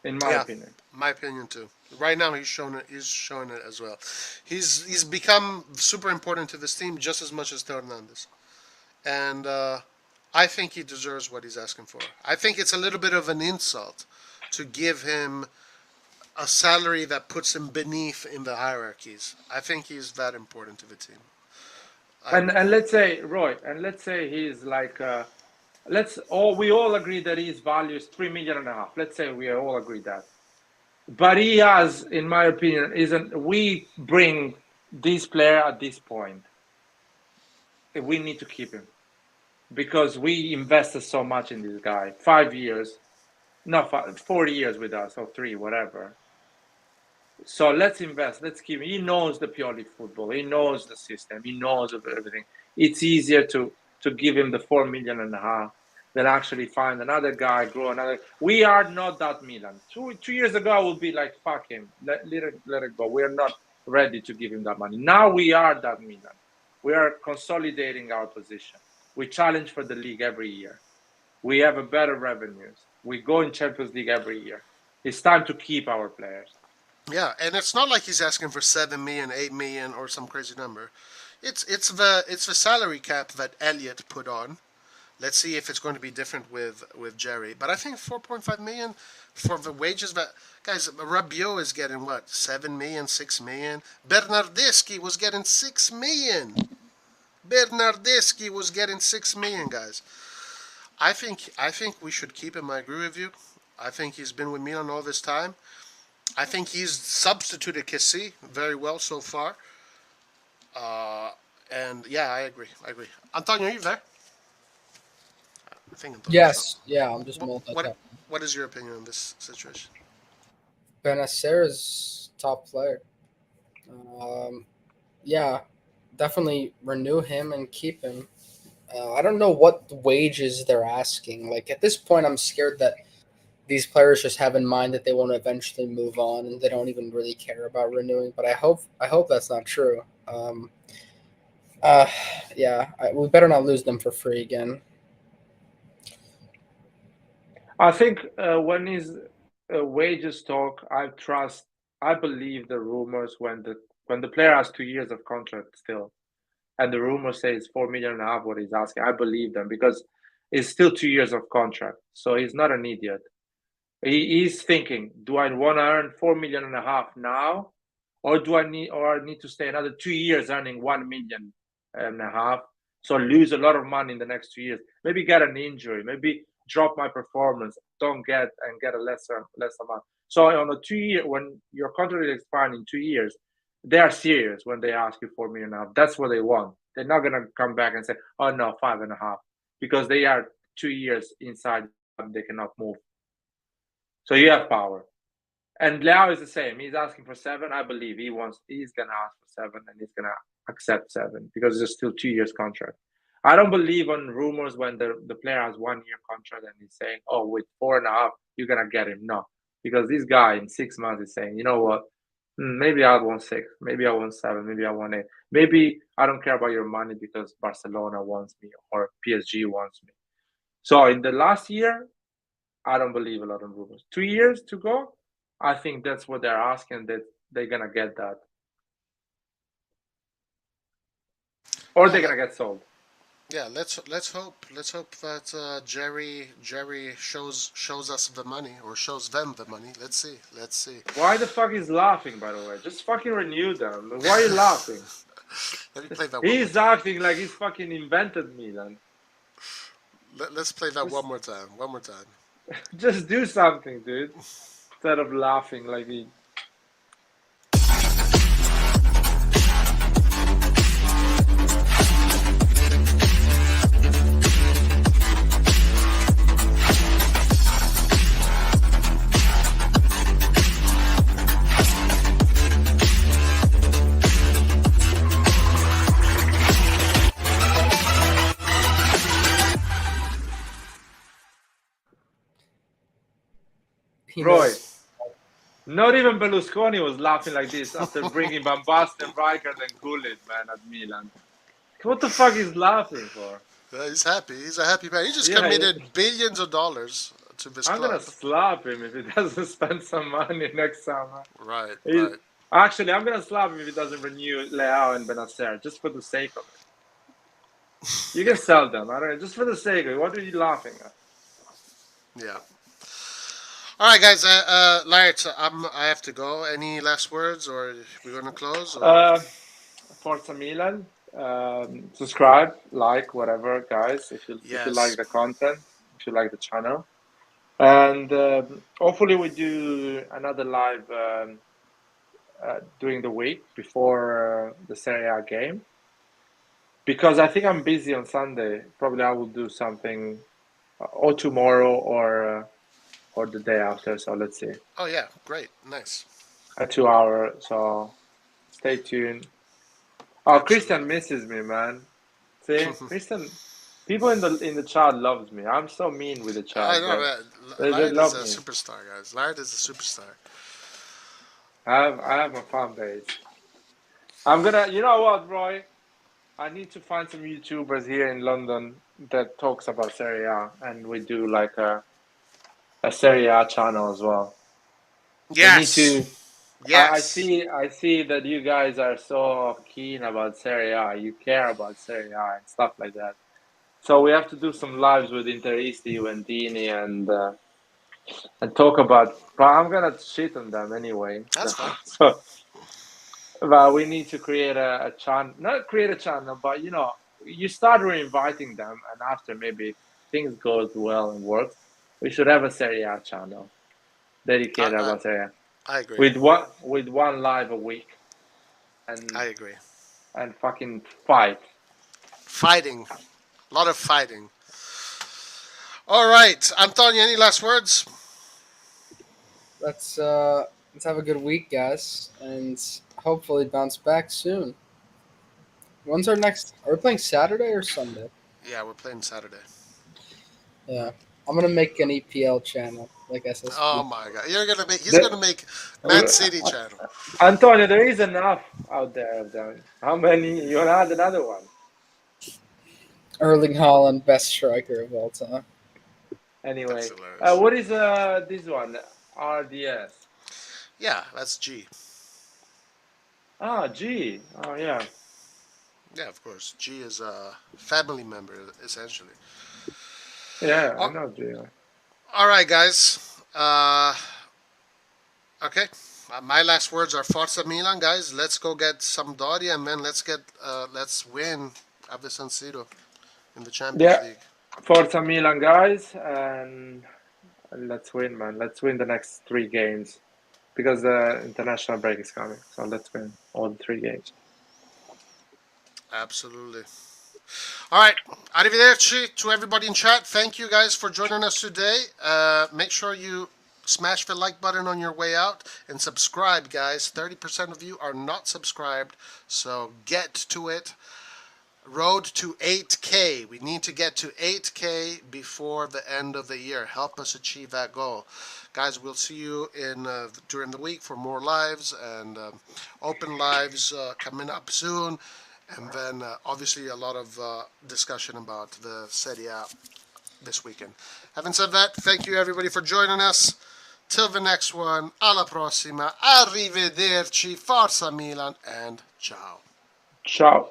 In my opinion. My opinion too. Right now he's showing it as well. He's become super important to this team just as much as Theo Hernandez. And I think he deserves what he's asking for. I think it's a little bit of an insult to give him a salary that puts him beneath in the hierarchies. I think he's that important to the team. And let's say, Roy, he's like, we all agree that his value is 3.5 million. Let's say we all agree that. But he has, in my opinion, we bring this player at this point. We need to keep him. Because we invested so much in this guy. 5 years, 4 years with us, or 3, whatever. So let's invest. Let's keep him. He knows the Pioli football. He knows the system. He knows of everything. It's easier to give him the 4.5 million then actually find another guy, grow another. We are not that Milan. Two years ago, I would be like, fuck him, let it go. We are not ready to give him that money. Now we are that Milan. We are consolidating our position. We challenge for the league every year. We have a better revenues. We go in Champions League every year. It's time to keep our players. Yeah, and it's not like he's asking for 7 million, 8 million, or some crazy number. It's the salary cap that Elliott put on. Let's see if it's going to be different with Jerry. But I think 4.5 million for the wages that guys. Rabiot is getting what, 7 million, 6 million. Bernardeschi was getting 6 million. Bernardeschi was getting 6 million, guys. I think we should keep him. I agree with you. I think he's been with Milan all this time. I think he's substituted Kessie very well so far. And yeah, I agree. Antonio, are you there? I think yes. Yeah, I'm just multitasking. What is your opinion on this situation? Benacer is top player. Yeah, definitely renew him and keep him. I don't know what wages they're asking. Like at this point, I'm scared that these players just have in mind that they want to eventually move on and they don't even really care about renewing. But I hope that's not true. We better not lose them for free again. I think when his wages talk, I believe the rumors when the player has 2 years of contract still, and the rumor says 4.5 million what he's asking. I believe them because it's still 2 years of contract, so he's not an idiot. He's thinking, do I want to earn 4.5 million now, or do I need to stay another 2 years earning 1.5 million, so lose a lot of money in the next 2 years? Maybe get an injury, maybe drop my performance, don't get a less amount. So on a 2 year, when your contract is expiring in 2 years, they are serious when they ask you 4.5 million. That's what they want. They're not gonna come back and say, oh no, 5.5, because they are 2 years inside, they cannot move. So you have power. And Leao is the same. He's asking for 7. I believe he's gonna ask for 7 and he's gonna accept 7 because it's still 2 years contract. I don't believe on rumors when the player has 1 year contract and he's saying, oh, with 4.5, you're gonna get him. No, because this guy in 6 months is saying, you know what? Maybe I want 6, maybe I want 7, maybe I want 8. Maybe I don't care about your money because Barcelona wants me or PSG wants me. So in the last year, I don't believe a lot of rumors. 2 years to go, I think that's what they're asking, that they're gonna get that, or they're gonna get sold. Yeah, let's hope that Jerry shows us the money or shows them the money. Let's see. Why the fuck is laughing? By the way, just fucking renew them. Why are you laughing? Let me play that. He's acting like he's fucking invented Milan. Let's play that one more time. Just do something, dude. Instead of laughing like he. Roy, not even Berlusconi was laughing like this after bringing Van Basten, Rijkaard, and Gullit, man, at Milan. What the fuck is laughing for? He's happy. He's a happy man. He just committed billions of dollars to this club. I'm gonna slap him if he doesn't spend some money next summer. Right. Actually, I'm gonna slap him if he doesn't renew Leao and Benacer, just for the sake of it. You can sell them, I don't know, just for the sake of it. What are you laughing at? Yeah. All right, guys. Lars, I have to go. Any last words, or we're gonna close? Forza Milan. Subscribe, like, whatever, guys. If you like the content, if you like the channel, and hopefully we do another live during the week before the Serie A game. Because I think I'm busy on Sunday. Probably I will do something or tomorrow or the day after, so let's see. Oh yeah, great, nice. A 2 hour, so stay tuned. Oh, Christian misses me, man. See, Christian People in the chat loves me. I'm so mean with the chat. I know that. They Laird love is a me. superstar, guys. Laird is a superstar. I have a fan base. I'm gonna. You know what, Roy? I need to find some YouTubers here in London that talks about Serie A, and we do like a Serie A channel as well. Yes. We need to. Yes. I see that you guys are so keen about Serie A. You care about Serie A and stuff like that. So we have to do some lives with Interisti, Juventini, and talk about. But I'm gonna shit on them anyway. That's fine. So, but we need to create a channel. Not create a channel, but you start re-inviting them, and after maybe things goes well and works, we should have a Serie A channel dedicated about Serie A. I agree. With one live a week. And I agree. And fucking fight. Fighting. A lot of fighting. All right. Antonio, any last words? Let's have a good week, guys, and hopefully bounce back soon. When's our next? Are we playing Saturday or Sunday? Yeah, we're playing Saturday. Yeah. I'm going to make an EPL channel, like SSP. Oh, my God. He's going to make Man City channel. Antonio, there is enough out there of them. How many? You want to add another one? Erling Haaland, best striker of all time. Anyway, what is this one? RDS. Yeah, that's G. Ah, G. Oh, yeah. Yeah, of course. G is a family member, essentially. Yeah, I know G. All right, guys. Okay. My last words are Forza Milan, guys. Let's go get Sampdoria, and then let's win at the San Siro in the Champions League. Forza Milan, guys, and let's win, man. Let's win the next 3 games because the international break is coming. So let's win all the 3 games. Absolutely. All right. Arrivederci to everybody in chat. Thank you guys for joining us today. Make sure you smash the like button on your way out and subscribe, guys. 30% of you are not subscribed, so get to it. Road to 8K. We need to get to 8K before the end of the year. Help us achieve that goal. Guys, we'll see you during the week for more lives and open lives coming up soon. And then, obviously, a lot of discussion about the Serie A this weekend. Having said that, thank you, everybody, for joining us. Till the next one, alla prossima, arrivederci, Forza Milan, and ciao. Ciao.